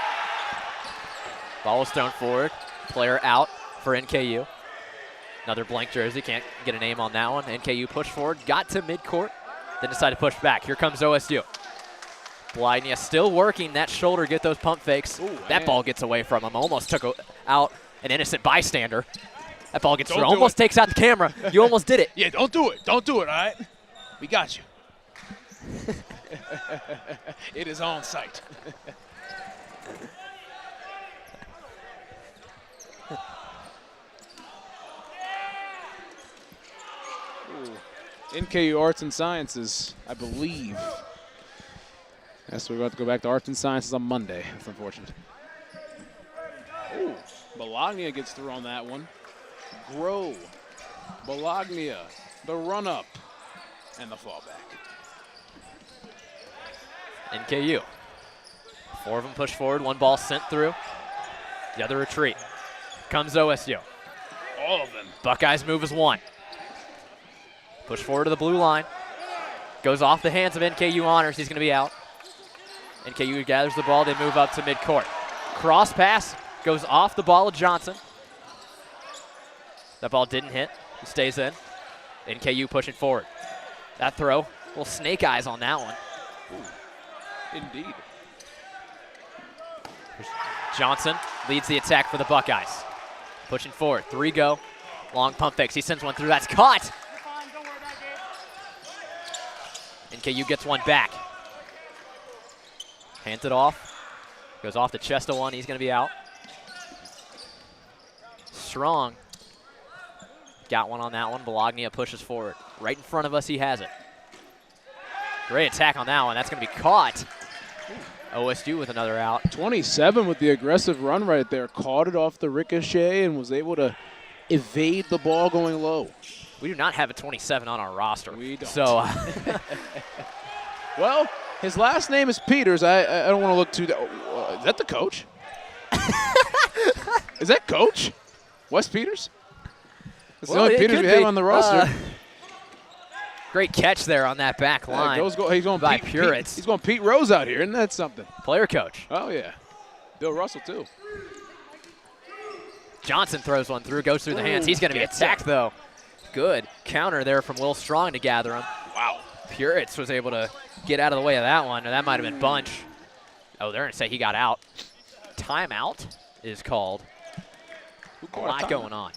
Ball was thrown forward. Player out for NKU. Another blank jersey. Can't get a name on that one. NKU pushed forward. Got to midcourt. Then decided to push back. Here comes OSU. Bologna still working that shoulder. Get those pump fakes. Ooh, that ball gets away from him. Almost took out an innocent bystander. That ball gets through. Don't do Almost it. takes out the camera. You almost did it. Yeah, don't do it. Don't do it, all right? We got you. It is on site. NKU Arts and Sciences, I believe. Yes, we're about to go back to Arts and Sciences on Monday. That's unfortunate. Ooh, Bologna gets through on that one. Grow. Bologna, the run-up, and the fallback. NKU. 4 of them push forward. 1 ball sent through. The other retreat. Comes OSU. All of them. Buckeyes move as 1. Push forward to the blue line. Goes off the hands of NKU Honors. He's going to be out. NKU gathers the ball. They move up to midcourt. Cross pass goes off the ball of Johnson. That ball didn't hit. He stays in. NKU pushing forward. That throw. Little snake eyes on that one. Indeed. Johnson leads the attack for the Buckeyes. Pushing forward. 3 go. Long pump fakes. He sends one through. That's caught. NKU gets one back. Hands it off. Goes off the chest of one. He's going to be out. Strong. Got one on that one. Bologna pushes forward. Right in front of us, he has it. Great attack on that one. That's going to be caught. OSU with another out. 27 with the aggressive run right there. Caught it off the ricochet and was able to evade the ball going low. We do not have a 27 on our roster. We don't. So, well, his last name is Peters. I don't want to look too. Is that the coach? Is that Coach Wes Peters? That's the only Peters we have on the roster. Great catch there on that back line. He's going by Pete, Puritz. He's going Pete Rose out here. Isn't that something? Player coach. Oh, yeah. Bill Russell, too. Johnson throws one through, goes through the hands. He's going to be attacked, though. Good counter there from Will Strong to gather him. Wow. Puritz was able to get out of the way of that one. That might have been Bunch. Oh, they're going to say he got out. Timeout is called. A lot going on.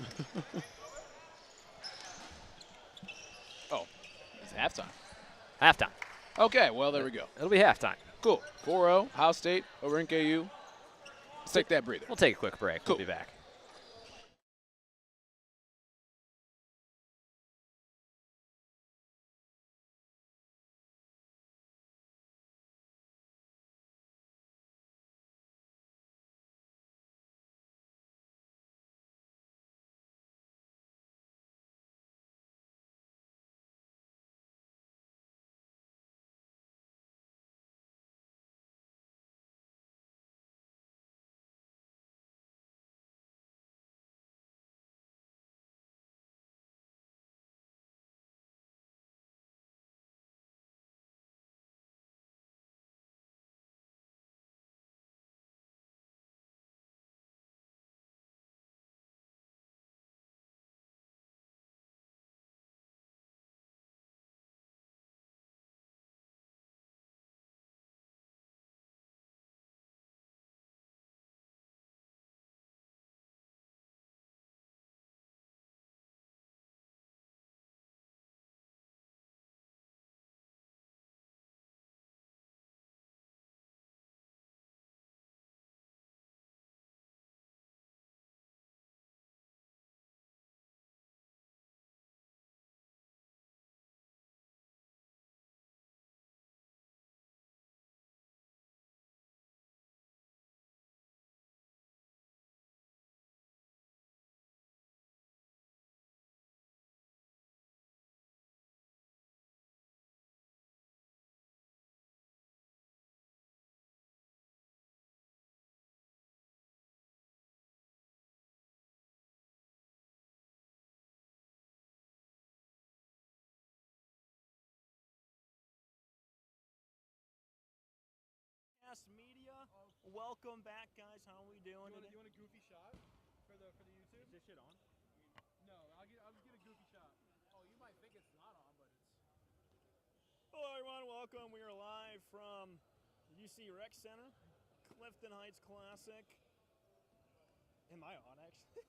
Oh, it's halftime. Halftime. Okay, well, there we go. It'll be halftime. Cool. 4-0, Ohio State over NKU. Let's take that breather. We'll take a quick break. Cool. We'll be back. Media. Welcome back, guys. How are we doing today? You want a goofy shot for the YouTube? Is this shit on? No, I'll get a goofy shot. Oh, you might think it's not on, but it's. Hello, everyone. Welcome. We are live from UC Rec Center, Clifton Heights Classic. Am I on, actually?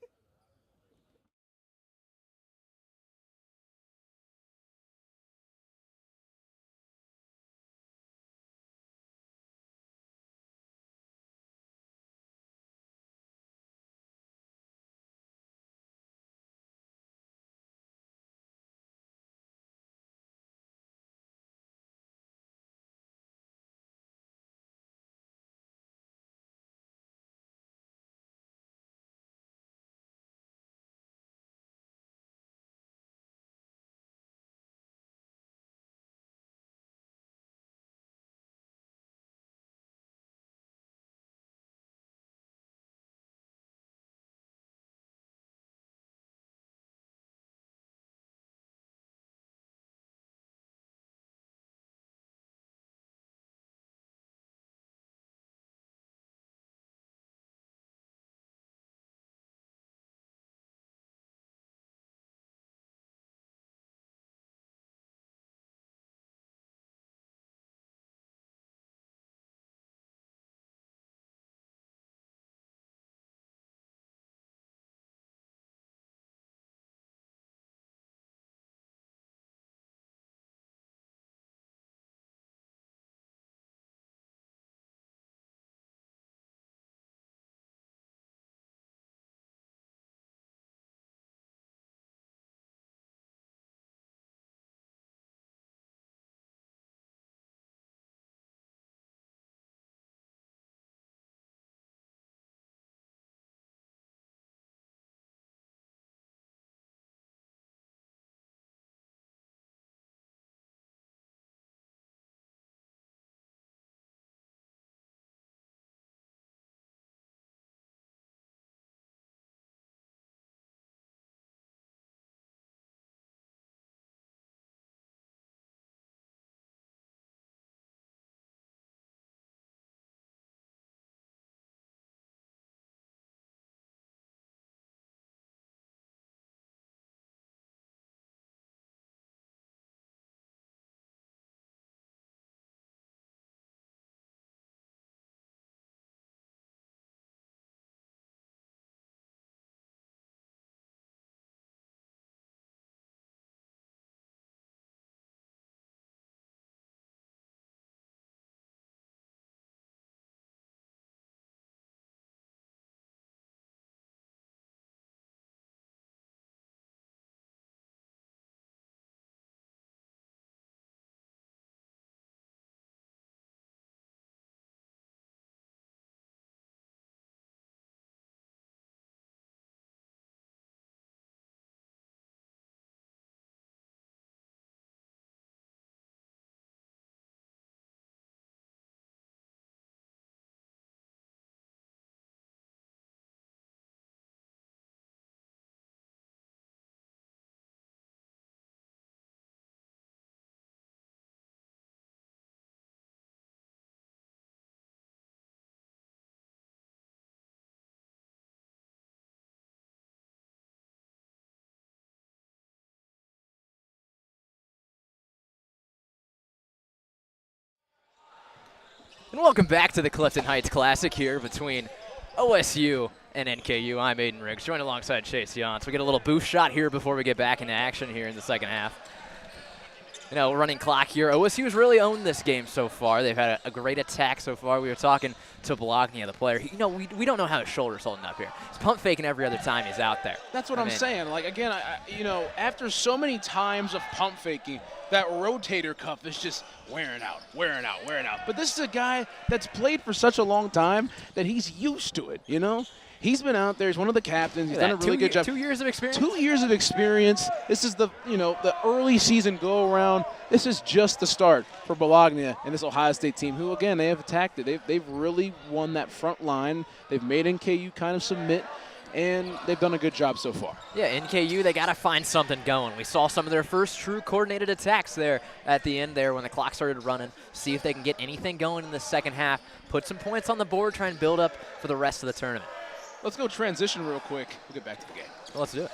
And welcome back to the Clifton Heights Classic here between OSU and NKU. I'm Aiden Riggs, joined alongside Chase Young. So we get a little boost shot here before we get back into action here in the second half. You know, running clock here. OSU's really owned this game so far. They've had a great attack so far. We were talking to Bologna, the player. You know, we don't know how his shoulder's holding up here. He's pump faking every other time he's out there. That's what I'm saying. Like, again, you know, after so many times of pump faking, that rotator cuff is just wearing out. But this is a guy that's played for such a long time that he's used to it, you know? He's been out there. He's one of the captains. He's done a really good job. 2 years of experience? 2 years of experience. This is the, you know, the early season go-around. This is just the start for Bologna and this Ohio State team who, again, they have attacked it. They've really won that front line. They've made NKU kind of submit, and they've done a good job so far. Yeah, NKU, they got to find something going. We saw some of their first true coordinated attacks there at the end there when the clock started running. See if they can get anything going in the second half, put some points on the board, try and build up for the rest of the tournament. Let's go transition real quick. We'll get back to the game. Well, let's do it.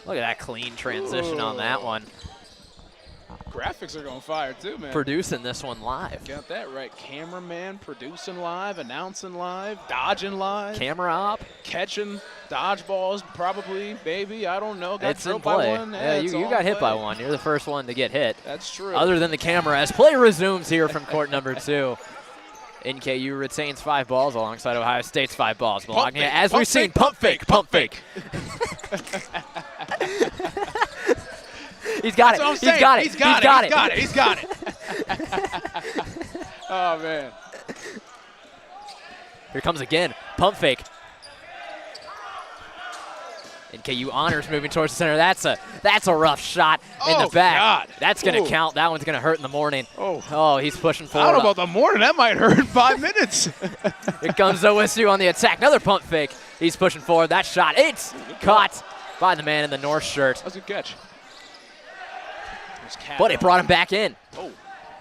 Look at that clean transition on that one. Graphics are going fire too, man. Producing this one live. Got that right. Cameraman producing live, announcing live, dodging live. Camera op. Catching dodgeballs, probably, maybe. I don't know. Got It's in drilled by play. one. Yeah, you got hit by one. You're the first one to get hit. That's true. Other than the camera, as play resumes here from court number 2. NKU retains 5 balls alongside Ohio State's 5 balls. Bologna, as we've seen, pump fake. He's got it. He's got it. He's got it. Oh, man. Here comes again. Pump fake. NKU honors moving towards the center. That's a rough shot in the back. God. That's going to count. That one's going to hurt in the morning. Oh, he's pushing forward. I don't know about the morning. That might hurt in 5 minutes. Here comes OSU on the attack. Another pump fake. He's pushing forward. That shot, it's caught by the man in the North shirt. That's a good catch. But it brought him back in. Oh.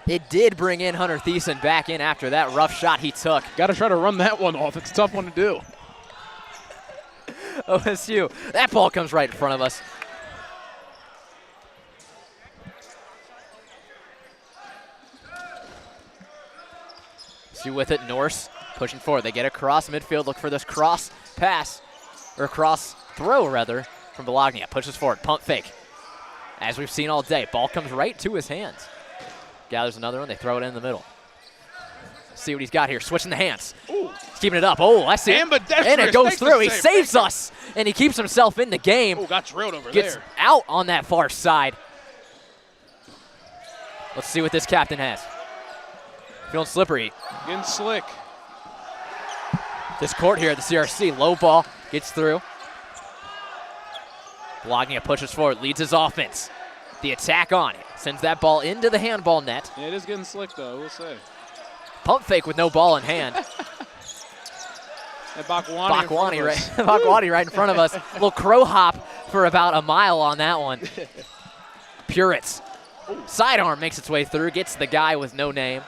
It did bring in Hunter Thiessen back in after that rough shot he took. Got to try to run that one off. It's a tough one to do. OSU, that ball comes right in front of us. OSU with it, Norse pushing forward. They get across midfield, look for this cross pass, or cross throw rather, from Bologna. Pushes forward, pump fake. As we've seen all day, ball comes right to his hands. Gathers another one, they throw it in the middle. See what he's got here, switching the hands. Ooh. He's keeping it up. Oh, I see it. And it goes through. He saves us, and he keeps himself in the game. Oh, got drilled over Gets there. out on that far side. Let's see what this captain has. Feeling slippery. Getting slick. This court here at the CRC, low ball, gets through. Bologna pushes forward, leads his offense. The attack on it. Sends that ball into the handball net. Yeah, it is getting slick, though, we'll say. Pump fake with no ball in hand. And Bakwani right in front of us. Little crow hop for about a mile on that one. Puritz. Sidearm makes its way through, gets the guy with no name.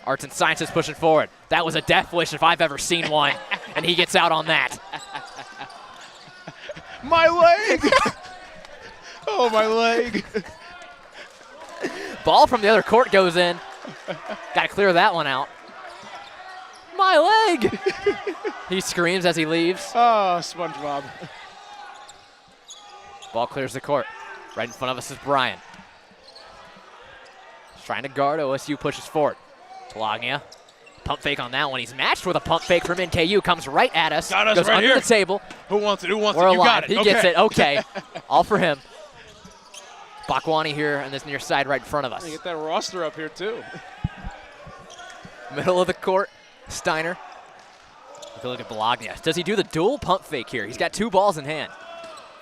Arts and Sciences pushing forward. That was a death wish if I've ever seen one, and he gets out on that. My leg! Oh, my leg. Ball from the other court goes in. Got to clear that one out. My leg! He screams as he leaves. Oh, SpongeBob. Ball clears the court. Right in front of us is Brian. He's trying to guard. OSU pushes forward. Bologna. Pump fake on that one. He's matched with a pump fake from NKU. Comes right at us. Got us goes right under here. the table. Who wants it? Who wants We're it? You alive. got it. He gets it. Okay. All for him. Bakwani here on this near side right in front of us. Get that roster up here, too. Middle of the court, Steiner. Take a look at Bologna. Does he do the dual pump fake here? He's got 2 balls in hand.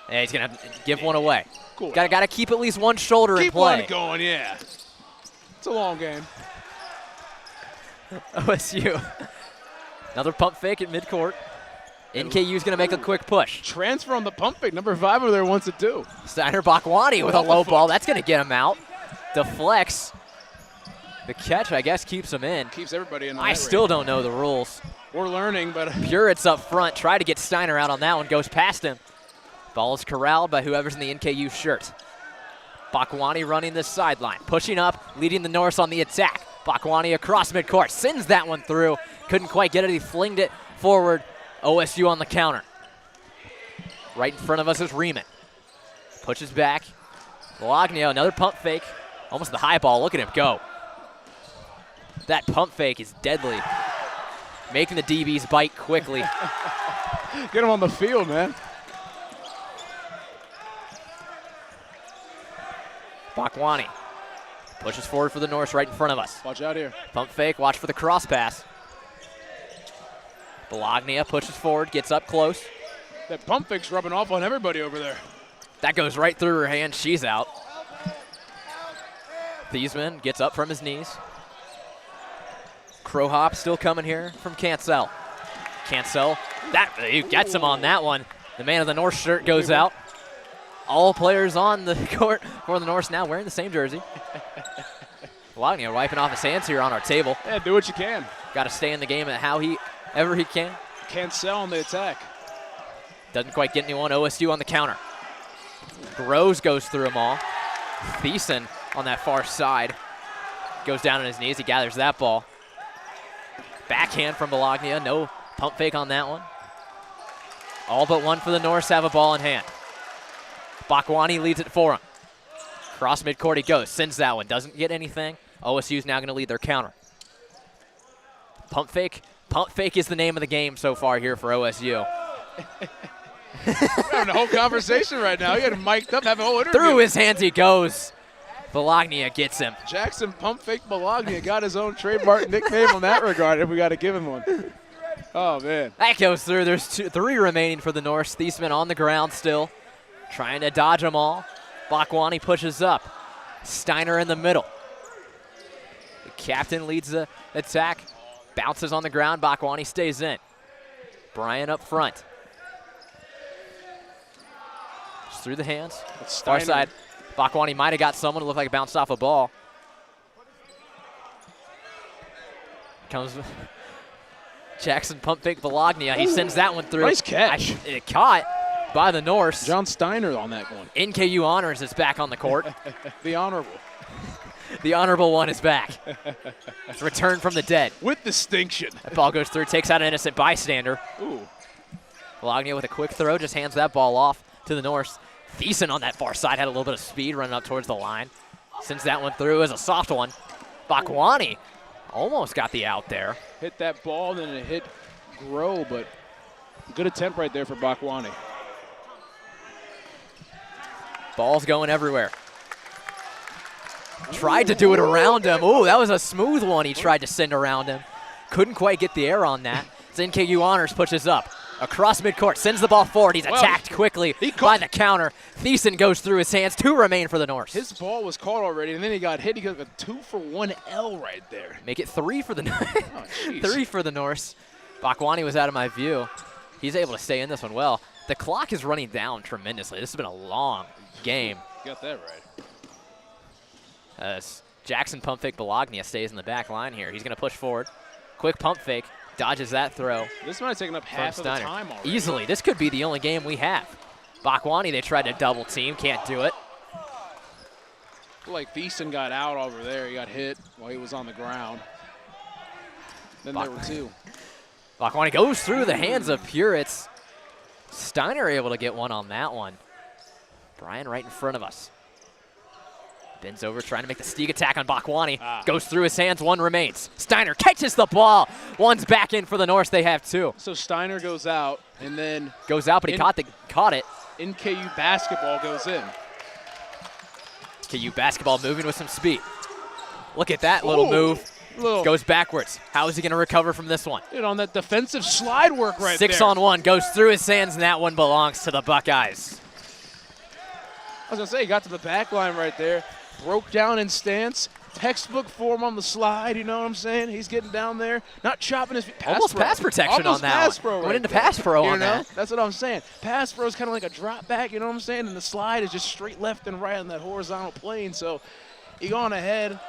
And he's going to give one away. Cool. Got to keep at least one shoulder in Keep play. one going, yeah. It's a long game. OSU. Another pump fake at midcourt. NKU's going to make a quick push. Transfer on the pump fake. Number 5 over there wants it, too. Steiner Bakwani with a low ball. That's going to get him out. Deflects. The catch, I guess, keeps him in. Keeps everybody in the I net still range. don't know the rules. We're learning, but Puritz up front. Try to get Steiner out on that one. Goes past him. Ball is corralled by whoever's in the NKU shirt. Bakwani running this sideline, pushing up, leading the Norse on the attack. Bakwani across midcourt, sends that one through. Couldn't quite get it, he flinged it forward. OSU on the counter. Right in front of us is Riemann. Pushes back. Bologna, another pump fake. Almost the high ball, look at him go. That pump fake is deadly. Making the DBs bite quickly. Get him on the field, man. Bakwani pushes forward for the Norse right in front of us. Watch out here. Pump fake, watch for the cross pass. Bologna pushes forward, gets up close. That pump fake's rubbing off on everybody over there. That goes right through her hand, she's out. Thiesman gets up from his knees. Crow hop still coming here from Cancel. Cancel, he gets him on that one. The man of the North shirt goes out. All players on the court for the Norse now wearing the same jersey. Bologna wiping off his hands here on our table. Yeah, do what you can. Got to stay in the game at however he can. Cancel on the attack. Doesn't quite get anyone. OSU on the counter. Groves goes through them all. Thiessen on that far side goes down on his knees. He gathers that ball. Backhand from Bologna. No pump fake on that one. All but one for the Norse have a ball in hand. Bakwani leads it for him. Cross midcourt he goes. Sends that one. Doesn't get anything. OSU's now going to lead their counter. Pump fake. Pump fake is the name of the game so far here for OSU. We're having a whole conversation right now. You got him mic'd up, having a whole interview. Through his hands he goes. Bologna gets him. Jackson Pump Fake Bologna got his own trademark nickname on that regard, if we got to give him one. Oh, man. That goes through. There's three remaining for the Norse. Thiesman on the ground still, trying to dodge them all. Bakwani pushes up. Steiner in the middle. The captain leads the attack. Bounces on the ground. Bakwani stays in. Bryan up front. Just through the hands. Far side. Bakwani might have got someone who looked like it bounced off a ball. Comes Jackson pump fake Bologna. He sends that one through. Nice catch. It caught by the Norse. John Steiner on that one. NKU Honors is back on the court. The honorable. The honorable one is back. It's returned from the dead. With distinction. That ball goes through, takes out an innocent bystander. Ooh. Bologna with a quick throw, just hands that ball off to the Norse. Thiessen on that far side had a little bit of speed running up towards the line. Sends that one through as a soft one. Bakwani almost got the out there. Hit that ball, then it hit Grow, but good attempt right there for Bakwani. Ball's going everywhere. Tried to do it around him. Ooh, that was a smooth one he tried to send around him. Couldn't quite get the air on that. NKU Honors pushes up. Across midcourt, sends the ball forward. He's attacked quickly by the counter. Thiessen goes through his hands. Two remain for the Norse. His ball was caught already, and then he got hit. He got a 2-for-1 L right there. Make it three for the Oh, three for the Norse. Bakwani was out of my view. He's able to stay in this one well. The clock is running down tremendously. This has been a long game. You got that right. As Jackson pump fake Bologna stays in the back line here. He's going to push forward. Quick pump fake. Dodges that throw. This might have taken up half of the time already. Easily. This could be the only game we have. Bakwani, they tried to double team. Can't do it. Like Thiessen got out over there. He got hit while he was on the ground. Then there were two. Bakwani goes through the hands of Puritz. Steiner able to get one on that one. Bryan right in front of us. Bends over, trying to make the Stieg attack on Bakwani. Goes through his hands, one remains. Steiner catches the ball. One's back in for the Norse, they have two. So Steiner goes out, and then goes out, but he caught it. NKU basketball goes in. KU basketball moving with some speed. Look at that little move. Goes backwards. How is he going to recover from this one? Dude, on that defensive slide work right there. 6-on-1, goes through his hands, and that one belongs to the Buckeyes. I was going to say, he got to the back line right there. Broke down in stance, textbook form on the slide, you know what I'm saying? He's getting down there, not chopping his pass almost pro. pass protection Almost on that pass one. pro Went right into there. pass pro you on know? that. That's what I'm saying. Pass pro is kind of like a drop back, you know what I'm saying? And the slide is just straight left and right on that horizontal plane. So he gone ahead.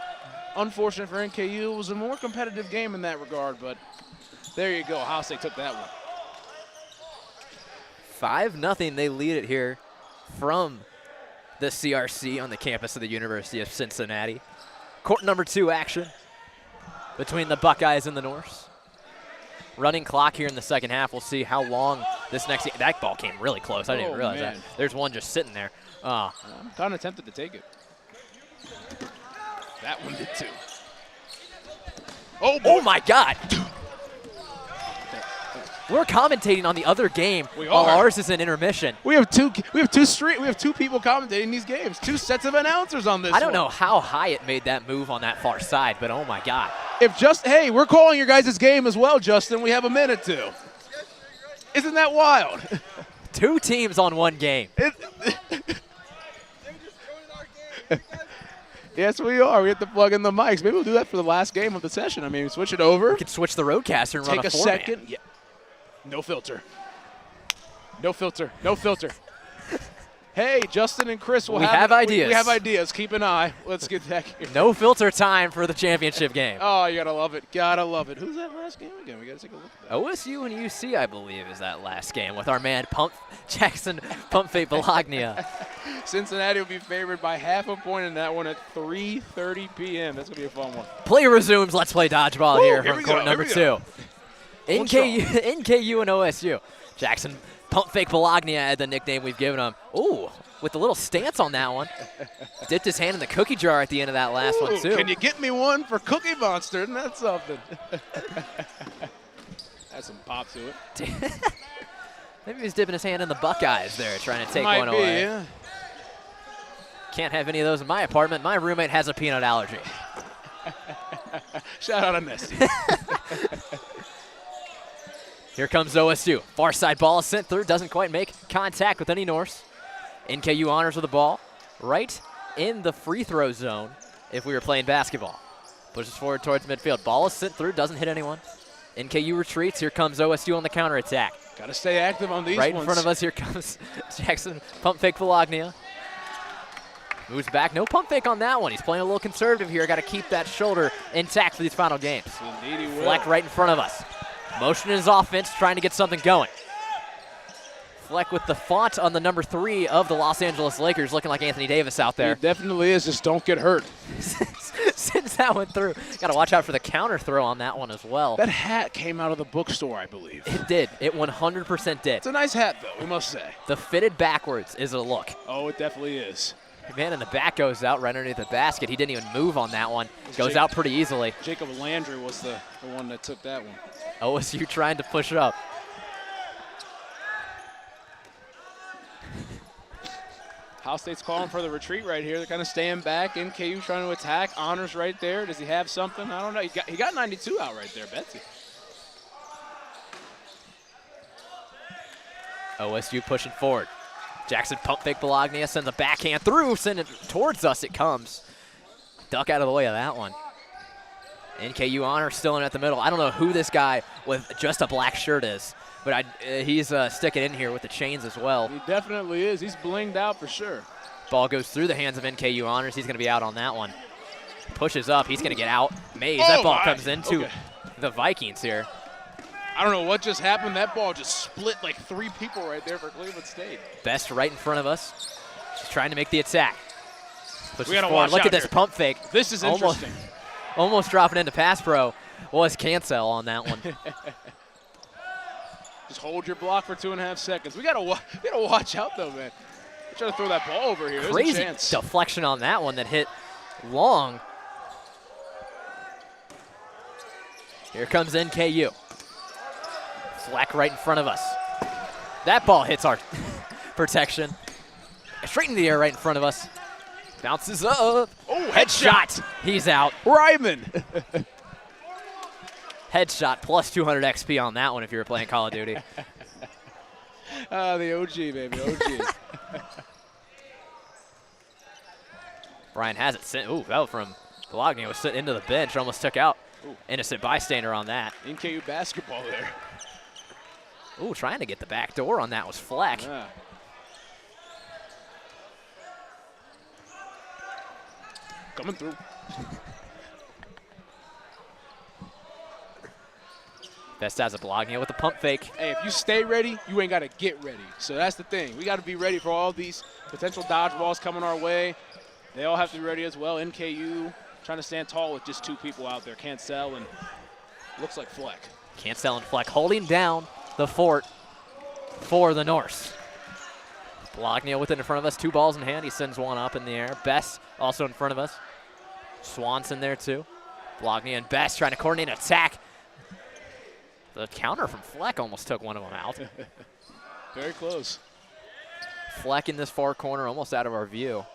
Unfortunate for NKU. It was a more competitive game in that regard, but there you go. Ohio State took that one. 5-0, they lead it here from the CRC on the campus of the University of Cincinnati. Court number 2 action between the Buckeyes and the Norse. Running clock here in the second half. We'll see how long this next – that ball came really close. I didn't even realize that. There's one just sitting there. I'm kind of tempted to take it. That one did too. Oh my God. We're commentating on the other game while ours is in intermission. We have two people commentating these games. 2 sets of announcers on this. I don't know how Hyatt made that move on that far side, but oh my God. Hey, we're calling your guys' game as well, Justin. We have a minute to. Isn't that wild? 2 teams on 1 game. Yes, we are. We have to plug in the mics. Maybe we'll do that for the last game of the session. I mean, switch it over. We could switch the roadcaster and run a 4-man. Take a second. Yeah. No filter. No filter. No filter. Hey, Justin and Chris will have ideas. We have ideas. Keep an eye. Let's get back here. No filter time for the championship game. Oh, you got to love it. Got to love it. Who's that last game again? We got to take a look at that. OSU and UC, I believe, is that last game with our man Jackson Pump Fake Bologna. Cincinnati will be favored by half a point in that one at 3:30 p.m. That's going to be a fun one. Play resumes. Let's play dodgeball here from court number 2. NKU and OSU. Jackson Pump Fake Bologna, the nickname we've given him. Ooh, with a little stance on that one. Dipped his hand in the cookie jar at the end of that last one, too. Can you get me one for Cookie Monster? Isn't that something? Has some pop to it. Maybe he's dipping his hand in the Buckeyes there, trying to take one Might be, away. Yeah. Can't have any of those in my apartment. My roommate has a peanut allergy. Shout out on this. Here comes OSU. Far side ball is sent through. Doesn't quite make contact with any Norse. NKU honors with the ball right in the free throw zone if we were playing basketball. Pushes forward towards midfield. Ball is sent through. Doesn't hit anyone. NKU retreats. Here comes OSU on the counterattack. Got to stay active on these right ones. In front of us, here comes Jackson Pump Fake Bologna. Moves back. No pump fake on that one. He's playing a little conservative here. Got to keep that shoulder intact for these final games. Indeed he will. Fleck right in front of us. Motion in his offense, trying to get something going. Fleck with the font on the number 3 of the Los Angeles Lakers, looking like Anthony Davis out there. He definitely is. Just don't get hurt. Since that went through, got to watch out for the counter throw on that one as well. That hat came out of the bookstore, I believe. It did. It 100% did. It's a nice hat, though, we must say. The fitted backwards is a look. Oh, it definitely is. Man in the back goes out right underneath the basket. He didn't even move on that one. Goes out pretty easily. Jacob Landry was the one that took that one. OSU trying to push it up. Ohio State's calling for the retreat right here. They're kind of staying back. NKU trying to attack. Honors right there. Does he have something? I don't know. He got 92 out right there, Betsy. OSU pushing forward. Jackson Pump Fake Bologna sends a backhand through. Send it towards us. It comes. Duck out of the way of that one. NKU honor still in at the middle. I don't know who this guy with just a black shirt is, but he's sticking in here with the chains as well. He definitely is. He's blinged out for sure. Ball goes through the hands of NKU honors. He's going to be out on that one. Pushes up. He's going to get out. Mays, that ball comes into the Vikings here. I don't know what just happened. That ball just split like 3 people right there for Cleveland State. Best right in front of us. Just trying to make the attack. We gotta watch Look out at this here. pump fake. This is interesting. Almost dropping into pass pro. Was cancel on that one. Just hold your block for 2.5 seconds. We gotta watch out though, man. We're trying to throw that ball over here. There's Crazy a chance. deflection on that one that hit long. Here comes NKU. Fleck right in front of us. That ball hits our protection. Straight in the air right in front of us. Bounces up. Oh, headshot. He's out. Ryman. Headshot plus 200 XP on that one if you were playing Call of Duty. The OG, baby, OG. Brian has it sent. Ooh, that was from Bologna. Was sent into the bench. Almost took out innocent bystander on that. NKU basketball there. Ooh, trying to get the back door on that was Fleck. Yeah. Coming through. Best as a Bologna with the pump fake. Hey, if you stay ready, you ain't got to get ready. So that's the thing. We got to be ready for all these potential dodgeballs coming our way. They all have to be ready as well. NKU trying to stand tall with just 2 people out there. Cancel and looks like Fleck. Cancel and Fleck holding down the fort for the Norse. Bologna with it in front of us, 2 balls in hand. He sends one up in the air. Best also in front of us. Swanson there too. Bologna and Best trying to coordinate an attack. The counter from Fleck almost took one of them out. Very close. Fleck in this far corner, almost out of our view.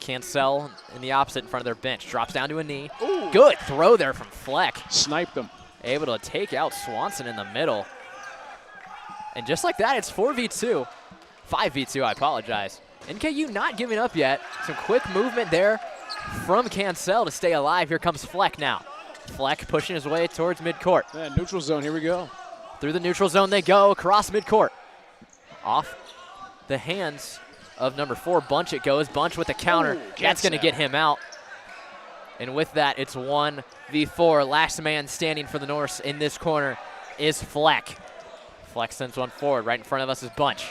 Cancel in the opposite in front of their bench. Drops down to a knee. Ooh. Good throw there from Fleck. Sniped them. Able to take out Swanson in the middle. And just like that, it's 4v2. 5v2, I apologize. NKU not giving up yet. Some quick movement there from Cancel to stay alive. Here comes Fleck now. Fleck pushing his way towards midcourt. Yeah, neutral zone, here we go. Through the neutral zone they go, across midcourt. Off the hands of number 4, Bunch it goes. Bunch with the counter. Ooh, that's going to get him out. And with that, it's 1v4. Last man standing for the Norse in this corner is Fleck. Fleck sends one forward. Right in front of us is Bunch.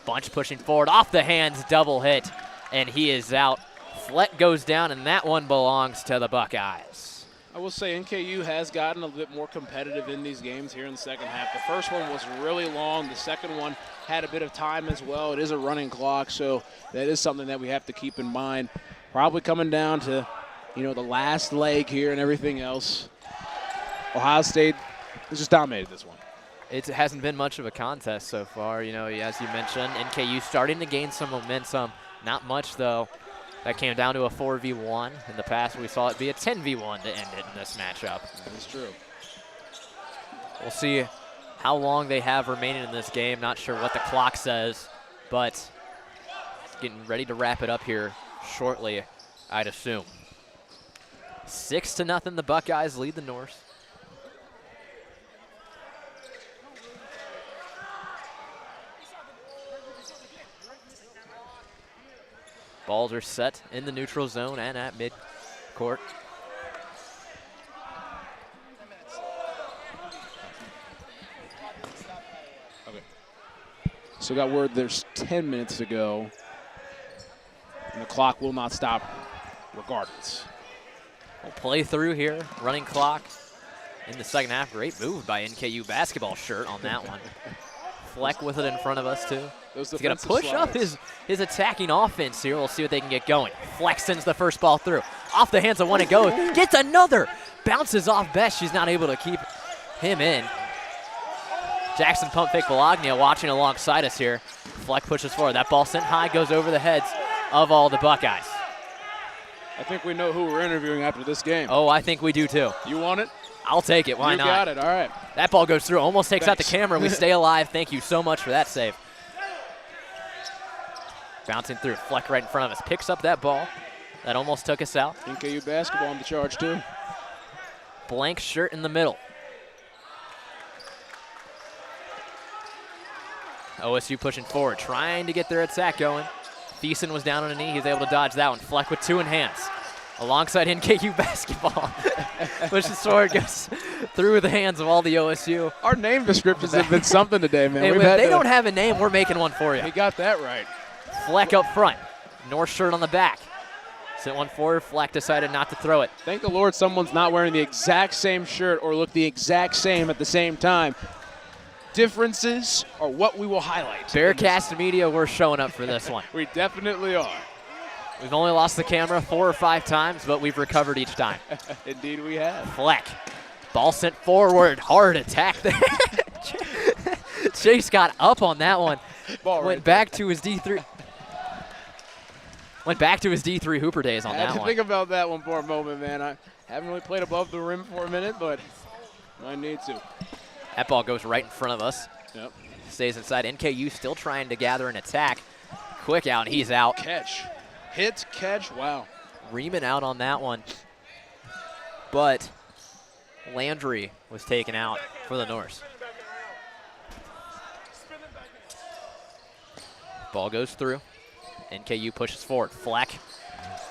Bunch pushing forward, off the hands, double hit, and he is out. Fleck goes down, and that one belongs to the Buckeyes. I will say NKU has gotten a bit more competitive in these games here in the second half. The first one was really long. The second one had a bit of time as well. It is a running clock, so that is something that we have to keep in mind. Probably coming down to, you know, the last leg here and everything else. Ohio State has just dominated this one. It hasn't been much of a contest so far. You know, as you mentioned, NKU starting to gain some momentum. Not much, though. That came down to a 4v1. In the past, we saw it be a 10v1 to end it in this matchup. That is true. We'll see how long they have remaining in this game. Not sure what the clock says, but getting ready to wrap it up here shortly, I'd assume. 6-0, the Buckeyes lead the Norse. Balls are set in the neutral zone and at mid-court. Okay. So got word there's 10 minutes to go, and the clock will not stop regardless. We'll play through here, running clock in the second half. Great move by NKU basketball shirt on that one. Fleck with it in front of us too. He's going to push up his attacking offense here. We'll see what they can get going. Fleck sends the first ball through. Off the hands of one, it goes. Gets another. Bounces off Best. She's not able to keep him in. Jackson pump fake Bologna watching alongside us here. Fleck pushes forward. That ball sent high, goes over the heads of all the Buckeyes. I think we know who we're interviewing after this game. Oh, I think we do too. You want it? I'll take it. Why not? You got it. All right. That ball goes through. Almost takes out the camera. We stay alive. Thank you so much for that save. Bouncing through. Fleck right in front of us. Picks up that ball. That almost took us out. NKU basketball on the charge too. Blank shirt in the middle. OSU pushing forward, trying to get their attack going. Thiessen was down on a knee. He's able to dodge that one. Fleck with 2 in hands. Alongside NKU basketball. Pushes forward, goes through the hands of all the OSU. Our name descriptions have been something today, man. If they don't have a name, we're making one for you. We got that right. Fleck up front. North shirt on the back. Sent one forward. Fleck decided not to throw it. Thank the Lord someone's not wearing the exact same shirt or look the exact same at the same time. Differences are what we will highlight. BearcastMedia, we're showing up for this one. We definitely are. We've only lost the camera 4 or 5 times, but we've recovered each time. Indeed we have. Fleck. Ball sent forward. Hard attack there. Chase got up on that one. Ball Went back to his D3. Went back to his D3 Hooper days on that I had to one. think about that one for a moment, man. I haven't really played above the rim for a minute, but I need to. That ball goes right in front of us. Yep. Stays inside. NKU still trying to gather an attack. Quick out, and he's out. Catch. Hit, catch, wow. Riemann out on that one. But Landry was taken out for the Norse. Ball goes through. NKU pushes forward. Fleck.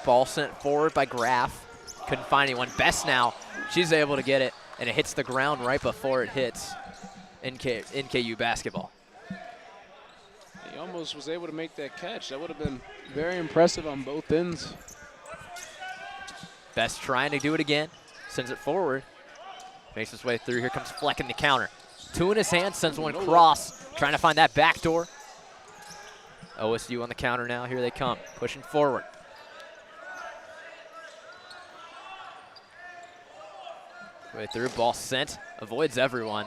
Ball sent forward by Graff. Couldn't find anyone. Best now. She's able to get it, and it hits the ground right before it hits NKU basketball. He almost Ramos was able to make that catch. That would have been very impressive on both ends. Best trying to do it again. Sends it forward. Makes his way through. Here comes Fleck in the counter. 2 in his hand, sends one cross. Trying to find that back door. OSU on the counter now. Here they come. Pushing forward. Way through. Ball sent. Avoids everyone.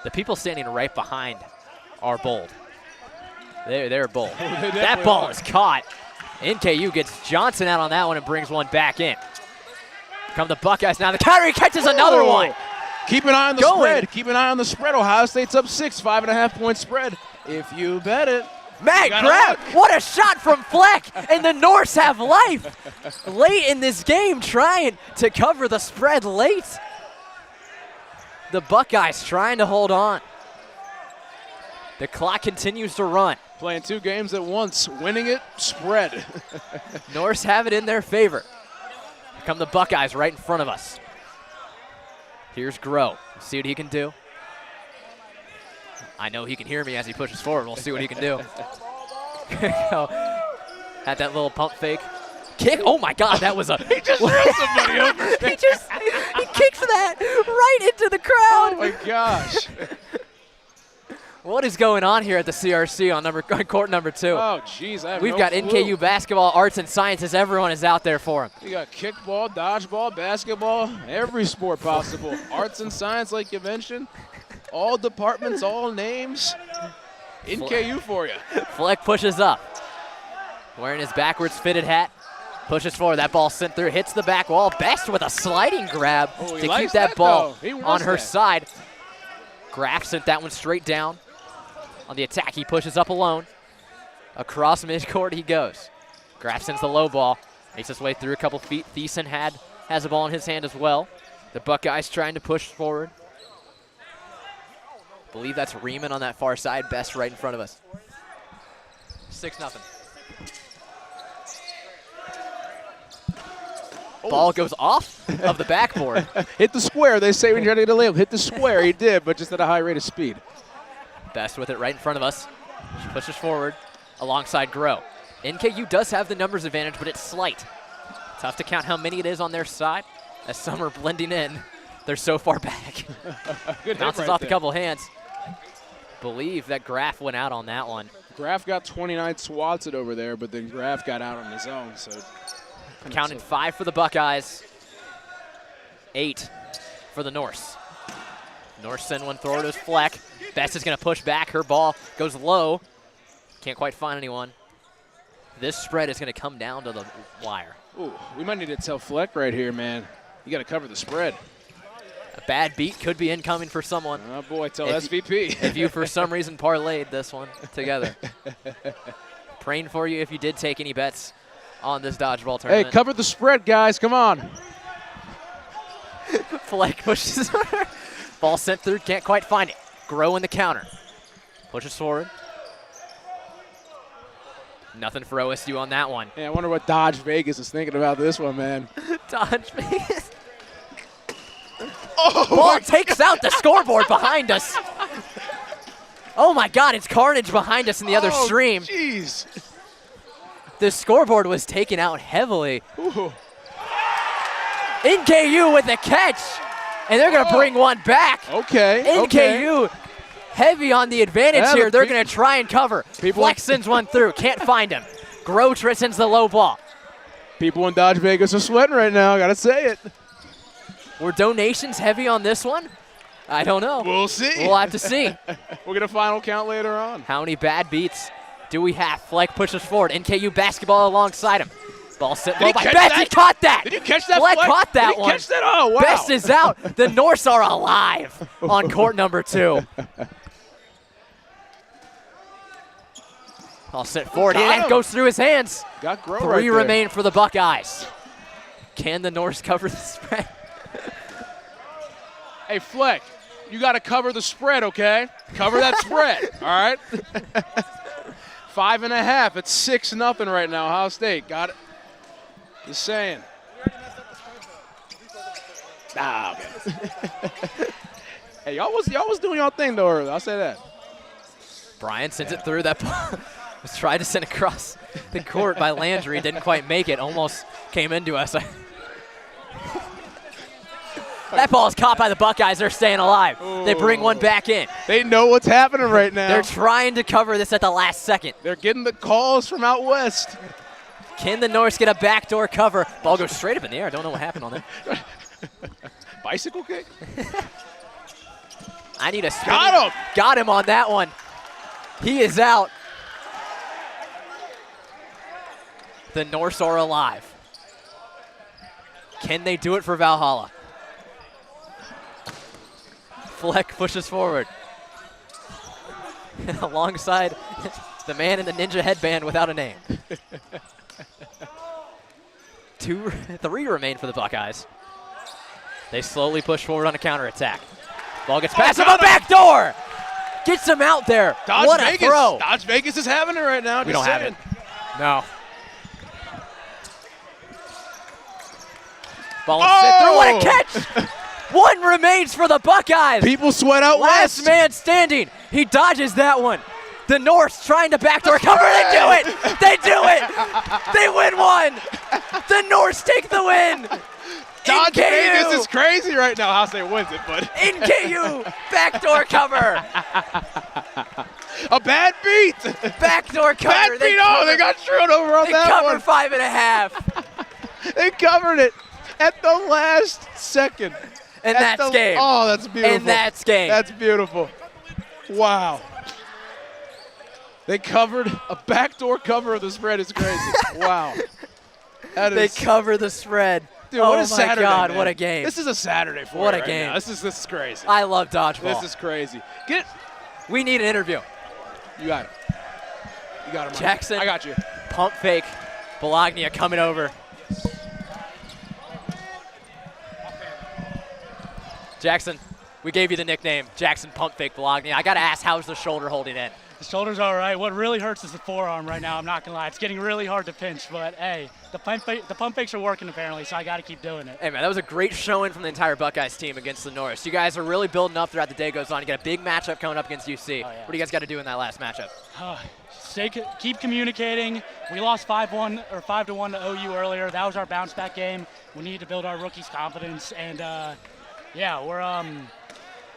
The people standing right behind are bold. They're bold. That ball is caught. NKU gets Johnson out on that one and brings one back in. Come the Buckeyes now. The counter, he catches another one. Keep an eye on the spread. Keep an eye on the spread. Ohio State's up 6, 5.5-point spread. If you bet it. Matt Graff, what a shot from Fleck, and the Norse have life. Late in this game, trying to cover the spread late. The Buckeyes trying to hold on. The clock continues to run. Playing 2 games at once, winning it, spread. Norse have it in their favor. Here come the Buckeyes right in front of us. Here's Groh. See what he can do. I know he can hear me as he pushes forward. We'll see what he can do. Had that little pump fake. Kick. Oh my God, that was a. He just threw somebody over. He kicked that right into the crowd. Oh my gosh. What is going on here at the CRC on court number 2? Oh, jeez, I have We've no got clue. NKU basketball, arts and sciences. Everyone is out there for him. You got kickball, dodgeball, basketball, every sport possible. Arts and science, like you mentioned. All departments, all names. NKU for you. Fleck pushes up. Wearing his backwards fitted hat. Pushes forward. That ball sent through. Hits the back wall. Best with a sliding grab to keep that ball on her side. Graff sent that one straight down. On the attack, he pushes up alone. Across midcourt he goes. Graff sends the low ball. Makes his way through a couple feet. Thiessen has a ball in his hand as well. The Buckeyes trying to push forward. Believe that's Riemann on that far side. Best right in front of us. 6-0. Ball goes off of the backboard. Hit the square. They say when you're ready to layup, hit the square. He did, but just at a high rate of speed. Best with it right in front of us. She pushes forward alongside Groh. NKU does have the numbers advantage, but it's slight. Tough to count how many it is on their side as some are blending in. They're so far back. Good Bounces off a couple hands. Believe that Graff went out on that one. Graff got 29 swats it over there, but then Graff got out on his own. So counting 5 for the Buckeyes, 8 for the Norse. Norse send one thrower to his Fleck. Best is going to push back. Her ball goes low. Can't quite find anyone. This spread is going to come down to the wire. Ooh, we might need to tell Fleck right here, man. You got to cover the spread. A bad beat could be incoming for someone. Oh, boy, tell SVP. If you, for some reason, parlayed this one together. Praying for you if you did take any bets on this dodgeball tournament. Hey, cover the spread, guys. Come on. Fleck pushes. Ball sent through. Can't quite find it. Groh in the counter. Pushes forward. Nothing for OSU on that one. Yeah, I wonder what Dodge Vegas is thinking about this one, man. Dodge Vegas. Ball takes out the scoreboard behind us. Oh my God, it's carnage behind us in the other stream. Jeez. The scoreboard was taken out heavily. Ooh. NKU with the catch, and they're going to bring one back. Okay. NKU heavy on the advantage here. They're going to try and cover. Fleck sends one through. Can't find him. Groh sends the low ball. People in Dodge Vegas are sweating right now. Got to say it. Were donations heavy on this one? I don't know. We'll see. We'll have to see. We'll get a final count later on. How many bad beats do we have? Fleck pushes forward. NKU basketball alongside him. Ball set low by Best. He caught that. Did you catch that? Fleck caught that one. Catch that? Oh, wow. Best is out. The Norse are alive on court number 2. Ball set forward. It goes through his hands. Got Groh 3 remain for the Buckeyes. Can the Norse cover the spread? Hey, Fleck, you got to cover the spread, okay? Cover that spread, all right? 5.5. It's 6-0 right now. Ohio State got it. Just saying. Okay. Hey, y'all was doing y'all thing though earlier. I'll say that. Brian sends it through. That Was tried to send across the court by Landry. Didn't quite make it. Almost came into us. That ball is caught by the Buckeyes. They're staying alive. They bring one back in. They know what's happening right now. They're trying to cover this at the last second. They're getting the calls from out west. Can the Norse get a backdoor cover? Ball goes straight up in the air. I don't know what happened on that. Bicycle kick? I need a spin. Got him! Got him on that one. He is out. The Norse are alive. Can they do it for Valhalla? Fleck pushes forward. Alongside the man in the ninja headband without a name. 3 remain for the Buckeyes. They slowly push forward on a counterattack. Ball gets past him, a backdoor! Gets him out there. Dodge what Vegas. a throw. Dodge Vegas is having it right now. We don't have it. No. Ball sit through. What a catch! 1 remains for the Buckeyes. People sweat out Last west. man standing. He dodges that one. The Norse trying to backdoor cover. They do it. They do it. They win 1. The Norse take the win. Dodge NKU. Vegas is crazy right now. I'll say wins it, but NKU backdoor cover. a bad beat. Backdoor cover. Bad beat. Oh, they got screwed over on They that cover one. 5.5. They covered it at the last second. And that's game. Oh, that's beautiful. And that's game. That's beautiful. Wow. They covered a backdoor cover of the spread. Is crazy. Wow. They cover the spread. Dude, what a my Saturday, God, man. what a game. This is a Saturday for What you a right game. now. This is crazy. I love dodgeball. This is crazy. We need an interview. You got it. You got it, Mike. Jackson. I got you. Pump fake. Bologna coming over. Jackson, we gave you the nickname, Jackson Pump Fake Bologna. I got to ask, how's the shoulder holding in? The shoulder's all right. What really hurts is the forearm right now. I'm not gonna lie. It's getting really hard to pinch, but hey, the pump fakes are working apparently, so I got to keep doing it. Hey, man, that was a great showing from the entire Buckeyes team against the Norse. You guys are really building up throughout the day goes on. You got a big matchup coming up against UC. Oh, yeah. What do you guys got to do in that last matchup? Keep communicating. We lost 5-1 or 5-1 to OU earlier. That was our bounce back game. We need to build our rookies' confidence, and yeah, we're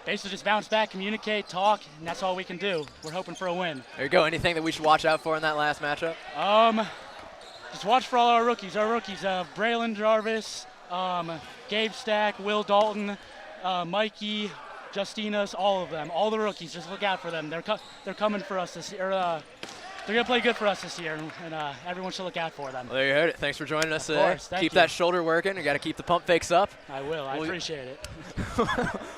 basically just bounce back, communicate, talk, and that's all we can do. We're hoping for a win. There you go. Anything that we should watch out for in that last matchup? Just watch for all our rookies. Braylon Jarvis, Gabe Stack, Will Dalton, Mikey, Justinas, all of them, all the rookies. Just look out for them. They're coming for us this year. They're going to play good for us this year, and everyone should look out for them. Well, there you heard it. Thanks for joining us today. Of course, thank keep you. That shoulder working. You got to keep the pump fakes up. I will. I appreciate it.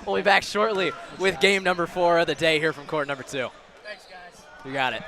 We'll be back shortly with game number 4 of the day here from court number 2. Thanks, guys. You got it.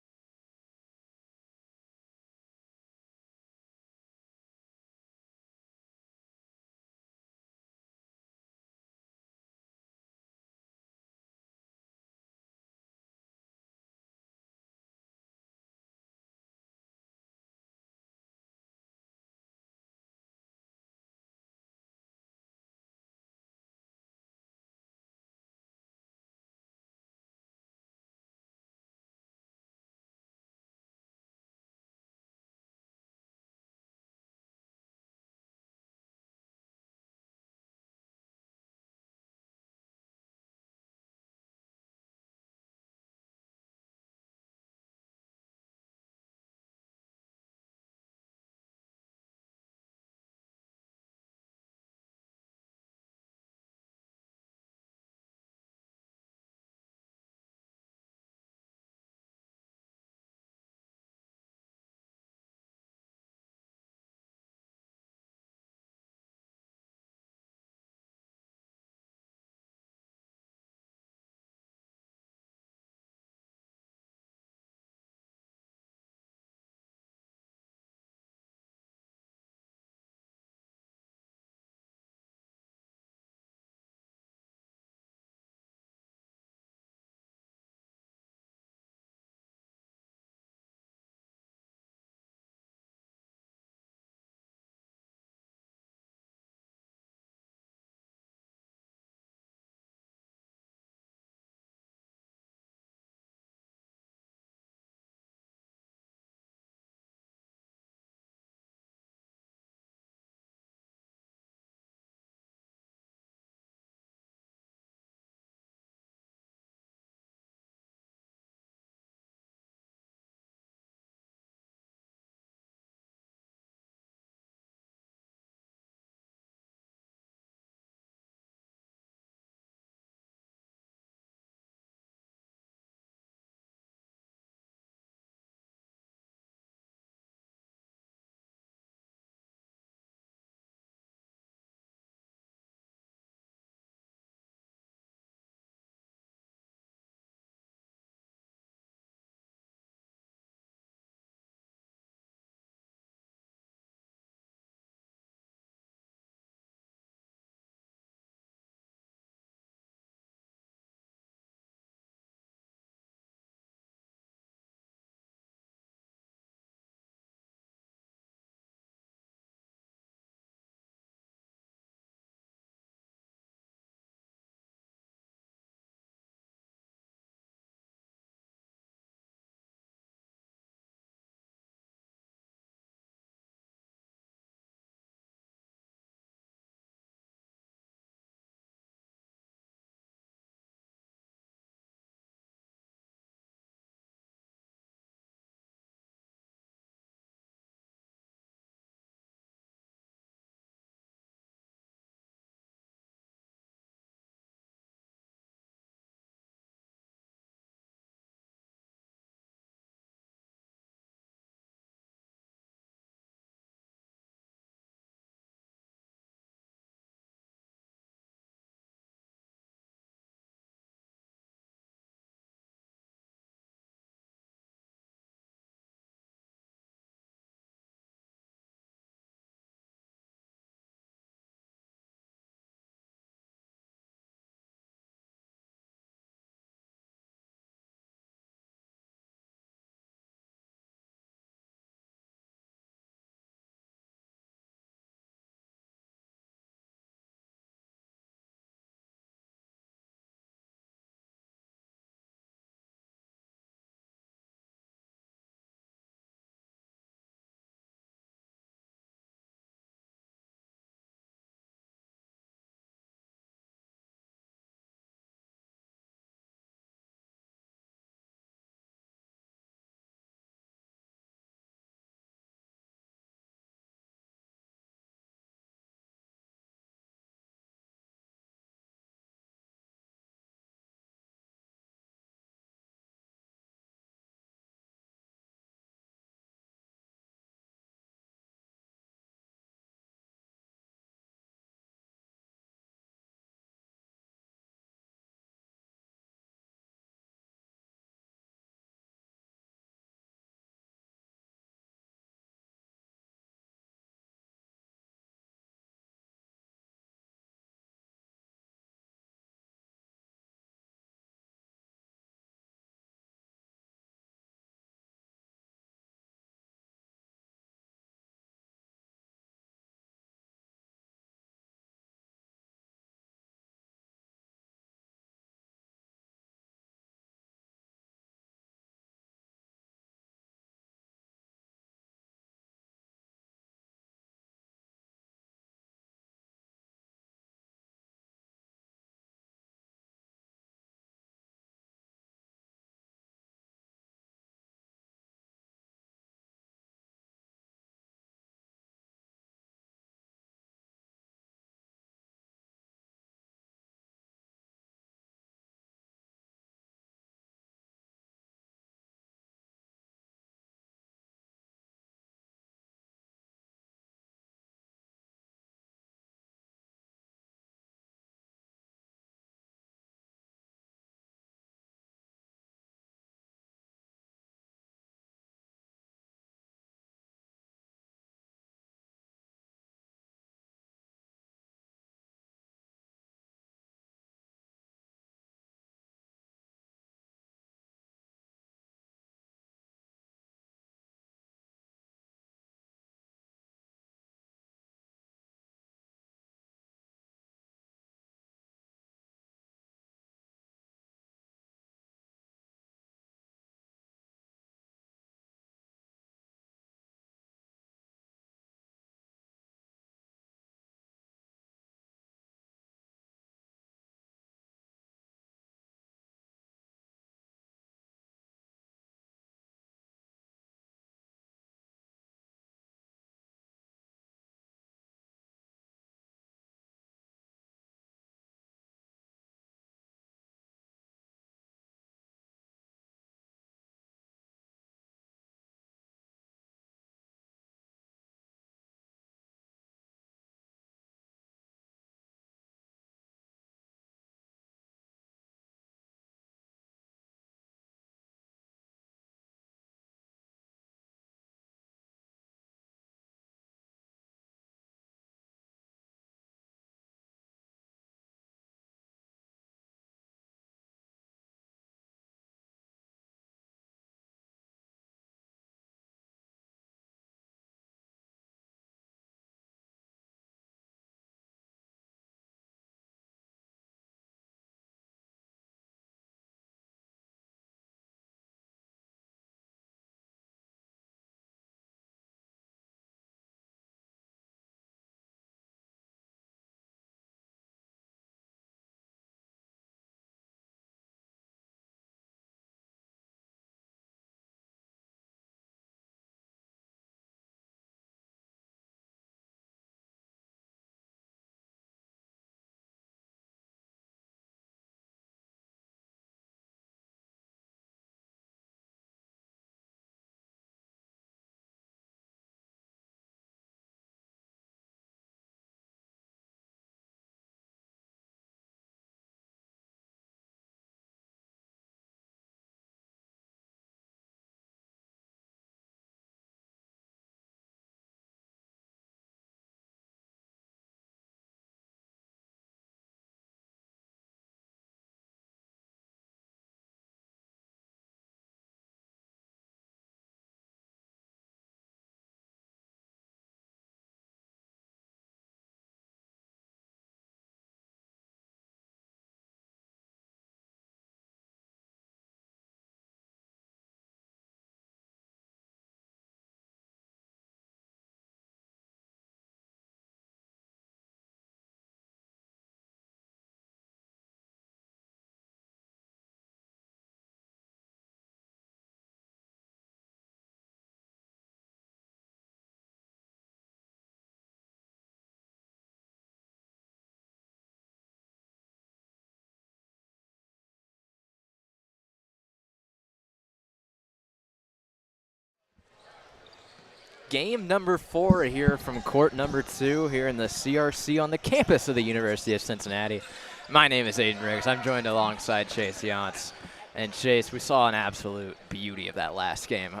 game number 4 here from court number 2 here in the CRC on the campus of the University of Cincinnati. My name is Aiden Riggs. I'm joined alongside Chase Yantz. And Chase, we saw an absolute beauty of that last game.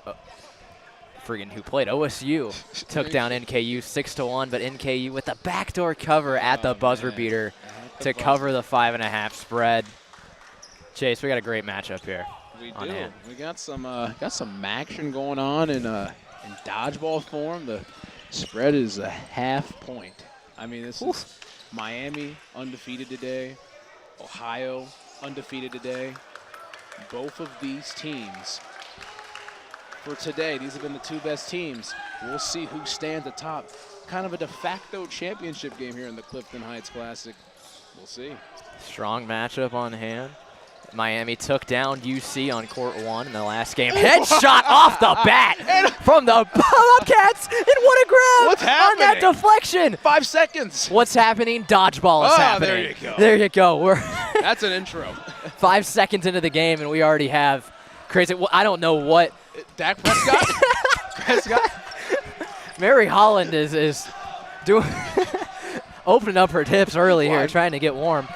Friggin' who played OSU took down NKU 6-1, but NKU with the backdoor cover at the buzzer beater to cover the 5.5 spread. Chase, we got a great matchup here. We do. We got some action going on in dodgeball form. The spread is a half point. I mean, this is Miami undefeated today, Ohio undefeated today. Both of these teams for today, these have been the 2 best teams. We'll see who stands atop. Kind of a de facto championship game here in the Clifton Heights Classic. We'll see. Strong matchup on hand. Miami took down UC on court 1 in the last game. Headshot off the bat from the Bobcats, and what a grab! What's happening? On that deflection. 5 seconds. What's happening? Dodgeball is happening. There you go. There you go. That's an intro. 5 seconds into the game, and we already have crazy. I don't know what. Dak Prescott? Mary Holland is doing opening up her hips early here, trying to get warm.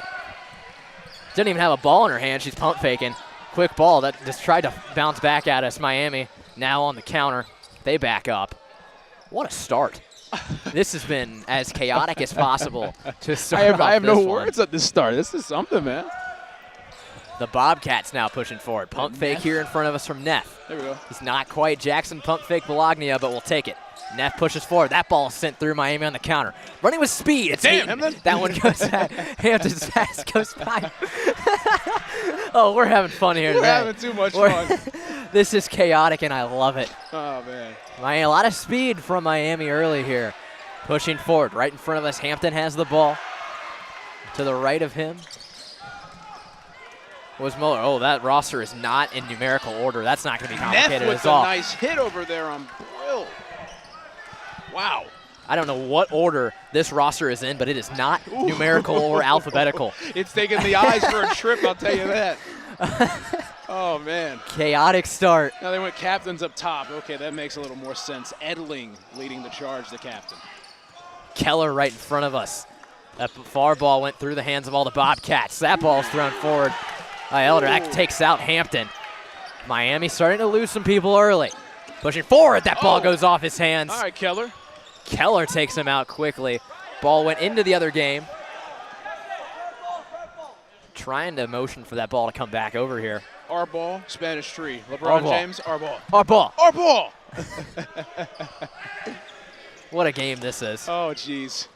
Didn't even have a ball in her hand. She's pump faking. Quick ball that just tried to bounce back at us. Miami now on the counter. They back up. What a start. This has been as chaotic as possible to start I have no one. words at this start. This is something, man. The Bobcats now pushing forward. Pump fake here in front of us from Neff. There we go. He's not quite Jackson pump fake Bologna, but we'll take it. Neff pushes forward. That ball is sent through Miami on the counter. Running with speed. It's Hampton. That one goes at Hampton's pass goes by. Oh, we're having fun here today. We're having too much fun. This is chaotic, and I love it. Oh, man. A lot of speed from Miami early here. Pushing forward. Right in front of us. Hampton has the ball. To the right of him was Muller. Oh, that roster is not in numerical order. That's not going to be complicated Neff with at all. a nice hit over there on Brill. Wow. I don't know what order this roster is in, but it is not numerical or alphabetical. It's taking the eyes for a trip, I'll tell you that. Oh, man. Chaotic start. Now they went captains up top. Okay, that makes a little more sense. Edling leading the charge, the captain. Keller right in front of us. That far ball went through the hands of all the Bobcats. That ball's thrown forward by Elder. That takes out Hampton. Miami starting to lose some people early. Pushing forward. That ball goes off his hands. All right, Keller. Keller takes him out quickly. Ball went into the other game. Trying to motion for that ball to come back over here. Our ball, Spanish tree. LeBron James, our ball. Our ball. Our ball. What a game this is. Oh, jeez.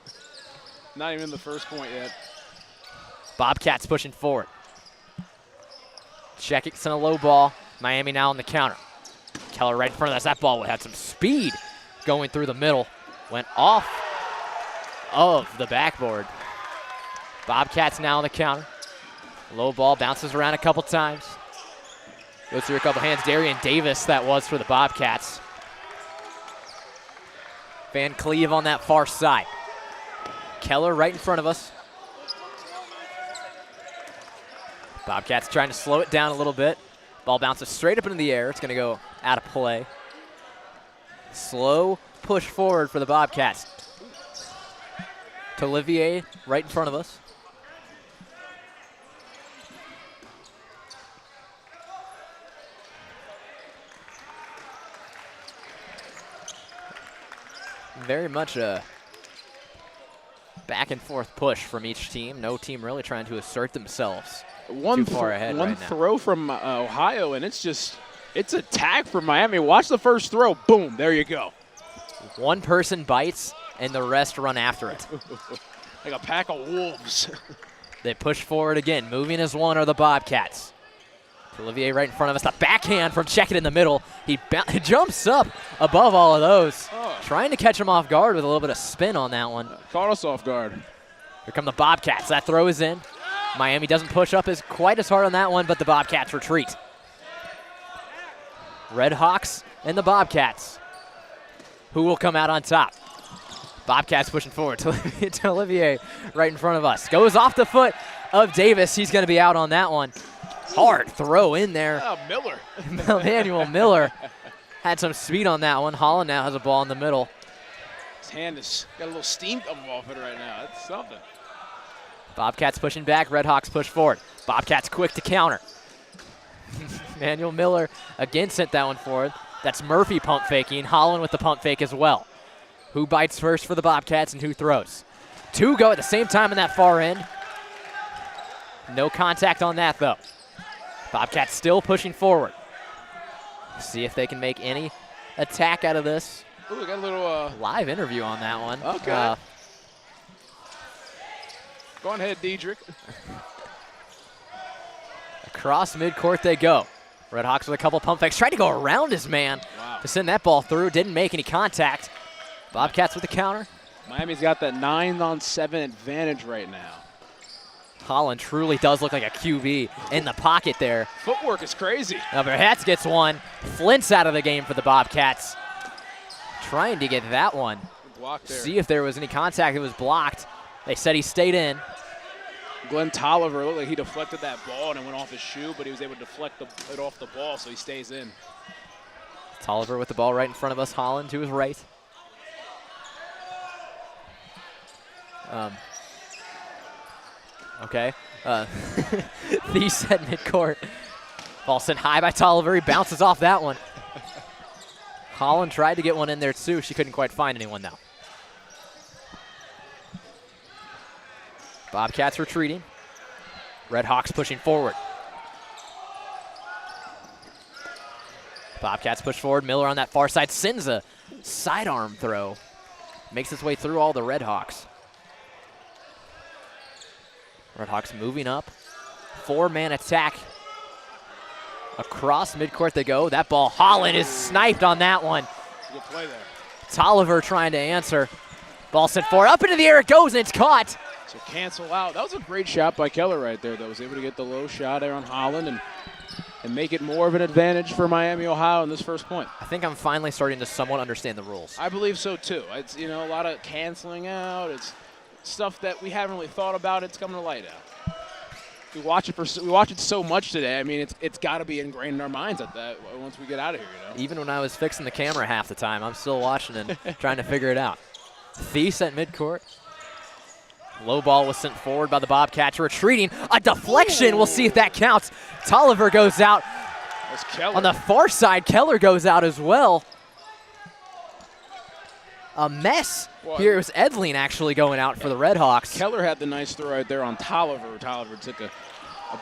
Not even the first point yet. Bobcats pushing forward. Check it, sent a low ball. Miami now on the counter. Keller right in front of us. That ball had some speed going through the middle. Went off of the backboard. Bobcats now on the counter. Low ball bounces around a couple times. Goes through a couple hands. Darian Davis, that was for the Bobcats. Van Cleve on that far side. Keller right in front of us. Bobcats trying to slow it down a little bit. Ball bounces straight up into the air. It's going to go out of play. Slow push forward for the Bobcats. To Olivier right in front of us. Very much a back and forth push from each team. No team really trying to assert themselves too far ahead right now. One throw from Ohio, and it's a tag for Miami. Watch the first throw. Boom, there you go. One person bites, and the rest run after it. Like a pack of wolves. They push forward again. Moving as one are the Bobcats. Olivier right in front of us. The backhand from Checkett in the middle. He jumps up above all of those. Trying to catch him off guard with a little bit of spin on that one. Caught us off guard. Here come the Bobcats. That throw is in. Miami doesn't push up quite as hard on that one, but the Bobcats retreat. Red Hawks and the Bobcats. Who will come out on top? Bobcats pushing forward to Olivier right in front of us. Goes off the foot of Davis. He's going to be out on that one. Hard throw in there. Oh, Miller. Emmanuel Miller had some speed on that one. Holland now has a ball in the middle. His hand has got a little steam coming off it right now. That's something. Bobcats pushing back. Redhawks push forward. Bobcats quick to counter. Manuel Miller again sent that one forward. That's Murphy pump faking. Holland with the pump fake as well. Who bites first for the Bobcats and who throws? Two go at the same time in that far end. No contact on that, though. Bobcats still pushing forward. See if they can make any attack out of this. Ooh, we got a little live interview on that one. Okay. Go on ahead, Diedrich. Across midcourt they go. Redhawks with a couple pump fakes. Tried to go around his man to send that ball through. Didn't make any contact. Bobcats with the counter. Miami's got that 9-on-7 advantage right now. Holland truly does look like a QB in the pocket there. Footwork is crazy. Hats gets one. Flint's out of the game for the Bobcats. Trying to get that one. Block there. See if there was any contact. It was blocked. They said he stayed in. Glenn Tolliver looked like he deflected that ball and it went off his shoe, but he was able to deflect it off the ball, so he stays in. Tolliver with the ball right in front of us. Holland to his right. Okay. Thies at midcourt. Ball sent high by Tolliver. He bounces off that one. Holland tried to get one in there too. She couldn't quite find anyone though. Bobcats retreating. Redhawks pushing forward. Bobcats push forward. Miller on that far side sends a sidearm throw. Makes its way through all the Redhawks. Redhawks moving up. Four-man attack. Across midcourt they go. That ball, Holland is sniped on that one. Good play there. Tolliver trying to answer. Ball sent forward. Up into the air it goes, and it's caught. So cancel out. That was a great shot by Keller right there, though. Was able to get the low shot there on Holland and make it more of an advantage for Miami, Ohio in this first point. I think I'm finally starting to somewhat understand the rules. I believe so, too. It's, you know, a lot of canceling out. It's stuff that we haven't really thought about. It's coming to light out. We watch it so much today. I mean, it's got to be ingrained in our minds at that once we get out of here, you know. Even when I was fixing the camera half the time, I'm still watching and trying to figure it out. Thies at midcourt. Low ball was sent forward by the Bobcats. Retreating. A deflection. Ooh. We'll see if that counts. Tolliver goes out. That's Keller. On the far side, Keller goes out as well. A mess. Well, here was Edling actually going out for the Redhawks. Keller had the nice throw right there on Tolliver. Tolliver took a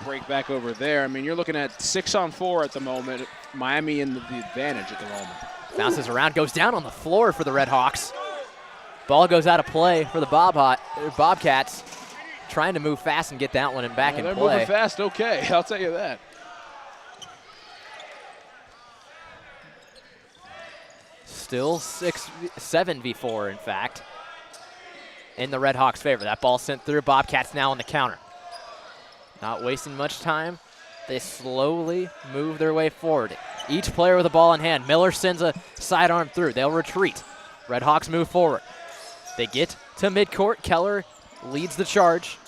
break back over there. I mean, you're looking at 6-on-4 at the moment. Miami in the advantage at the moment. Bounces around, goes down on the floor for the Redhawks. Ball goes out of play for the Bobcats. Trying to move fast and get that one back in play. They're moving fast, okay. I'll tell you that. Still 7v4, in fact, in the Redhawks' favor. That ball sent through. Bobcats now on the counter. Not wasting much time. They slowly move their way forward. Each player with a ball in hand. Miller sends a sidearm through. They'll retreat. Redhawks move forward. They get to midcourt. Keller leads the charge.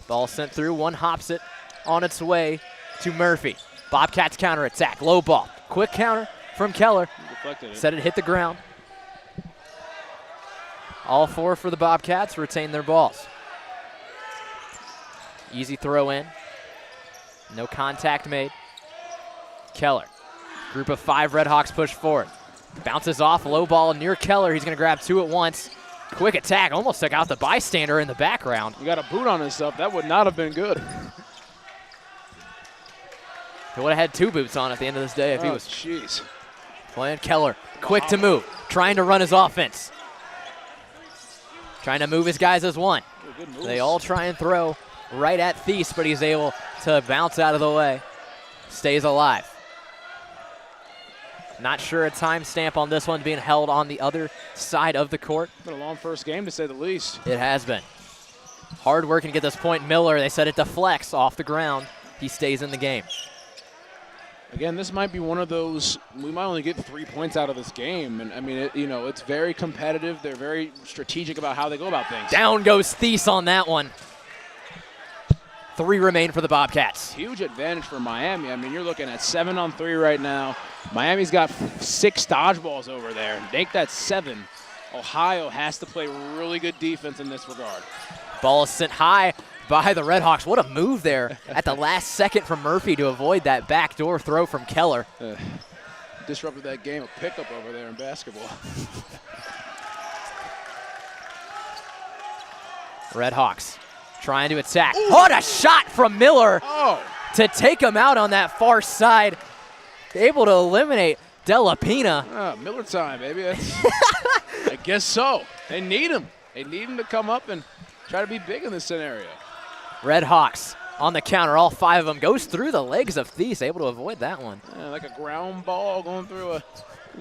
Ball sent through. One hops it on its way to Murphy. Bobcats counterattack. Low ball. Quick counter from Keller. Said it hit the ground. All four for the Bobcats retain their balls. Easy throw in. No contact made. Keller. Group of five Redhawks push forward. Bounces off, low ball near Keller. He's going to grab two at once. Quick attack, almost took out the bystander in the background. You got a boot on himself. That would not have been good. He would have had two boots on at the end of this day if he was playing. Keller, quick to move, trying to run his offense. Trying to move his guys as one. They all try and throw right at Thies, but he's able to bounce out of the way. Stays alive. Not sure a timestamp on this one being held on the other side of the court. Been a long first game, to say the least. It has been. Hard working to get this point. Miller, they said it deflects off the ground. He stays in the game. Again, this might be one of those, we might only get 3 points out of this game. And I mean, it's very competitive. They're very strategic about how they go about things. Down goes Thies on that one. 3 remain for the Bobcats. Huge advantage for Miami. I mean, you're looking at 7 on 3 right now. Miami's got 6 dodgeballs over there. Make that 7. Ohio has to play really good defense in this regard. Ball is sent high by the Redhawks. What a move there at the last second from Murphy to avoid that backdoor throw from Keller. Disrupted that game of pickup over there in basketball. Redhawks trying to attack. Ooh. What a shot from Miller to take him out on that far side. Able to eliminate Della Pina. Miller time, baby. I guess so. They need him. They need him to come up and try to be big in this scenario. Redhawks on the counter, all 5 of them. Goes through the legs of Thies, able to avoid that one. Yeah, like a ground ball going through a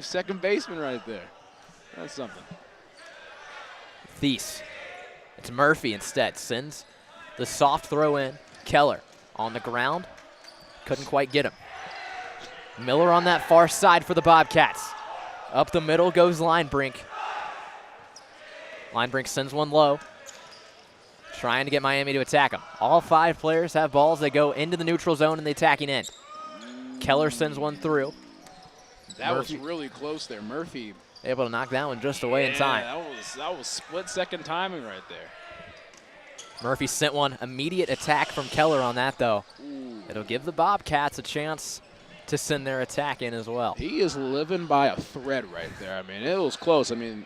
second baseman right there. That's something. Thies. It's Murphy instead. Sends the soft throw in. Keller on the ground. Couldn't quite get him. Miller on that far side for the Bobcats. Up the middle goes Linebrink. Linebrink sends one low. Trying to get Miami to attack him. All 5 players have balls. They go into the neutral zone in the attacking end. Keller sends one through. That was really close there. Murphy able to knock that one just away in time. That was split-second timing right there. Murphy sent one. Immediate attack from Keller on that, though. Ooh. It'll give the Bobcats a chance to send their attack in as well. He is living by a thread right there. I mean, it was close. I mean,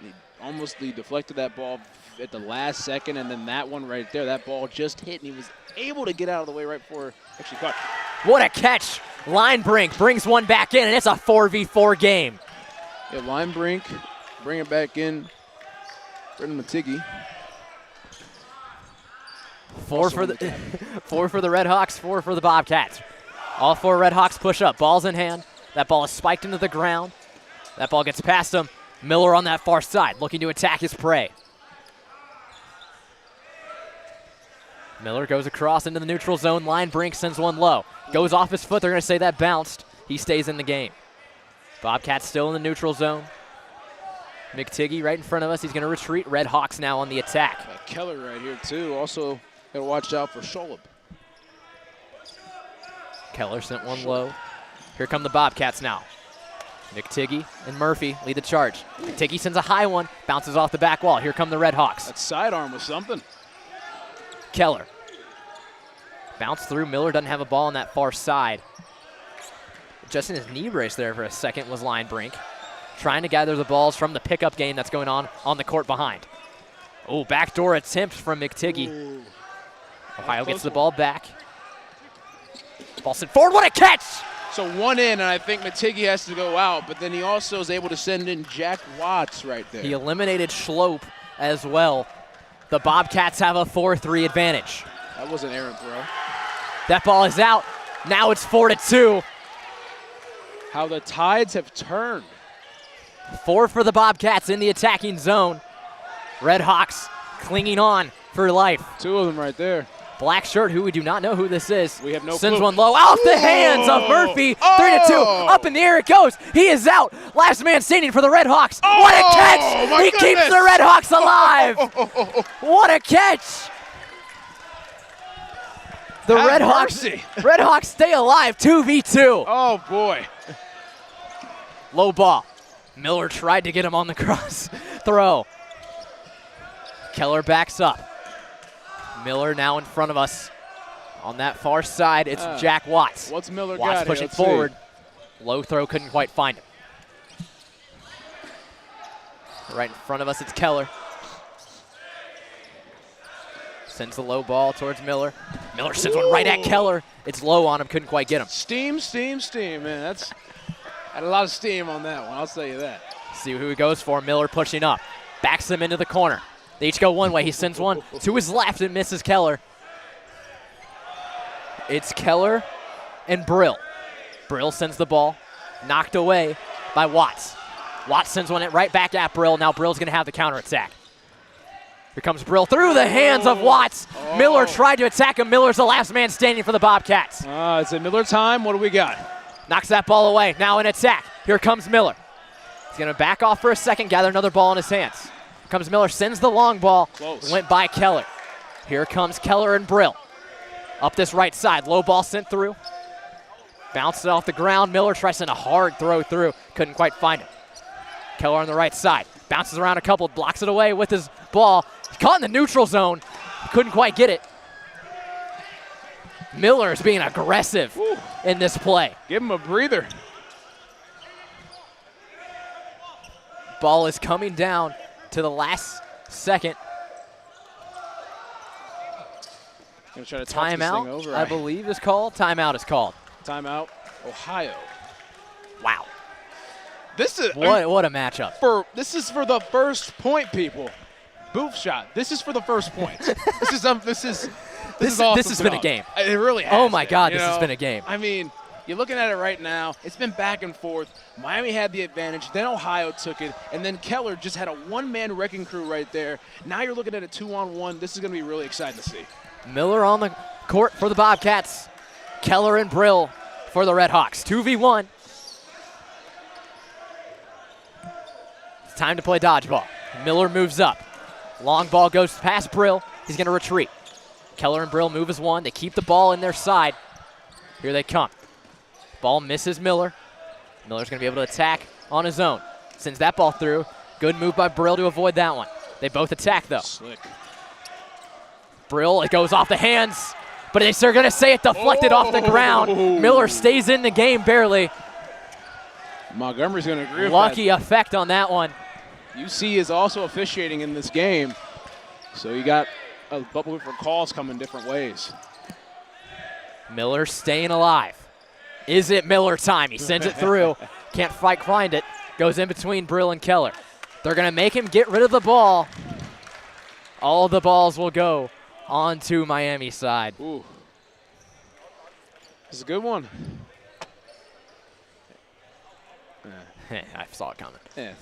he deflected that ball at the last second, and then that one right there, that ball just hit, and he was able to get out of the way right before actually caught. What a catch. Linebrink brings one back in, and it's a 4v4 game. Yeah, Linebrink, bring it back in. Brendan Matighi. 4 for the Redhawks, 4 for the Bobcats. All 4 Redhawks push up, balls in hand. That ball is spiked into the ground. That ball gets past him. Miller on that far side, looking to attack his prey. Miller goes across into the neutral zone. Linebrink sends one low. Goes off his foot. They're going to say that bounced. He stays in the game. Bobcats still in the neutral zone. McTiggy right in front of us. He's going to retreat. Redhawks now on the attack. Keller right here, too. Also, got to watch out for Scholub. Keller sent one low. Here come the Bobcats now. McTiggy and Murphy lead the charge. McTiggy sends a high one. Bounces off the back wall. Here come the Redhawks. That sidearm was something. Keller. Bounce through. Miller doesn't have a ball on that far side. Just in his knee brace there for a second was Linebrink. Trying to gather the balls from the pickup game that's going on the court behind. Oh, backdoor attempt from McTiggy. Ooh. Ohio gets the ball back. Ball sent forward. What a catch! So one in, and I think Matighi has to go out, but then he also is able to send in Jack Watts right there. He eliminated Schlope as well. The Bobcats have a 4-3 advantage. That was an errant throw. That ball is out. Now it's 4-2. How the tides have turned. 4 for the Bobcats in the attacking zone. Redhawks clinging on for life. 2 of them right there. Black shirt, who we do not know who this is. We have no Sends clue. one low off the hands of Murphy. 3-2. Up in the air it goes. He is out. Last man standing for the Redhawks. What a catch! He keeps the Redhawks alive. What a catch! The Redhawks stay alive. 2v2. Oh boy. Low ball. Miller tried to get him on the cross throw. Keller backs up. Miller now in front of us. On that far side, it's Jack Watts. What's Miller Watts got pushing here? forward. Low throw, couldn't quite find him. Right in front of us, it's Keller. Sends the low ball towards Miller. Miller sends one right at Keller. It's low on him, couldn't quite get him. Steam, man. That's had a lot of steam on that one, I'll tell you that. See who he goes for. Miller pushing up. Backs him into the corner. They each go one way. He sends one to his left and misses Keller. It's Keller and Brill. Brill sends the ball. Knocked away by Watts. Watts sends one right back at Brill. Now Brill's going to have the counterattack. Here comes Brill through the hands of Watts. Miller tried to attack him. Miller's the last man standing for the Bobcats. It's a Miller time. What do we got? Knocks that ball away. Now an attack. Here comes Miller. He's going to back off for a second, gather another ball in his hands. Comes Miller, sends the long ball. Close. Went by Keller. Here comes Keller and Brill. Up this right side, low ball sent through. Bounces off the ground. Miller tries to send a hard throw through. Couldn't quite find it. Keller on the right side. Bounces around a couple, blocks it away with his ball. Caught in the neutral zone. Couldn't quite get it. Miller is being aggressive in this play. Give him a breather. Ball is coming down to the last second. Gonna try to toss this thing Timeout, over. I believe, is called. Timeout is called. Timeout, Ohio. Wow. This is What a matchup. This is for the first point, people. Booth shot. This is for the first point. This is awesome This has been a game. It really has. Oh my God, you this has know? been a game. I mean, you're looking at it right now. It's been back and forth. Miami had the advantage, then Ohio took it, and then Keller just had a one-man wrecking crew right there. Now you're looking at a 2-on-1. This is going to be really exciting to see. Miller on the court for the Bobcats. Keller and Brill for the Red Hawks. 2v1. It's time to play dodgeball. Miller moves up. Long ball goes past Brill. He's going to retreat. Keller and Brill move as one. They keep the ball in their side. Here they come. Ball misses Miller. Miller's going to be able to attack on his own. Sends that ball through. Good move by Brill to avoid that one. They both attack, though. Slick. Brill, it goes off the hands, but they're going to say it deflected off the ground. Miller stays in the game barely. Montgomery's going to agree with Lucky that. effect on that one. UC is also officiating in this game, so you got a couple different calls coming different ways. Miller staying alive. Is it Miller time? He sends it through. Can't find it. Goes in between Brill and Keller. They're going to make him get rid of the ball. All the balls will go onto Miami's side. Ooh. This is a good one. I saw it coming. Yeah,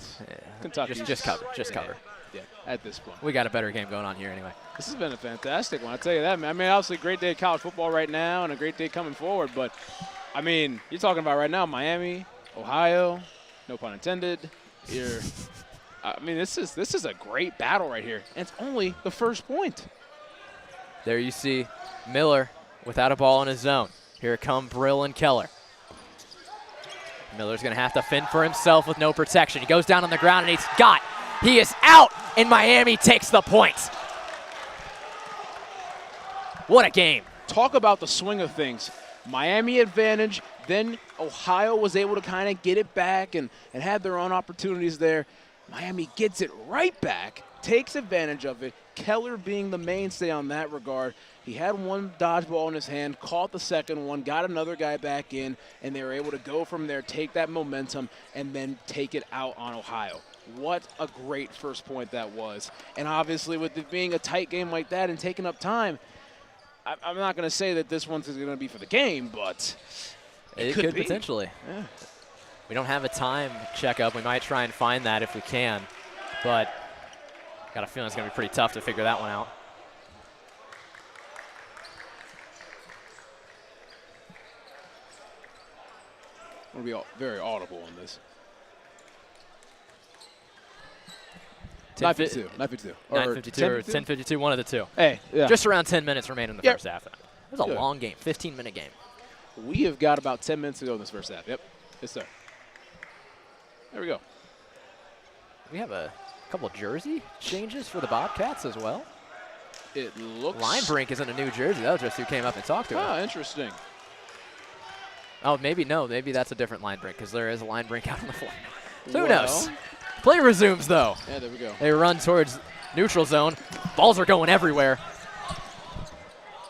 Kentucky. Just cover. Just cover. Yeah, at this point. We got a better game going on here anyway. This has been a fantastic one, I'll tell you that, man. I mean, obviously a great day of college football right now and a great day coming forward, but, I mean, you're talking about right now Miami, Ohio, no pun intended. I mean, this is a great battle right here, and it's only the first point. There you see Miller without a ball in his zone. Here come Brill and Keller. Miller's going to have to fend for himself with no protection. He goes down on the ground, and he is out, and Miami takes the points. What a game. Talk about the swing of things. Miami advantage, then Ohio was able to kind of get it back and had their own opportunities there. Miami gets it right back, takes advantage of it. Keller being the mainstay on that regard. He had one dodgeball in his hand, caught the second one, got another guy back in, and they were able to go from there, take that momentum, and then take it out on Ohio. What a great first point that was. And obviously with it being a tight game like that and taking up time, I'm not going to say that this one's going to be for the game, but it could potentially. Yeah. We don't have a time checkup. We might try and find that if we can, but got a feeling it's going to be pretty tough to figure that one out. I'm going to be very audible on this. 9:52. 9:52 10:52? or 10:52, one of the two. Hey, yeah. Just around 10 minutes remaining in the first half. It was a Good. long game, 15-minute game. We have got about 10 minutes to go in this first half. Yep. Yes, sir. There we go. We have a couple jersey changes for the Bobcats as well. It looks. Linebrink isn't a new jersey. That was just who came up and talked to him. Ah, interesting. Oh, maybe that's a different Linebrink because there is a Linebrink out on the floor. So who Well. knows? Play resumes, though. Yeah, there we go. They run towards neutral zone. Balls are going everywhere.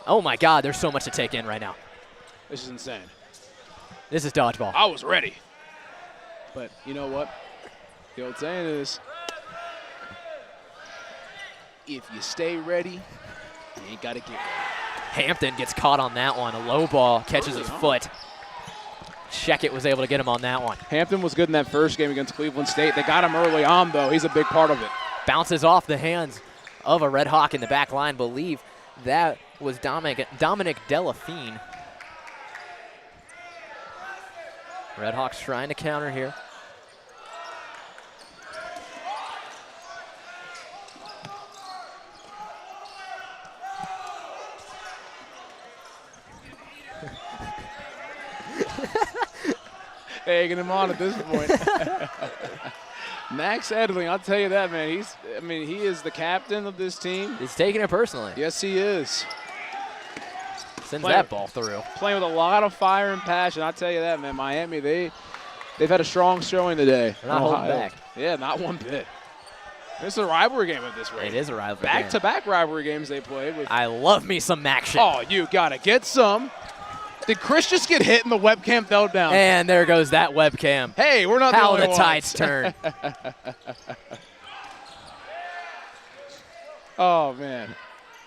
Oh, my God. There's so much to take in right now. This is insane. This is dodgeball. I was ready. But you know what? The old saying is, if you stay ready, you ain't got to get ready. Hampton gets caught on that one. A low ball catches his foot. Checkett was able to get him on that one. Hampton was good in that first game against Cleveland State. They got him early on, though. He's a big part of it. Bounces off the hands of a Red Hawk in the back line. Believe that was Dominic Delafine. Red Hawks trying to counter here. egging him on at this point. Max Edling, I'll tell you that, man. He is the captain of this team. He's taking it personally. Yes, he is. Sends that ball through. Playing with a lot of fire and passion. I'll tell you that, man. Miami, they've had a strong showing today. They're not holding back. Yeah, not one bit. This is a rivalry game at this rate. It is a rivalry game. Back-to-back rivalry games they played. I love me some action. Oh, you got to get some. Did Chris just get hit and the webcam fell down? And there goes that webcam. Hey, we're not the only How the ones. tides turn. Oh, man.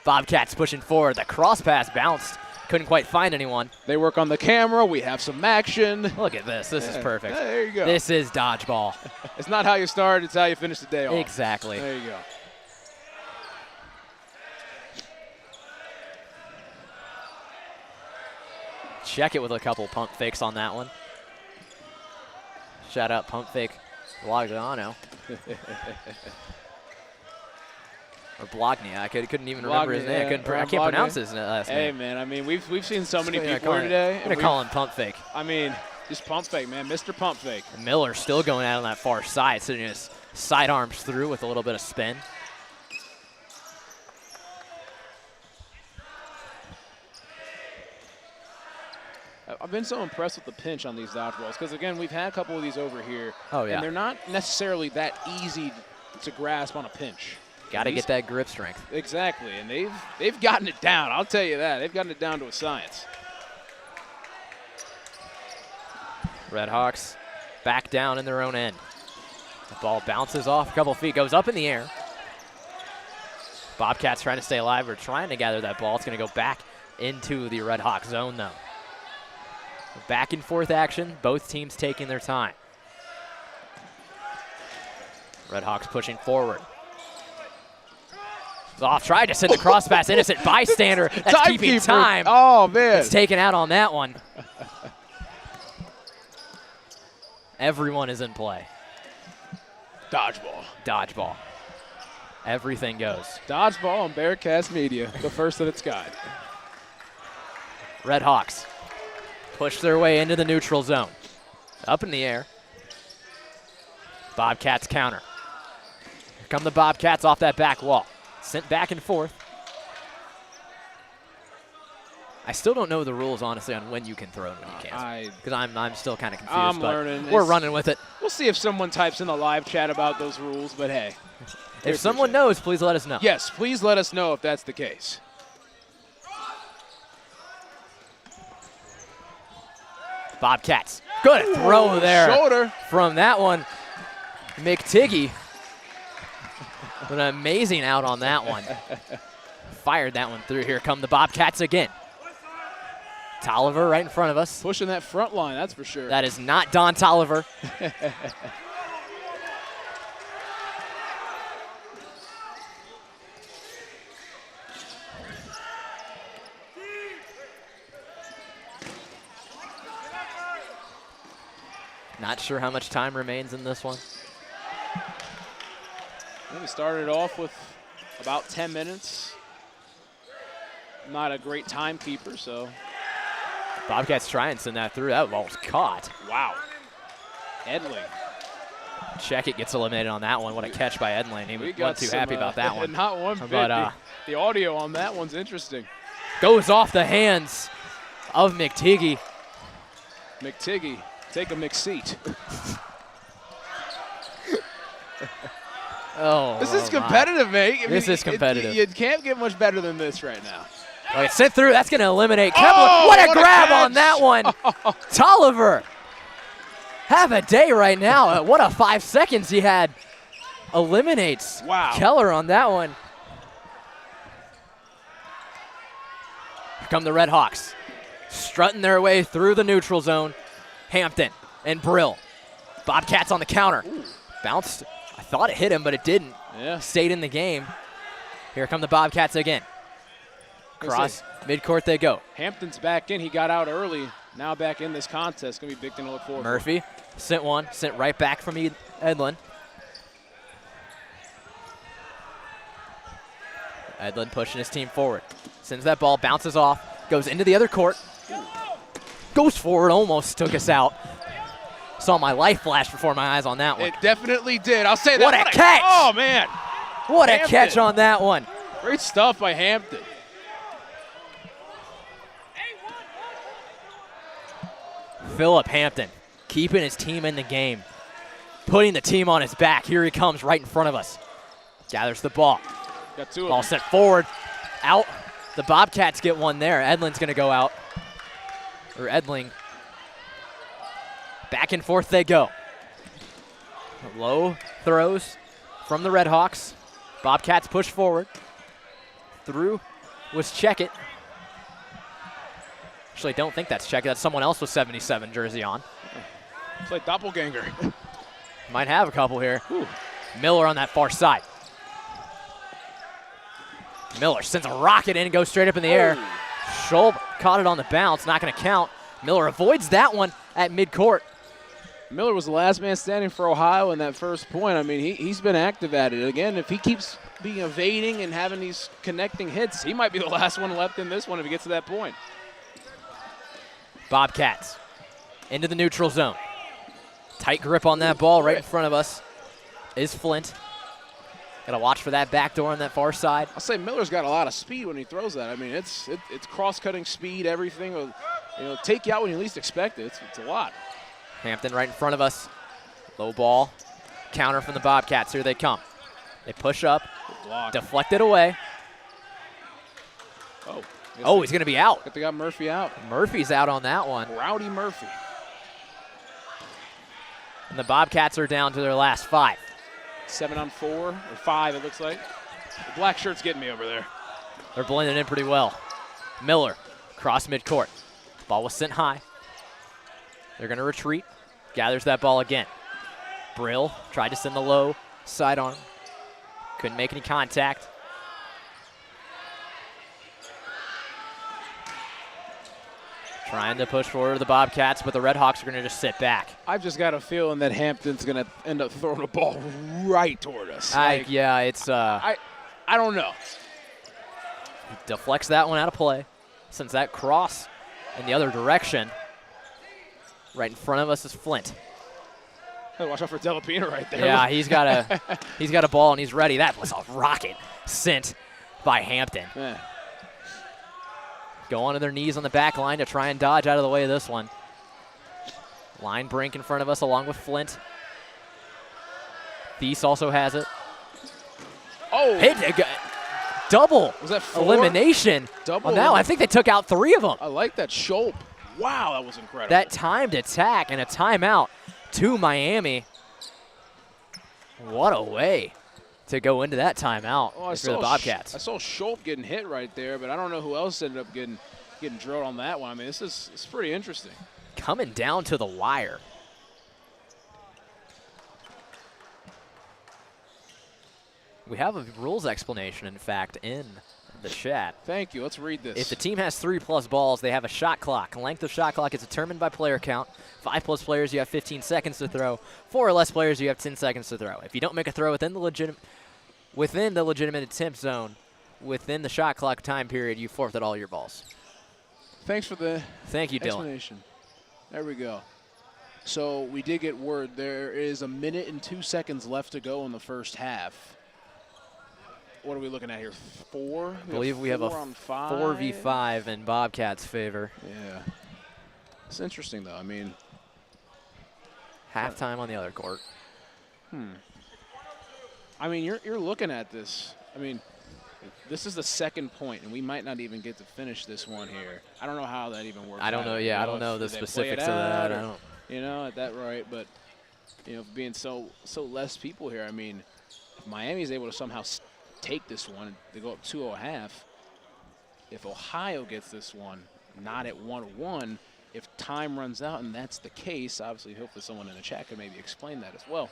Bobcats pushing forward. The cross pass bounced. Couldn't quite find anyone. They work on the camera. We have some action. Look at this. This is perfect. There you go. This is dodgeball. It's not how you start. It's how you finish the day off. Exactly. There you go. Check it with a couple pump fakes on that one. Shout out pump fake Blognano. Or Blogny. I couldn't even remember his name. I can't pronounce his last name. Hey, man, I mean, we've seen so many people here today. I'm going to call him pump fake. I mean, just pump fake, man. Mr. Pump Fake. Miller still going out on that far side, sitting his side arms through with a little bit of spin. I've been so impressed with the pinch on these dodgeballs because, again, we've had a couple of these over here. Oh, yeah. And they're not necessarily that easy to grasp on a pinch. Got to get that grip strength. Exactly, and they've gotten it down. I'll tell you that. They've gotten it down to a science. Red Hawks back down in their own end. The ball bounces off a couple feet, goes up in the air. Bobcats trying to stay alive or trying to gather that ball. It's going to go back into the Red Hawk zone, though. Back and forth action, both teams taking their time. Red Hawks pushing forward. Off, tried to send the cross pass, innocent bystander. That's keeping time. Oh, man. It's taken out on that one. Everyone is in play. Dodgeball. Dodgeball. Everything goes. Dodgeball on BearcastMedia, the first of its kind. Red Hawks push their way into the neutral zone. Up in the air. Bobcats counter. Here come the Bobcats off that back wall. Sent back and forth. I still don't know the rules, honestly, on when you can throw and when you can't. Because I'm still kind of confused. I'm but learning. We're running with it. We'll see if someone types in the live chat about those rules, but hey. If someone knows, please let us know. Yes, please let us know if that's the case. Bobcats. Good throw there. Shoulder. From that one. McTiggy. An amazing out on that one. Fired that one through. Here come the Bobcats again. Tolliver right in front of us. Pushing that front line, that's for sure. That is not Don Tolliver. Not sure how much time remains in this one. We started off with about 10 minutes. Not a great timekeeper, so. Bobcats try and send that through. That ball was caught. Wow. Edling. Checkett gets eliminated on that one. What a catch by Edling. He wasn't too happy about that one. Not one bit. But, the audio on that one's interesting. Goes off the hands of McTiggy. McTiggy, take a McSeat. This is competitive, mate. This is competitive. You can't get much better than this right now. Oh, it's sent through. That's going to eliminate Kepler. Oh, what a grab on that one. Tolliver. Have a day right now. What a 5 seconds he had. Eliminates Keller on that one. Here come the Red Hawks. Strutting their way through the neutral zone. Hampton and Brill. Bobcats on the counter. Ooh. Bounced. I thought it hit him, but it didn't. Yeah. Stayed in the game. Here come the Bobcats again. Cross midcourt they go. Hampton's back in. He got out early. Now back in this contest. Going to be big thing to look forward to. Murphy sent one. Sent right back from Edlin. Edlin pushing his team forward. Sends that ball. Bounces off. Goes into the other court. Goes forward. Almost took us out. Saw my life flash before my eyes on that one. It definitely did. I'll say that. What a catch! Oh, man. What a Hampton. catch on that one. Great stuff by Hampton. Philip Hampton keeping his team in the game, putting the team on his back. Here he comes right in front of us. Gathers the ball. Got two of Ball them. sent forward. Out. The Bobcats get one there. Edlin's going to go out. Or Edling. Back and forth they go. Low throws from the Redhawks. Bobcats push forward. Through was Checkett. Actually, I don't think that's Checkett. That's someone else with 77 jersey on. It's like doppelganger. Might have a couple here. Ooh. Miller on that far side. Miller sends a rocket in and goes straight up in the air. Schulb caught it on the bounce, not going to count. Miller avoids that one at midcourt. Miller was the last man standing for Ohio in that first point. I mean, he's been active at it. Again, if he keeps being evading and having these connecting hits, he might be the last one left in this one if he gets to that point. Bobcats into the neutral zone. Tight grip on that ball right in front of us is Flint. Got to watch for that backdoor on that far side. I'll say Miller's got a lot of speed when he throws that. I mean, it's cross-cutting speed, everything. Will, take you out when you least expect it. It's a lot. Hampton right in front of us. Low ball. Counter from the Bobcats. Here they come. They push up. Deflected away. Oh, he's going to be out. They got Murphy out. Murphy's out on that one. Rowdy Murphy. And the Bobcats are down to their last 5. 7 on 4, or 5 it looks like. The black shirt's getting me over there. They're blending in pretty well. Miller, cross midcourt. Ball was sent high. They're going to retreat. Gathers that ball again. Brill tried to send the low sidearm. Couldn't make any contact. Trying to push forward the Bobcats, but the Redhawks are going to just sit back. I've just got a feeling that Hampton's going to end up throwing the ball right toward us. Yeah, it's... I don't know. Deflects that one out of play. Sends that cross in the other direction. Right in front of us is Flint. Hey, watch out for Delapina right there. Yeah, he's got a ball and he's ready. That was a rocket sent by Hampton. Yeah. Go onto their knees on the back line to try and dodge out of the way of this one. Line break in front of us along with Flint. Thies also has it. Oh! Hit double was that 4? elimination. Double. On that one. I think they took out 3 of them. I like that Schulp. Wow, that was incredible. That timed attack and a timeout to Miami. What a way to go into that timeout for the Bobcats. I saw Schulp getting hit right there, but I don't know who else ended up getting drilled on that one. I mean, it's pretty interesting. Coming down to the wire. We have a rules explanation, in fact, in the chat. Thank you. Let's read this. If the team has 3+ balls, they have a shot clock. Length of shot clock is determined by player count. 5+ players, you have 15 seconds to throw. 4 or less players, you have 10 seconds to throw. If you don't make a throw within the legitimate attempt zone, within the shot clock time period, you forfeit all your balls. Thanks for the explanation. There we go. So we did get word there is 1 minute and 2 seconds left to go in the first half. What are we looking at here? 4? I believe we have a 4v5 in Bobcats' favor. Yeah. It's interesting, though. I mean, halftime on the other court. I mean, you're looking at this. I mean, this is the second point, and we might not even get to finish this one here. I don't know how that even works. I don't know. Yeah, I don't know the specifics of that. I don't. At that right, but being so less people here. I mean, if Miami is able to somehow take this one, they go up 2-0.5. If Ohio gets this one, not at 1-1, if time runs out, and that's the case, obviously, hopefully someone in the chat can maybe explain that as well.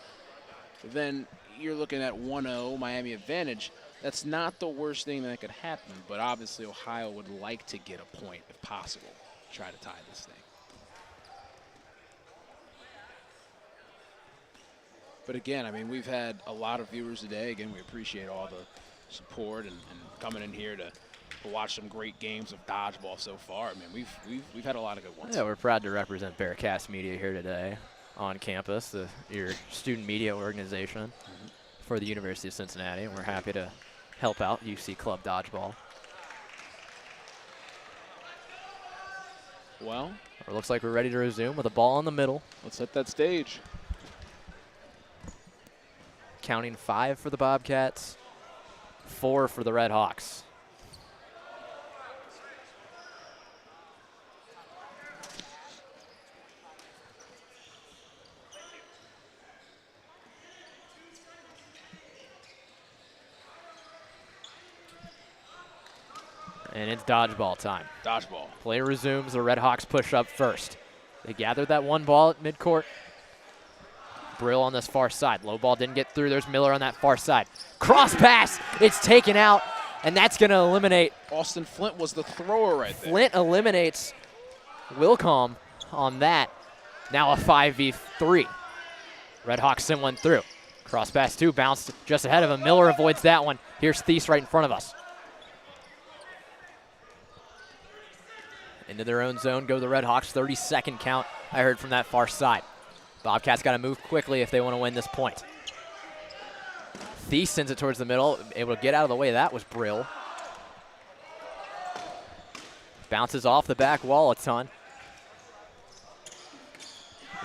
Then you're looking at 1-0 Miami advantage. That's not the worst thing that could happen, but obviously Ohio would like to get a point if possible, try to tie this thing. But again, I mean, we've had a lot of viewers today. Again, we appreciate all the support and coming in here to watch some great games of dodgeball so far. I mean, we've had a lot of good ones. Yeah, we're proud to represent BearcastMedia here today on campus, your student media organization for the University of Cincinnati. And we're happy to help out UC Club Dodgeball. Well, it looks like we're ready to resume with a ball in the middle. Let's hit that stage. Counting 5 for the Bobcats, 4 for the Red Hawks. And it's dodgeball time. Dodgeball. Play resumes. The Red Hawks push up first. They gathered that one ball at midcourt. Brill on this far side. Low ball didn't get through. There's Miller on that far side. Cross pass. It's taken out, and that's going to eliminate. Austin Flint was the thrower right there. Flint eliminates Wilcom on that. Now a 5v3. Red Hawks send one through. Cross pass 2, bounced just ahead of him. Miller avoids that one. Here's Thies right in front of us. Into their own zone go the Red Hawks. 30-second count I heard from that far side. Bobcats got to move quickly if they want to win this point. Thies sends it towards the middle, able to get out of the way. That was Brill. Bounces off the back wall a ton.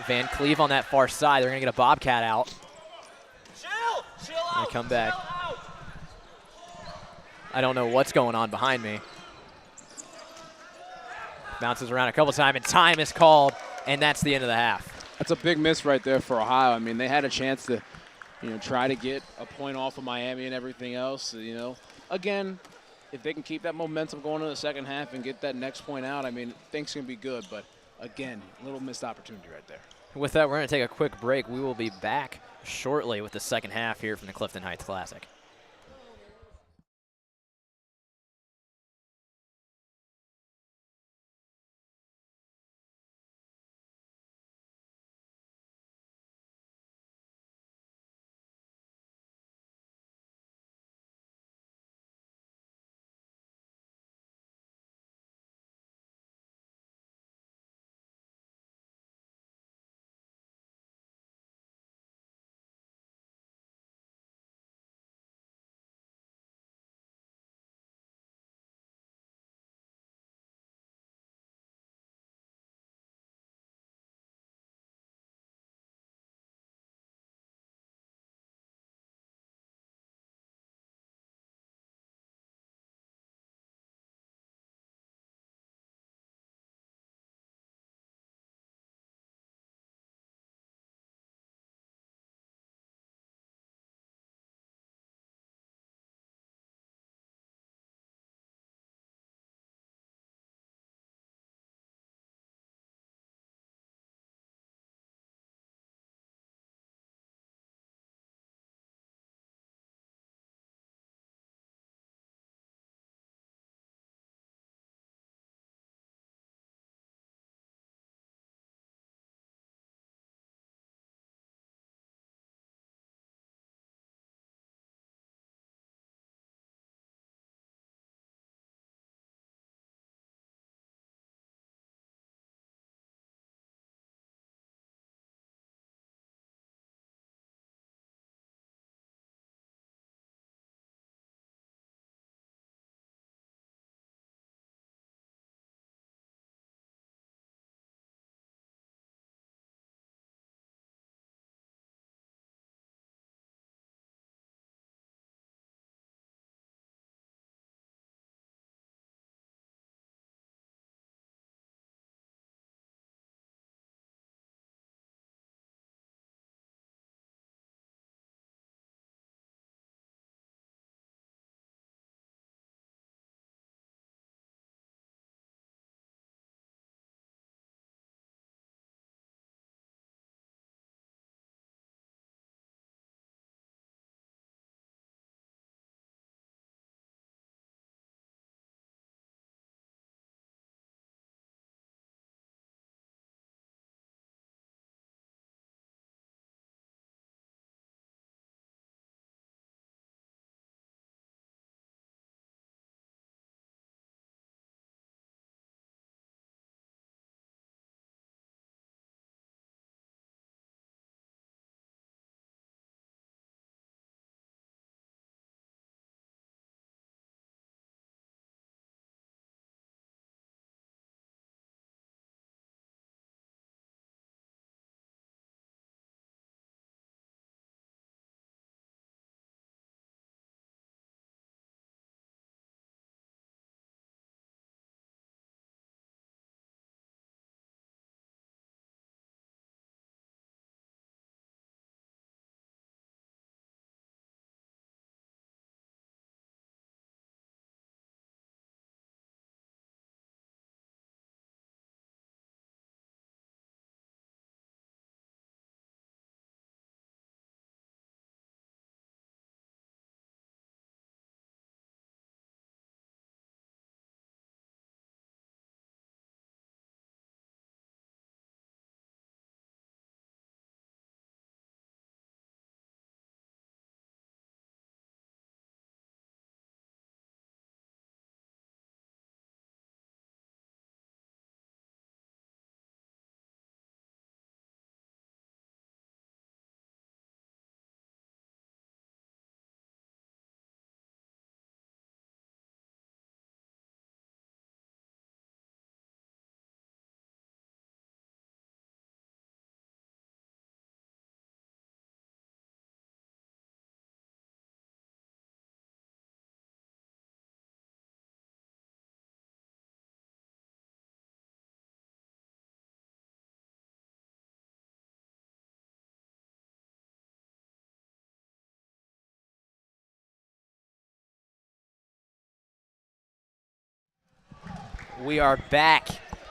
Van Cleve on that far side. They're going to get a Bobcat out. Gonna come back. I don't know what's going on behind me. Bounces around a couple times, and time is called, and that's the end of the half. That's a big miss right there for Ohio. I mean, they had a chance to, try to get a point off of Miami and everything else. Again, if they can keep that momentum going in the second half and get that next point out, I mean, things can be good. But again, a little missed opportunity right there. With that, we're going to take a quick break. We will be back shortly with the second half here from the Clifton Heights Classic. We are back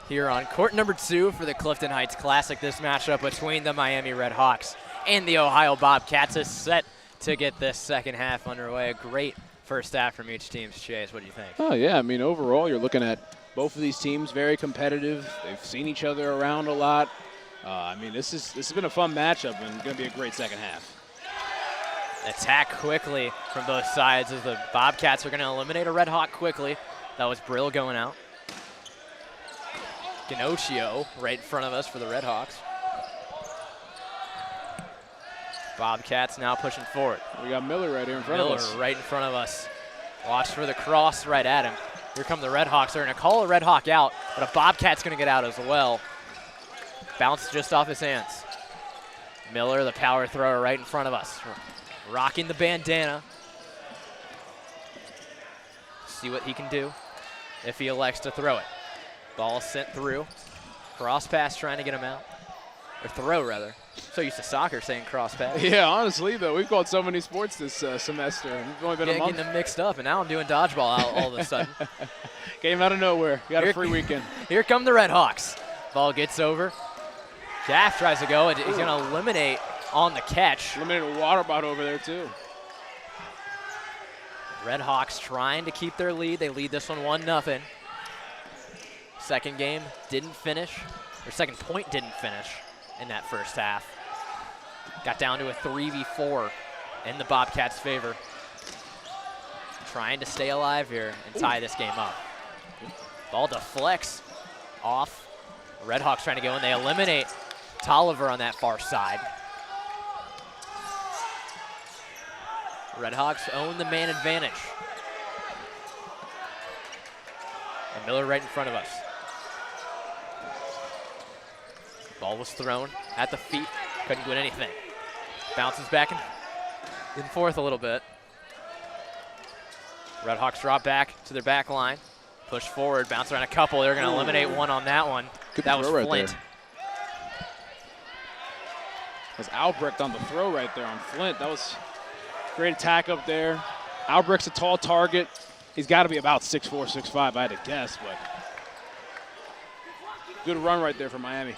here on court number 2 for the Clifton Heights Classic. This matchup between the Miami Redhawks and the Ohio Bobcats is set to get this second half underway. A great first half from each team's Chase. What do you think? Oh, yeah. I mean, overall, you're looking at both of these teams very competitive. They've seen each other around a lot. I mean, this has been a fun matchup and going to be a great second half. Attack quickly from both sides as the Bobcats are going to eliminate a Red Hawk quickly. That was Brill going out. Ginocchio right in front of us for the Red Hawks. Bobcats now pushing forward. We got Miller right here in front of us. Miller right in front of us. Watch for the cross right at him. Here come the Red Hawks. They're going to call a Red Hawk out, but a Bobcat's going to get out as well. Bounce just off his hands. Miller, the power thrower right in front of us. Rocking the bandana. See what he can do if he elects to throw it. Ball sent through. Cross pass trying to get him out. Or throw, rather. So used to soccer saying cross pass. Yeah, honestly, though, we've called so many sports this semester. It's only been a month. Getting them mixed up, and now I'm doing dodgeball all of a sudden. Came out of nowhere. Got a free weekend. Here come the Red Hawks. Ball gets over. Gaff tries to go, and he's going to eliminate on the catch. Eliminated a water bottle over there, too. Red Hawks trying to keep their lead. They lead this one 1-0. Second game didn't finish, or second point didn't finish in that first half. Got down to a 3v4 in the Bobcats' favor. Trying to stay alive here and tie this game up. Ball deflects off. Red Hawks trying to go in. They eliminate Tolliver on that far side. Red Hawks own the man advantage. And Miller right in front of us. Ball was thrown at the feet. Couldn't do anything. Bounces back and forth a little bit. Red Hawks drop back to their back line. Push forward, bounce around a couple. They're going to eliminate one on that one. Good that was throw Flint. Right That's Albrecht on the throw right there on Flint. That was great attack up there. Albrecht's a tall target. He's got to be about 6'4", 6'5", I had to guess, but good run right there for Miami.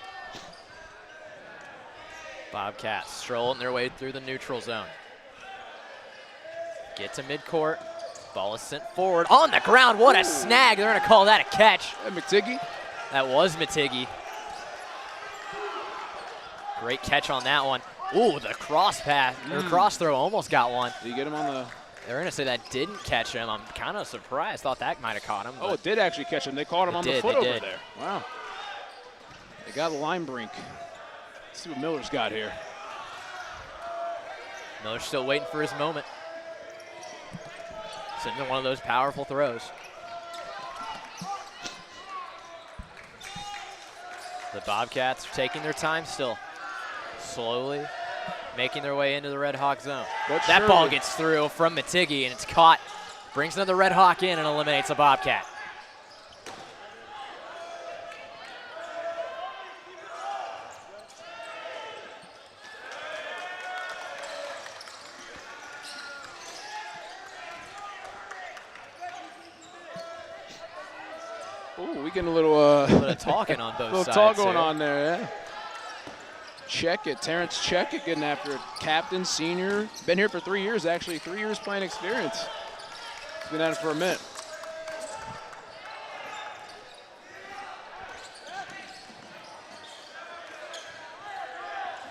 Bobcats strolling their way through the neutral zone. Get to midcourt. Ball is sent forward. On the ground, what a snag. They're going to call that a catch. McTiggy? That was Mattiggy. Great catch on that one. Ooh, the cross pass, or cross throw almost got one. Did you get him on the... They're going to say that didn't catch him. I'm kind of surprised. Thought that might have caught him. Oh, it did actually catch him. They caught him on the foot over there. Wow. They got a line brink. Let's see what Miller's got here. Miller's still waiting for his moment. Sending one of those powerful throws. The Bobcats are taking their time still. Slowly making their way into the Red Hawk zone. That ball gets through from Mattiggy, and it's caught. Brings another Red Hawk in and eliminates a Bobcat. Ooh, we getting a little bit of talking on both sides. A little talk going on there, yeah. Checkett, Terrence Checkett getting after it. Captain, senior. Been here for 3 years, actually. 3 years playing experience. He's been at it for a minute.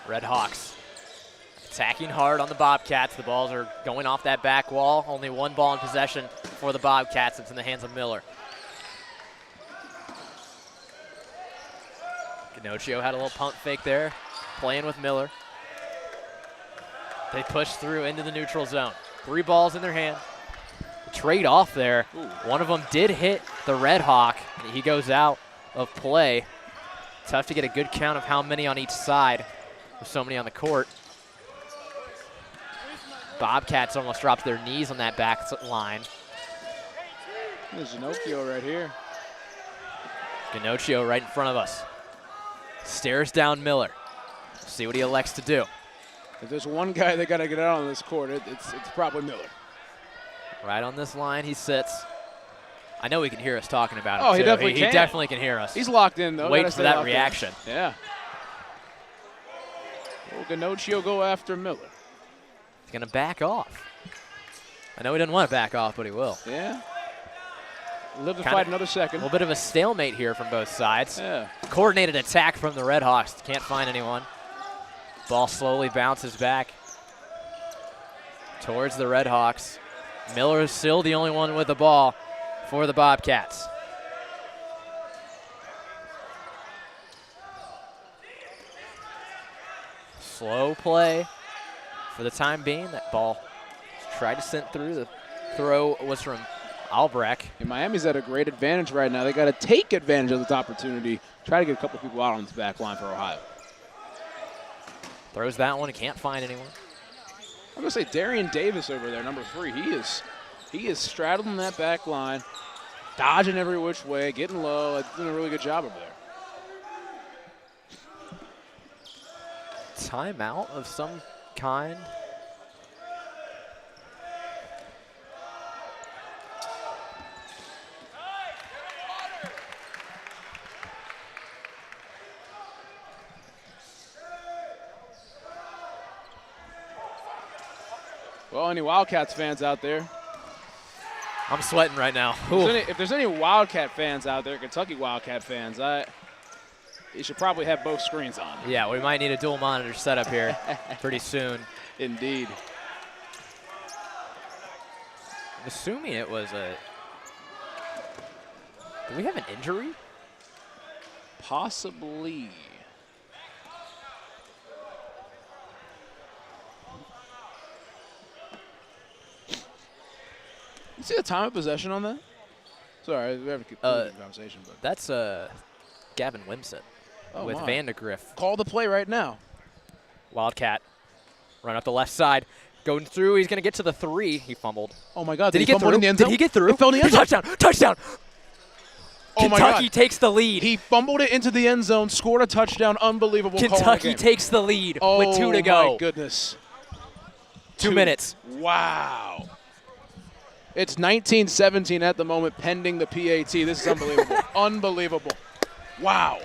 Red Hawks attacking hard on the Bobcats. The balls are going off that back wall. Only one ball in possession for the Bobcats. It's in the hands of Miller. Ginocchio had a little pump fake there, playing with Miller. They push through into the neutral zone. 3 balls in their hand. Trade off there. Ooh. One of them did hit the Red Hawk. He goes out of play. Tough to get a good count of how many on each side. There's so many on the court. Bobcats almost dropped their knees on that back line. There's Ginocchio right here. Ginocchio right in front of us. Stares down Miller. See what he elects to do. If there's one guy that got to get out on this court, it's probably Miller. Right on this line, he sits. I know he can hear us talking about it. Oh, he too. definitely can. He definitely can hear us. He's locked in, though. Waiting for that reaction. Yeah. Will Ganocchio go after Miller? He's going to back off. I know he didn't want to back off, but he will. Yeah. Live to fight another second. A little bit of a stalemate here from both sides. Yeah. Coordinated attack from the Redhawks. Can't find anyone. Ball slowly bounces back towards the Redhawks. Miller is still the only one with the ball for the Bobcats. Slow play for the time being. That ball tried to send through. The throw was from Albrecht. And Miami's at a great advantage right now. They got to take advantage of this opportunity. Try to get a couple people out on this back line for Ohio. Throws that one. He can't find anyone. I'm going to say Darian Davis over there, number 3. He is straddling that back line, dodging every which way, getting low. Doing a really good job over there. Timeout of some kind. Well, any Wildcats fans out there? I'm sweating right now. If there's any Wildcat fans out there, Kentucky Wildcat fans, you should probably have both screens on. Yeah, we might need a dual monitor setup here pretty soon. Indeed. I'm assuming it was a... Do we have an injury? Possibly. You see the time of possession on that? Sorry, we have to keep the conversation. But That's Gavin Wimsett with Vandegrift. Call the play right now. Wildcat, run up the left side, going through. He's going to get to the 3. He fumbled. Oh my God! Did he get through? In the end zone? Did he get through? It fell in the end zone. Touchdown! Touchdown! Oh my God! Kentucky takes the lead. He fumbled it into the end zone, scored a touchdown. Unbelievable call. Kentucky takes the lead with 2 to go. Oh my goodness! 2 minutes. Wow. It's 19-17 at the moment, pending the PAT. This is unbelievable. Unbelievable. Wow.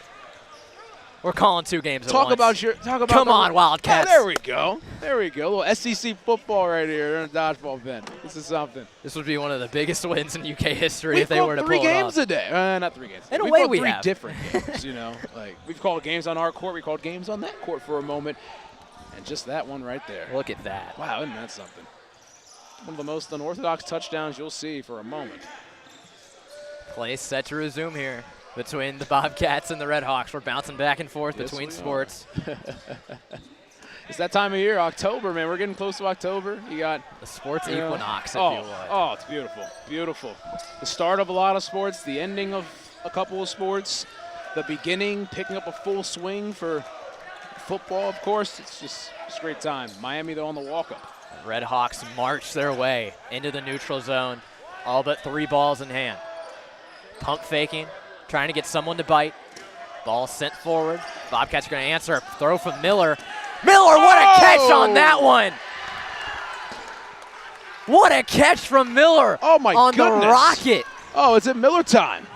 We're calling 2 games at Talk once. about Come on, Wildcats. Oh, there we go. There we go. A little SEC football right here in a dodgeball event. This is something. This would be one of the biggest wins in UK history We've if they were to pull it off. 3 games a day. Not 3 games. In a We've way called we 3 have. different games, you know. Like, we've called games on our court. We called games on that court for a moment. And just that one right there. Look at that. Wow, isn't that something? One of the most unorthodox touchdowns you'll see for a moment. Play set to resume here between the Bobcats and the Redhawks. We're bouncing back and forth between sports. It's that time of year, October, man. We're getting close to October. You got the sports equinox, if you would. Oh, it's beautiful. Beautiful. The start of a lot of sports, the ending of a couple of sports, the beginning, picking up a full swing for football, of course. It's a great time. Miami, though, on the walk-up. Redhawks march their way into the neutral zone, all but 3 balls in hand. Pump faking, trying to get someone to bite. Ball sent forward. Bobcats are going to answer a throw from Miller. Miller, what a catch on that one! What a catch from Miller on the rocket. Oh, is it Miller time?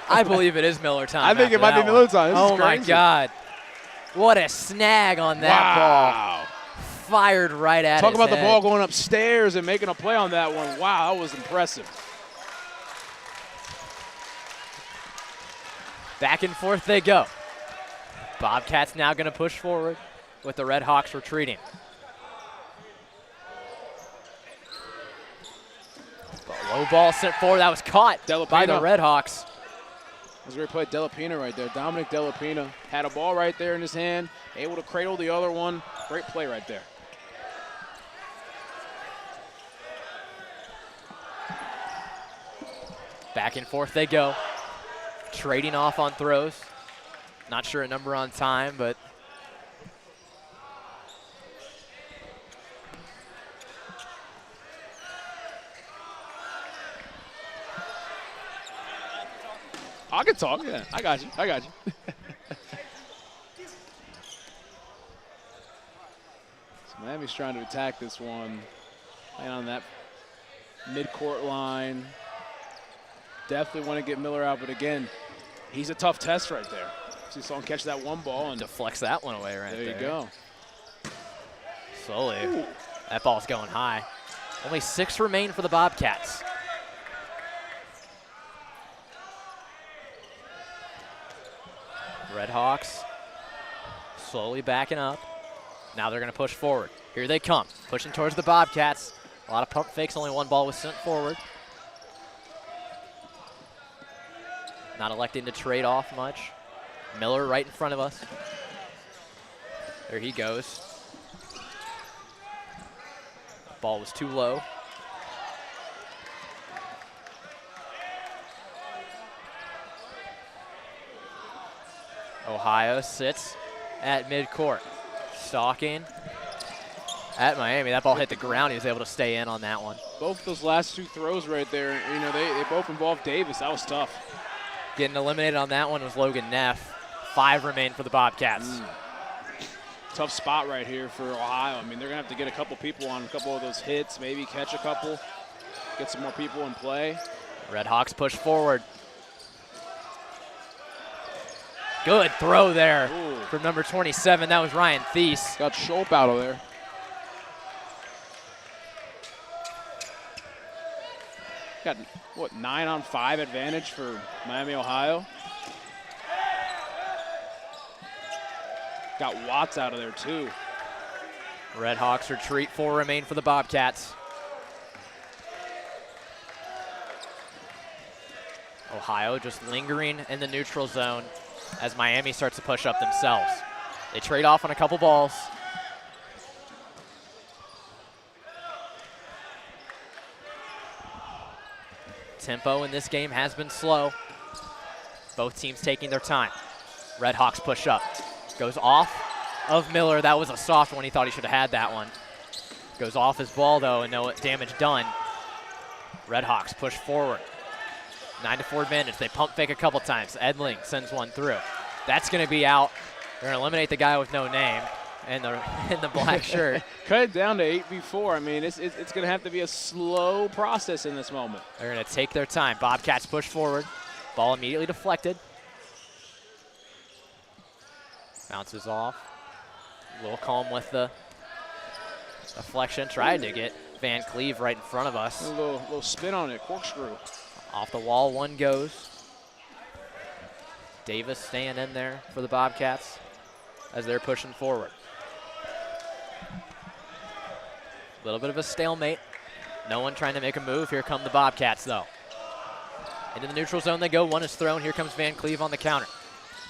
I believe it is Miller time. I think it might be Miller time. This is my crazy. God. What a snag on that ball. Fired right at Talk his about head. the ball going upstairs and making a play on that one. Wow, that was impressive. Back and forth they go. Bobcats now going to push forward with the Redhawks retreating. Low ball sent forward. That was caught by the Redhawks. That was a great play. Delapina right there. Dominic Delapina had a ball right there in his hand, able to cradle the other one. Great play right there. Back and forth they go. Trading off on throws. Not sure a number on time, but I can talk, yeah. I got you. So Miami's trying to attack this one. Playing on that mid-court line. definitely want to get Miller out, but again, he's a tough test right there. So you saw him catch that one ball and deflects that one away right there. There you go. Slowly. Ooh. That ball's going high. Only 6 remain for the Bobcats. Redhawks slowly backing up. Now they're going to push forward. Here they come, pushing towards the Bobcats. A lot of pump fakes, only one ball was sent forward. Not electing to trade off much. Miller right in front of us. There he goes. Ball was too low. Ohio sits at midcourt. Stalking at Miami. That ball hit the ground. He was able to stay in on that one. Both those last 2 throws right there, you know, they both involved Davis. That was tough. Getting eliminated on that one was Logan Neff. 5 remain for the Bobcats. Tough spot right here for Ohio. I mean, they're going to have to get a couple people on a couple of those hits, maybe catch a couple, get some more people in play. Redhawks push forward. Good throw there from number 27. That was Ryan Thies. Got Schulp out of there. Got, what, 9-on-5 advantage for Miami, Ohio? Got Watts out of there, too. Redhawks retreat. 4 remain for the Bobcats. Ohio just lingering in the neutral zone as Miami starts to push up themselves. They trade off on a couple balls. Tempo in this game has been slow. Both teams taking their time. Redhawks push up. Goes off of Miller. That was a soft one. He thought he should have had that one. Goes off his ball, though, and no damage done. Redhawks push forward. 9-4 advantage. They pump fake a couple times. Edling sends one through. That's going to be out. They're going to eliminate the guy with no name and in the black shirt. Cut it down to 8v4. I mean, it's going to have to be a slow process in this moment. They're going to take their time. Bobcats push forward. Ball immediately deflected. Bounces off. A little calm with the deflection. Tried to get Van Cleve right in front of us. A little spin on it, corkscrew. Off the wall, one goes. Davis staying in there for the Bobcats as they're pushing forward. A little bit of a stalemate. No one trying to make a move. Here come the Bobcats, though. Into the neutral zone they go. One is thrown. Here comes Van Cleve on the counter.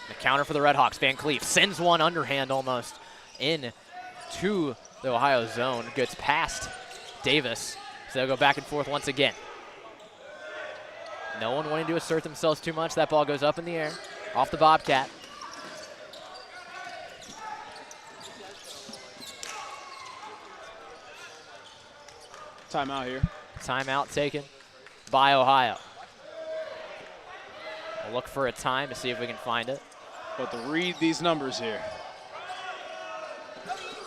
The counter for the Redhawks. Van Cleve sends one underhand almost in to the Ohio zone. Gets past Davis. So they'll go back and forth once again. No one wanting to assert themselves too much. That ball goes up in the air off the Bobcat. Timeout here. Timeout taken by Ohio. We'll look for a time to see if we can find it. But to read these numbers here.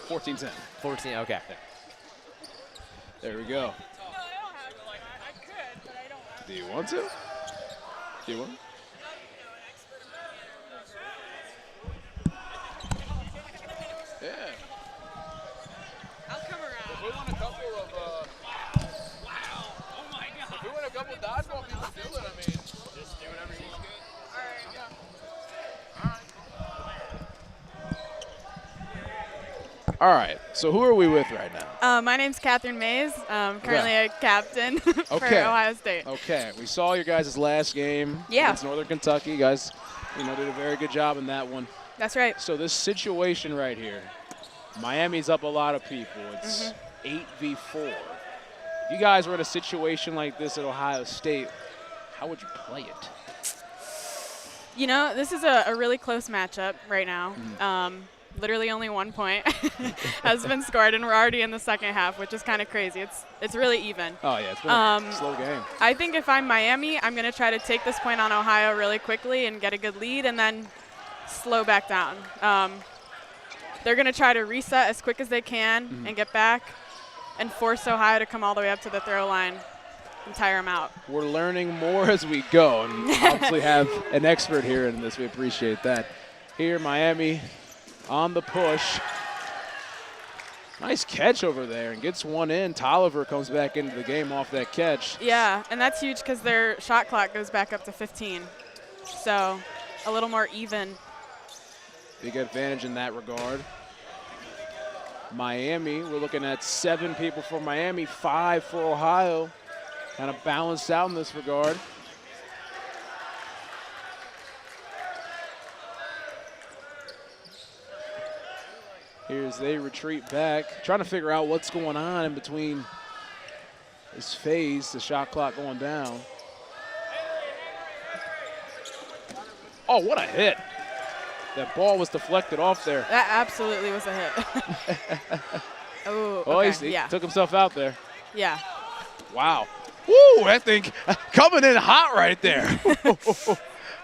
14-10. 14, okay. There we go. Do you want to? Do you want to? Yeah. I'll come around. If we want a couple of, wow. Oh my God. If we want a couple dodgeball people do it, I mean, just do whatever you want. All right. All right. So who are we with right now? My name's Catherine Mays. Currently a captain for Ohio State. Okay. We saw your guys' last game against Northern Kentucky. You guys, did a very good job in that one. That's right. So this situation right here, Miami's up a lot of people. It's 8v4. If you guys were in a situation like this at Ohio State, how would you play it? This is a really close matchup right now. Literally only 1 point has been scored, and we're already in the second half, which is kind of crazy. It's really even. Oh, yeah, it's been a slow game. I think if I'm Miami, I'm going to try to take this point on Ohio really quickly and get a good lead and then slow back down. They're going to try to reset as quick as they can and get back and force Ohio to come all the way up to the throw line. tire them out. We're learning more as we go, and obviously have an expert here in this. We appreciate that. Here, Miami on the push. Nice catch over there, and gets one in. Tolliver comes back into the game off that catch. Yeah, and that's huge because their shot clock goes back up to 15. So a little more even. Big advantage in that regard. Miami, we're looking at 7 people for Miami, 5 for Ohio. Kind of balanced out in this regard. Here's they retreat back, trying to figure out what's going on in between this phase, the shot clock going down. Oh, what a hit. That ball was deflected off there. That absolutely was a hit. Oh, Oh, okay. he took himself out there. Yeah. Wow. Woo, that thing coming in hot right there.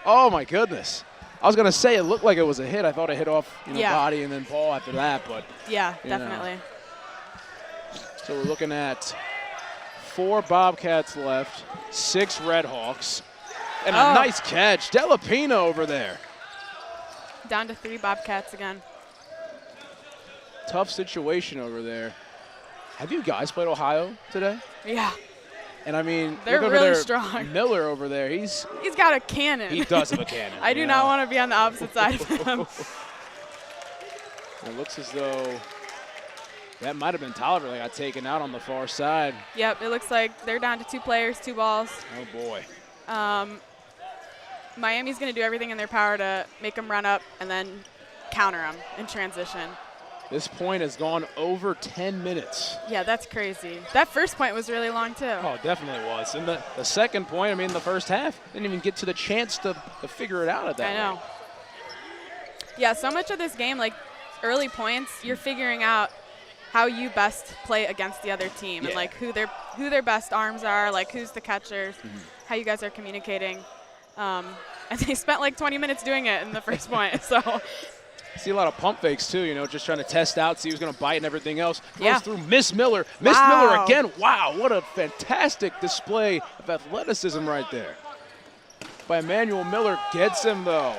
Oh, my goodness. I was going to say it looked like it was a hit. I thought it hit off body and then ball after that. But yeah, definitely. So we're looking at 4 Bobcats left, 6 Redhawks, and a nice catch. Delapina over there. Down to 3 Bobcats again. Tough situation over there. Have you guys played Ohio today? Yeah. And I mean, they're look really over there, strong. Miller over there, he's got a cannon. He does have a cannon. I do not want to be on the opposite side of him. It looks as though that might have been Tolliver that got taken out on the far side. Yep, it looks like they're down to 2 players, 2 balls. Oh, boy. Miami's going to do everything in their power to make them run up and then counter them in transition. This point has gone over 10 minutes. Yeah, that's crazy. That first point was really long, too. Oh, it definitely was. And the second point, I mean, the first half, didn't even get to the chance to figure it out at that I know. rate. Yeah, so much of this game, like early points, you're figuring out how you best play against the other team and like who their best arms are, like who's the catchers, how you guys are communicating. And they spent like 20 minutes doing it in the first point. So See a lot of pump fakes too, just trying to test out, see who's going to bite and everything else. Goes through Miss Miller. Miss Miller again. Wow, what a fantastic display of athleticism right there. By Emmanuel Miller, gets him though.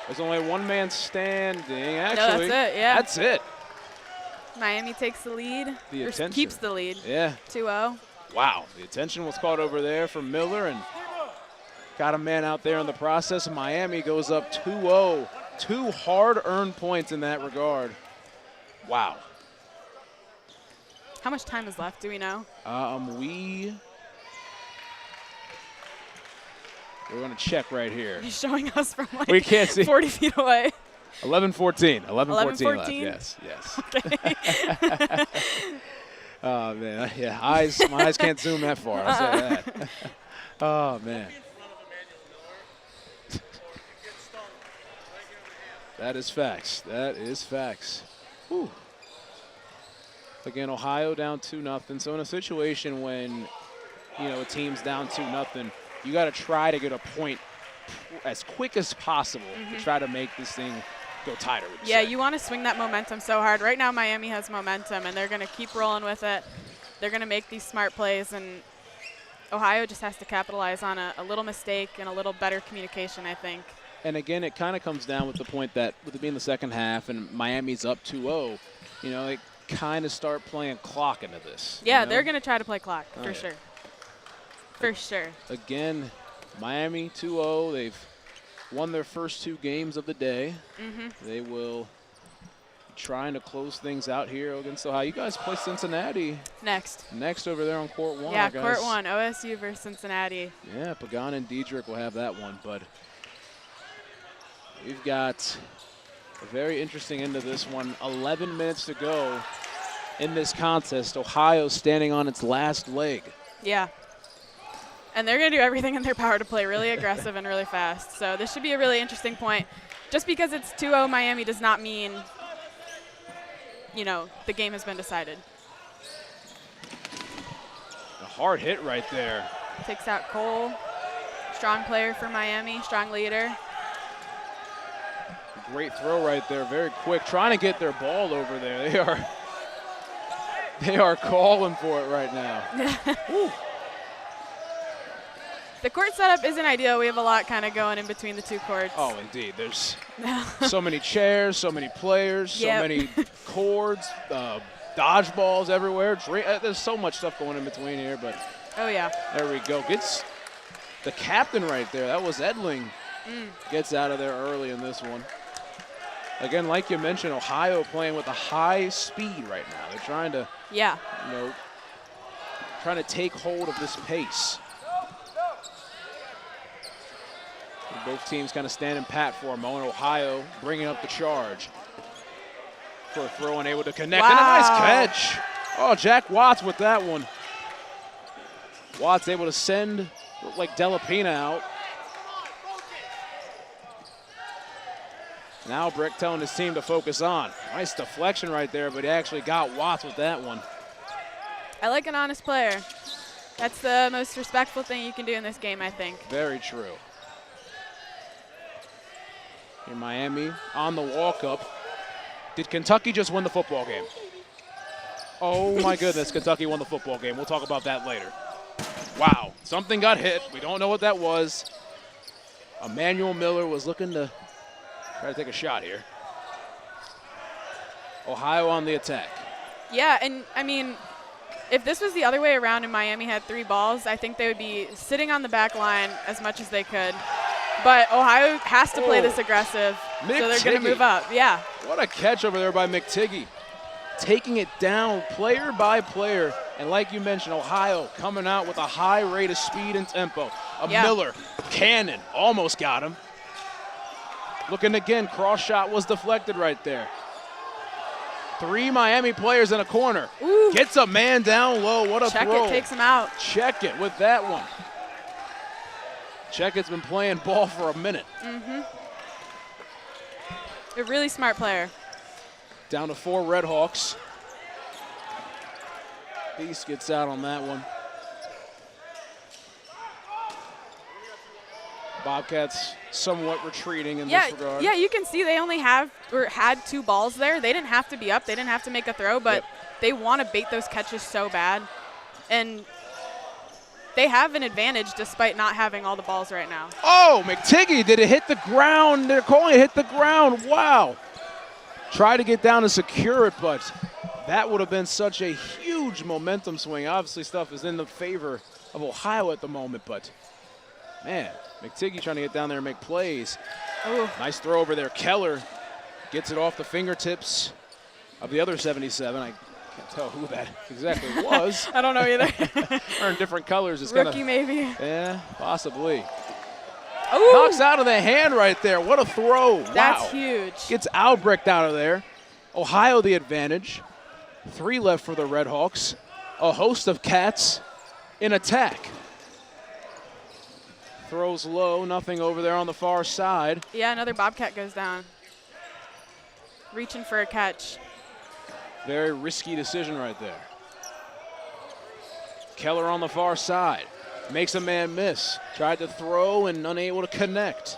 There's only one man standing, actually. No, that's it, yeah. That's it. Miami takes the lead, The or attention. keeps the lead. Yeah. 2-0. Wow, the attention was caught over there from Miller and got a man out there in the process. Miami goes up 2-0. 2 hard-earned points in that regard. Wow. How much time is left, do we know? We're going to check right here. He's showing us from like we can't see. 40 feet away. 11:14. 11:14 left. 11:14? Yes. Okay. Oh, man. Yeah, my eyes can't zoom that far. I'll say that. Oh, man. That is facts. That is facts. Whew. Again, Ohio down 2-0. So in a situation when, a team's down 2-0, you got to try to get a point as quick as possible to try to make this thing go tighter. Yeah, you want to swing that momentum so hard. Right now, Miami has momentum, and they're going to keep rolling with it. They're going to make these smart plays, and Ohio just has to capitalize on a little mistake and a little better communication, I think. And again, it kind of comes down with the point that with it being the second half and Miami's up 2-0, they kind of start playing clock into this. Yeah, they're going to try to play clock, Oh, for yeah. sure. For sure. Again, Miami 2-0. They've won their first 2 games of the day. They will be trying to close things out here against Ohio. You guys play Cincinnati next over there on Court 1. Yeah, Court 1, OSU versus Cincinnati. Yeah, Pagan and Diedrich will have that one, but we've got a very interesting end to this one. 11 minutes to go in this contest. Ohio standing on its last leg. Yeah. And they're going to do everything in their power to play really aggressive and really fast. So this should be a really interesting point. Just because it's 2-0 Miami does not mean, the game has been decided. A hard hit right there. Takes out Cole. Strong player for Miami, strong leader. Great throw right there, very quick. Trying to get their ball over there. They are They are calling for it right now. The court setup isn't ideal. We have a lot kind of going in between the two courts. Oh, indeed. There's so many chairs, so many players, so many cords, dodgeballs everywhere. There's so much stuff going in between here, but oh yeah. There we go. Gets the captain right there. That was Edling. Gets out of there early in this one. Again, like you mentioned, Ohio playing with a high speed right now. They're trying to, trying to take hold of this pace. Both teams kind of standing pat for a moment. Ohio bringing up the charge for a throw and able to connect. And a nice catch. Oh, Jack Watts with that one. Watts able to send, looked like Delapina out. Now Brick telling his team to focus on. Nice deflection right there, but he actually got Watts with that one. I like an honest player. That's the most respectful thing you can do in this game, I think. Very true. In Miami on the walk-up. Did Kentucky just win the football game? Oh my goodness, Kentucky won the football game. We'll talk about that later. Wow, something got hit. We don't know what that was. Emmanuel Miller was looking to try to take a shot here. Ohio on the attack. Yeah, and I mean, if this was the other way around and Miami had 3 balls, I think they would be sitting on the back line as much as they could. But Ohio has to play this aggressive, so they're going to move up. Yeah. What a catch over there by McTiggy. Taking it down player by player. And like you mentioned, Ohio coming out with a high rate of speed and tempo. Miller, cannon, almost got him. Looking again, cross shot was deflected right there. 3 Miami players in a corner. Ooh. Gets a man down low. What a throw. Checkett takes him out. Checkett with that one. Checkett's been playing ball for a minute. A really smart player. Down to 4 Redhawks. Beast gets out on that one. Bobcats somewhat retreating in this regard. Yeah, you can see they only had 2 balls there. They didn't have to be up. They didn't have to make a throw, but they want to bait those catches so bad. And they have an advantage despite not having all the balls right now. Oh, McTiggy, did it hit the ground? They're calling it hit the ground. Wow. Try to get down and secure it, but that would have been such a huge momentum swing. Obviously, stuff is in the favor of Ohio at the moment, but man, McTiggy trying to get down there and make plays. Ooh. Nice throw over there. Keller gets it off the fingertips of the other 77. I can't tell who that exactly was. I don't know either. Or in different colors. It's Rookie maybe. Yeah, possibly. Ooh. Knocks out of the hand right there. What a throw. That's wow. huge. Gets Albrecht out of there. Ohio the advantage. 3 left for the Redhawks. A host of Cats in attack. Throws low, nothing over there on the far side. Yeah, another Bobcat goes down. Reaching for a catch. Very risky decision right there. Keller on the far side. Makes a man miss. Tried to throw and unable to connect.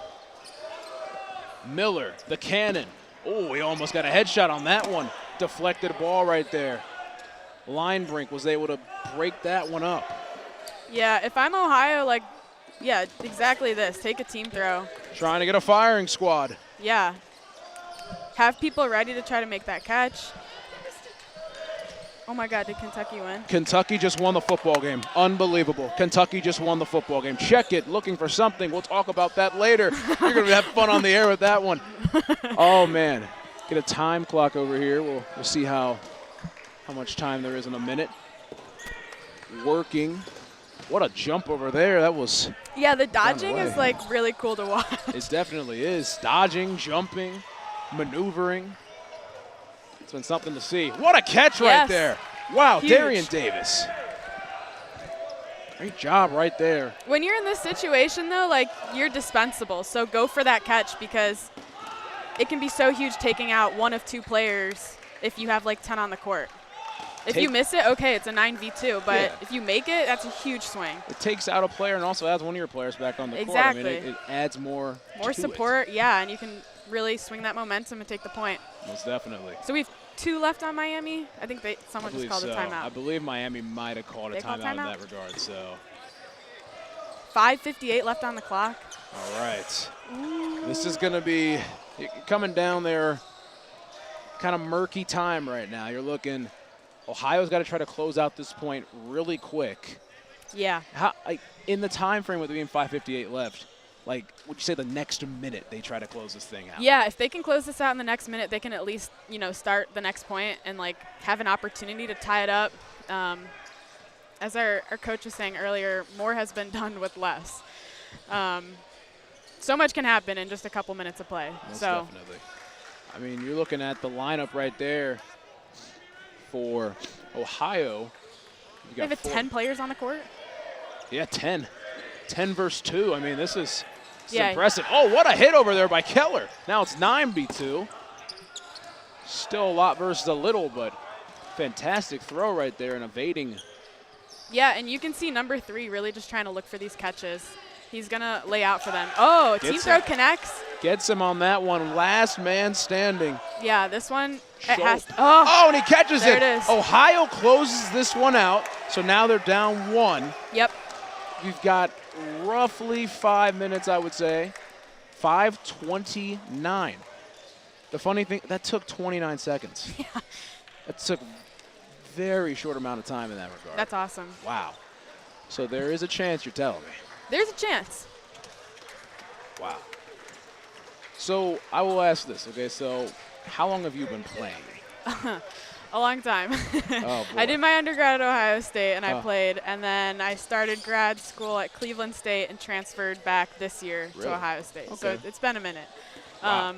Miller, the cannon. Oh, he almost got a headshot on that one. Deflected ball right there. Linebrink was able to break that one up. Yeah, if I'm Ohio, yeah, exactly this. Take a team throw. Trying to get a firing squad. Yeah. Have people ready to try to make that catch. Oh my God, did Kentucky win? Kentucky just won the football game. Unbelievable. Kentucky just won the football game. Check it, looking for something. We'll talk about that later. You're going to have fun on the air with that one. Oh, man. Get a time clock over here. We'll see how much time there is in a minute. Working. What a jump over there. That was... Yeah, the dodging is, really cool to watch. It definitely is. Dodging, jumping, maneuvering. It's been something to see. What a catch right there. Wow, huge. Darian Davis. Great job right there. When you're in this situation, though, you're dispensable. So go for that catch because it can be so huge taking out 1 of 2 players if you have, 10 on the court. If you miss it, okay, it's a 9v2. But if you make it, that's a huge swing. It takes out a player and also adds one of your players back on the exactly. court. I mean, it adds more support, yeah, and you can really swing that momentum and take the point. Most definitely. So we have 2 left on Miami. I think someone I just believe called so. a timeout. I believe Miami might have called a They called timeout in timeout? that regard. So. 5:58 left on the clock. All right. This is going to be coming down there, kind of murky time right now. You're looking, Ohio's got to try to close out this point really quick. Yeah. In the time frame with being 5:58 left, would you say the next minute they try to close this thing out? Yeah, if they can close this out in the next minute, they can at least, start the next point and, have an opportunity to tie it up. As our coach was saying earlier, more has been done with less. So much can happen in just a couple minutes of play. Most definitely. I mean, you're looking at the lineup right there for Ohio. They have 10 players on the court? Yeah, 10. 10 versus 2. I mean, this is Yeah. impressive. Oh, what a hit over there by Keller. Now it's 9v2. Still a lot versus a little, but fantastic throw right there and evading. Yeah, and you can see number 3 really just trying to look for these catches. He's going to lay out for them. Oh, team throw connects. Gets him on that one. Last man standing. Yeah, this one it Show- has. Oh, and he catches there it. It is. Ohio closes this one out, so now they're down 1. Yep. We've got roughly 5 minutes, I would say. 5:29. The funny thing, that took 29 seconds. Yeah. That took very short amount of time in that regard. That's awesome. Wow. So there is a chance, you're telling me. There's a chance. Wow. So I will ask this, okay? So how long have you been playing? A long time. Oh, boy. I did my undergrad at Ohio State, and I played. And then I started grad school at Cleveland State and transferred back this year Really? to Ohio State. Okay. So it's been a minute. Wow.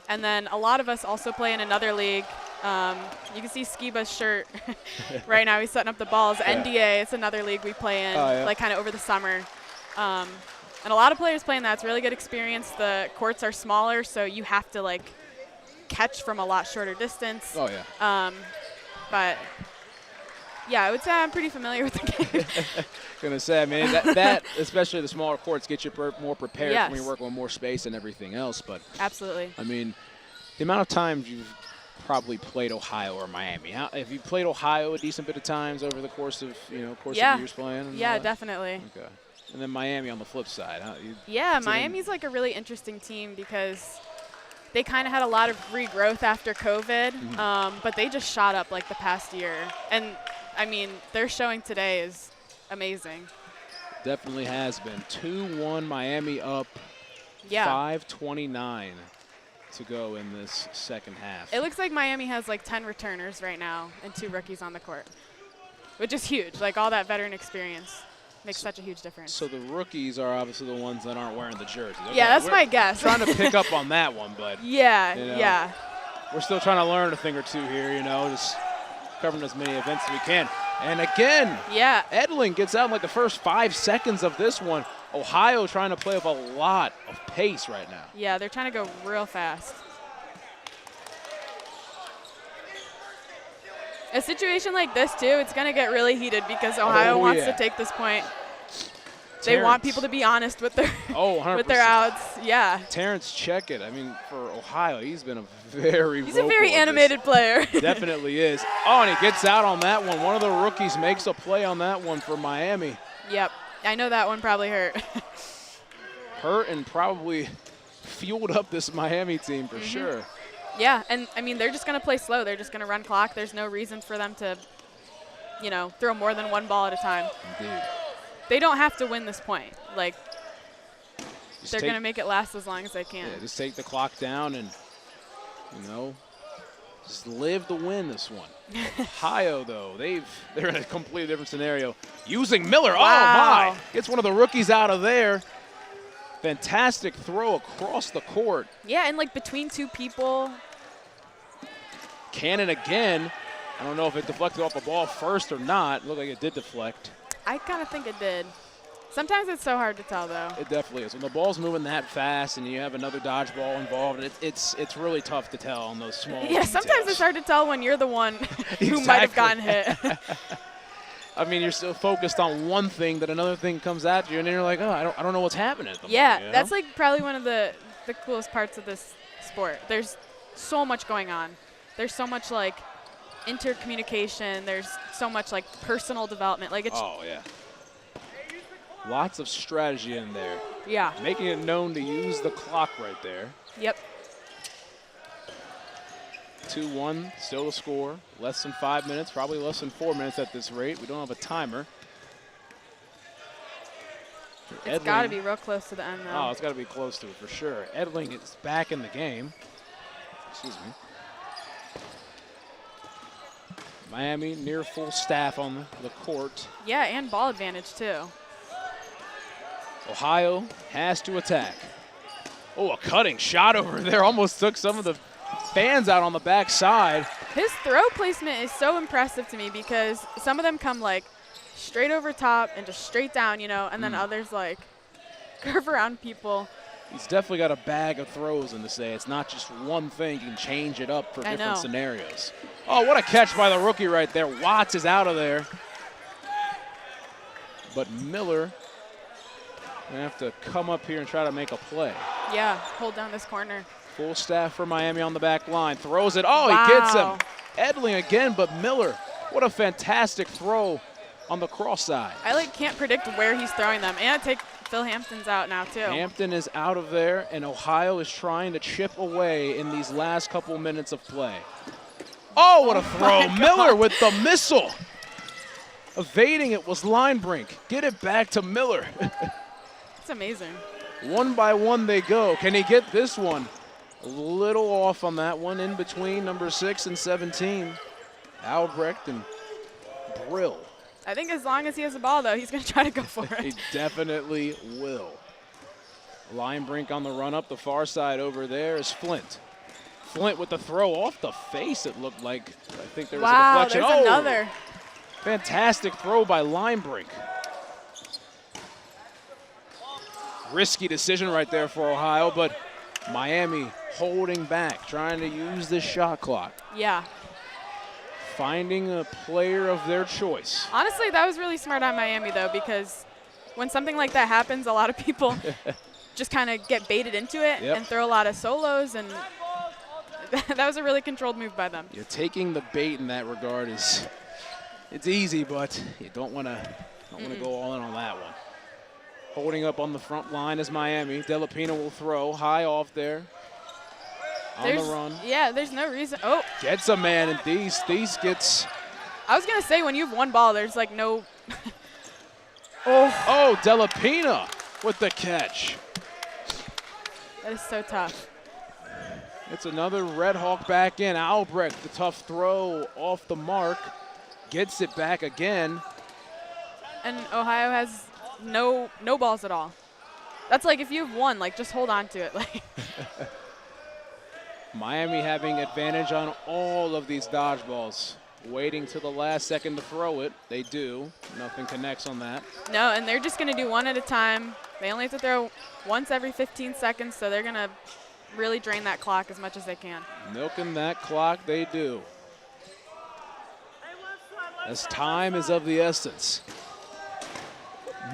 And then a lot of us also play in another league. You can see Skiba's shirt right now. He's setting up the balls. Yeah. NDA, it's another league we play in, Oh, yeah. kind of over the summer. And a lot of players play in that. It's a really good experience. The courts are smaller, so you have to, catch from a lot shorter distance. Oh, yeah. But, yeah, I would say I'm pretty familiar with the game. Gonna say, I mean, that especially the smaller courts get you more prepared Yes. when you're working with more space and everything else. But Absolutely. I mean, the amount of times you've probably played Ohio or Miami. Have you played Ohio a decent bit of times over the course of of years playing? and Yeah, all that? definitely. Okay. And then Miami on the flip side. Yeah, So Miami's a really interesting team because they kind of had a lot of regrowth after COVID, but they just shot up the past year. And, I mean, their showing today is amazing. Definitely has been. 2-1 Miami up. Yeah. 5:29 to go in this second half. It looks like Miami has 10 returners right now and 2 rookies on the court, which is huge. All that veteran experience makes such a huge difference. So the rookies are obviously the ones that aren't wearing the jersey. Okay, yeah, that's we're my guess. Trying to pick up on that one, but yeah, you know, yeah. we're still trying to learn a thing or two here, just covering as many events as we can. And again, yeah, Edling gets out in the first 5 seconds of this one. Ohio trying to play with a lot of pace right now. Yeah, they're trying to go real fast. A situation like this, too, it's going to get really heated because Ohio wants to take this point. They want people to be honest with their 100%. with their outs. Yeah. Terrence Checkett, I mean, for Ohio, he's been a very He's a very animated player. Definitely is. Oh, and he gets out on that one. One of the rookies makes a play on that one for Miami. Yep. I know that one probably hurt. Hurt and probably fueled up this Miami team for sure. Yeah, and I mean, they're just going to play slow. They're just going to run clock. There's no reason for them to, throw more than one ball at a time. Indeed. They don't have to win this point. Just They're going to make it last as long as they can. Yeah, just take the clock down and, just live to win this one. Ohio, though, they're in a completely different scenario. Using Miller. Wow. Oh, my. Gets one of the rookies out of there. Fantastic throw across the court. Yeah, and between 2 people. Cannon again. I don't know if it deflected off the ball first or not. It looked like it did deflect. I kind of think it did. Sometimes it's so hard to tell, though. It definitely is. When the ball's moving that fast and you have another dodgeball involved, it's really tough to tell on those small Yeah, sometimes details. it's hard to tell when you're the one who might have gotten hit. I mean, you're so focused on one thing that another thing comes at you, and then you're like, oh, I don't know what's happening at the Yeah, moment, that's probably one of the coolest parts of this sport. There's so much going on. There's so much like intercommunication. There's so much like personal development. Like it's Oh, yeah. Lots of strategy in there. yeah. Making it known to use the clock right there. Yep. 2-1, still the score. Less than 5 minutes, probably less than 4 minutes at this rate. We don't have a timer. It's got to be real close to the end, though. Oh, it's got to be close to it for sure. Edling is back in the game. Excuse me. Miami near full staff on the court. Yeah, and ball advantage, too. Ohio has to attack. Oh, a cutting shot over there. Almost took some of the fans out on the backside. His throw placement is so impressive to me because some of them come like straight over top and just straight down, you know, and then others like curve around people. He's definitely got a bag of throws in this day. It's not just one thing. He can change it up for different scenarios. Oh, what a catch by the rookie right there. Watts is out of there. But Miller gonna have to come up here and try to make a play. Yeah, hold down this corner. Full staff for Miami on the back line. Throws it. Oh, he gets him. Edling again, but Miller, what a fantastic throw on the cross side. I like can't predict where he's throwing them. And I take Phil Hampton's out now too. Hampton is out of there, and Ohio is trying to chip away in these last couple minutes of play. Oh, what a throw. Miller with the missile. Evading it was Linebrink. Get it back to Miller. It's amazing. One by one they go. Can he get this one? A little off on that one, in between number 6 and 17. Albrecht and Brill. I think as long as he has the ball, though, he's going to try to go for it. He definitely will. Linebrink on the run up. The far side over there is Flint. Flint with the throw off the face, it looked like. I think there was a deflection. There's another. Fantastic throw by Linebrink. Risky decision right there for Ohio, but Miami holding back, trying to use this shot clock. Yeah. Finding a player of their choice. Honestly, that was really smart on Miami, though, because when something like that happens, a lot of people just kind of get baited into it and throw a lot of solos, and that was a really controlled move by them. You're taking the bait in that regard is, it's easy, but you don't want to go all in on that one. Holding up on the front line is Miami. Delapina will throw high off there. On the run. Yeah, there's no reason. Oh. Gets a man, and these gets. I was going to say, when you have one ball, there's like no. Oh, Delapina with the catch. That is so tough. It's another Red Hawk back in. Albrecht, the tough throw off the mark. Gets it back again. And Ohio has no balls at all. That's like if you have one, like just hold on to it. Like. Miami having advantage on all of these dodgeballs. Waiting to the last second to throw it. They do. Nothing connects on that. No, and they're just going to do one at a time. They only have to throw once every 15 seconds, so they're going to really drain that clock as much as they can. Milking that clock, they do. As time is of the essence.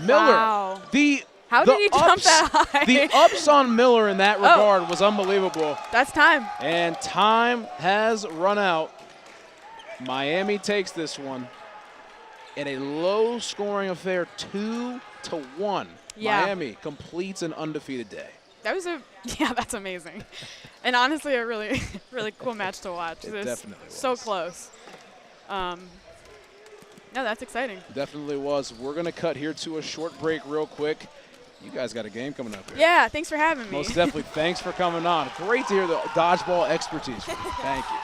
Miller, wow. How the did he jump that high? The ups on Miller in that regard was unbelievable. That's time. And time has run out. Miami takes this one in a low-scoring affair, 2-1. Yeah. Miami completes an undefeated day. That was that's amazing. And honestly, a really, really cool match to watch. It definitely was. So close. No, that's exciting. Definitely was. We're going to cut here to a short break real quick. You guys got a game coming up here. Yeah, thanks for having me. Most definitely. Thanks for coming on. Great to hear the dodgeball expertise from you. Thank you.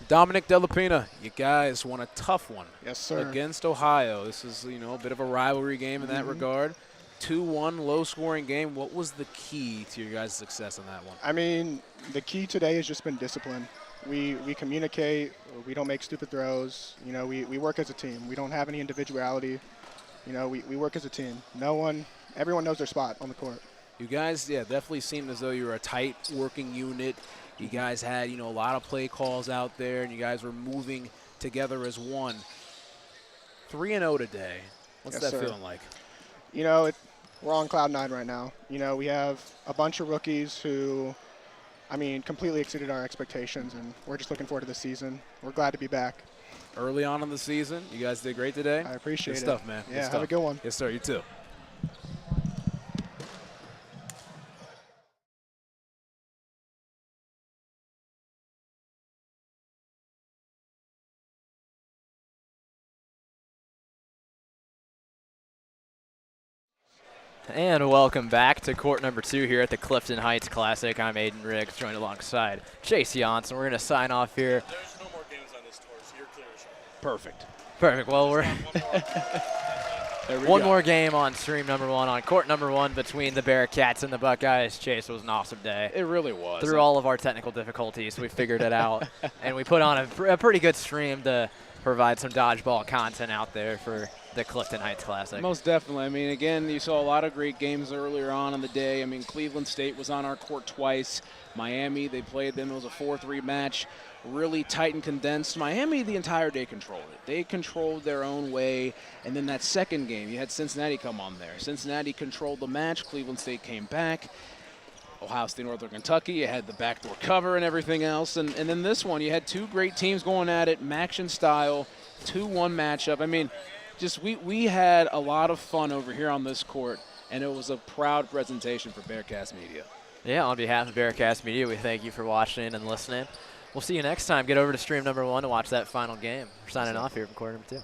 Dominic Delapina, you guys won a tough one. Yes, sir. Against Ohio. This is, you know, a bit of a rivalry game in that regard. 2-1, low-scoring game. What was the key to your guys' success in that one? I mean, the key today has just been discipline. We communicate. We don't make stupid throws. You know, we work as a team. We don't have any individuality. You know, we work as a team. Everyone knows their spot on the court. You guys, yeah, definitely seemed as though you were a tight working unit. You guys had, you know, a lot of play calls out there, and you guys were moving together as one. 3-0 today. What's that feeling like? You know, we're on cloud 9 right now. You know, we have a bunch of rookies who, I mean, completely exceeded our expectations, and we're just looking forward to the season. We're glad to be back. Early on in the season, you guys did great today. I appreciate it. Good stuff, man. Yeah, have a good one. Yes, sir. You too. And welcome back to court number 2 here at the Clifton Heights Classic. I'm Aiden Riggs, joined alongside Chase Janssen. We're going to sign off here. There's no more games on this tour, so you're clear as shot. Perfect. Perfect. Well, we're one go. more game on stream number 1, on court number 1 between the Bearcats and the Buckeyes. Chase, it was an awesome day. It really was. Through all of our technical difficulties, we figured it out, and we put on a pretty good stream to provide some dodgeball content out there for the Clifton Heights Classic. Most definitely. I mean, again, you saw a lot of great games earlier on in the day. I mean, Cleveland State was on our court twice. Miami, they played them. It was a 4-3 match. Really tight and condensed. Miami the entire day controlled it. They controlled their own way. And then that second game, you had Cincinnati come on there. Cincinnati controlled the match. Cleveland State came back. Ohio State, Northern Kentucky, you had the backdoor cover and everything else. And then this one, you had two great teams going at it, action style, 2-1 matchup. I mean, just we had a lot of fun over here on this court, and it was a proud presentation for Bearcast Media. Yeah, on behalf of Bearcast Media, we thank you for watching and listening. We'll see you next time. Get over to stream number 1 to watch that final game. We're signing off here from court number 2.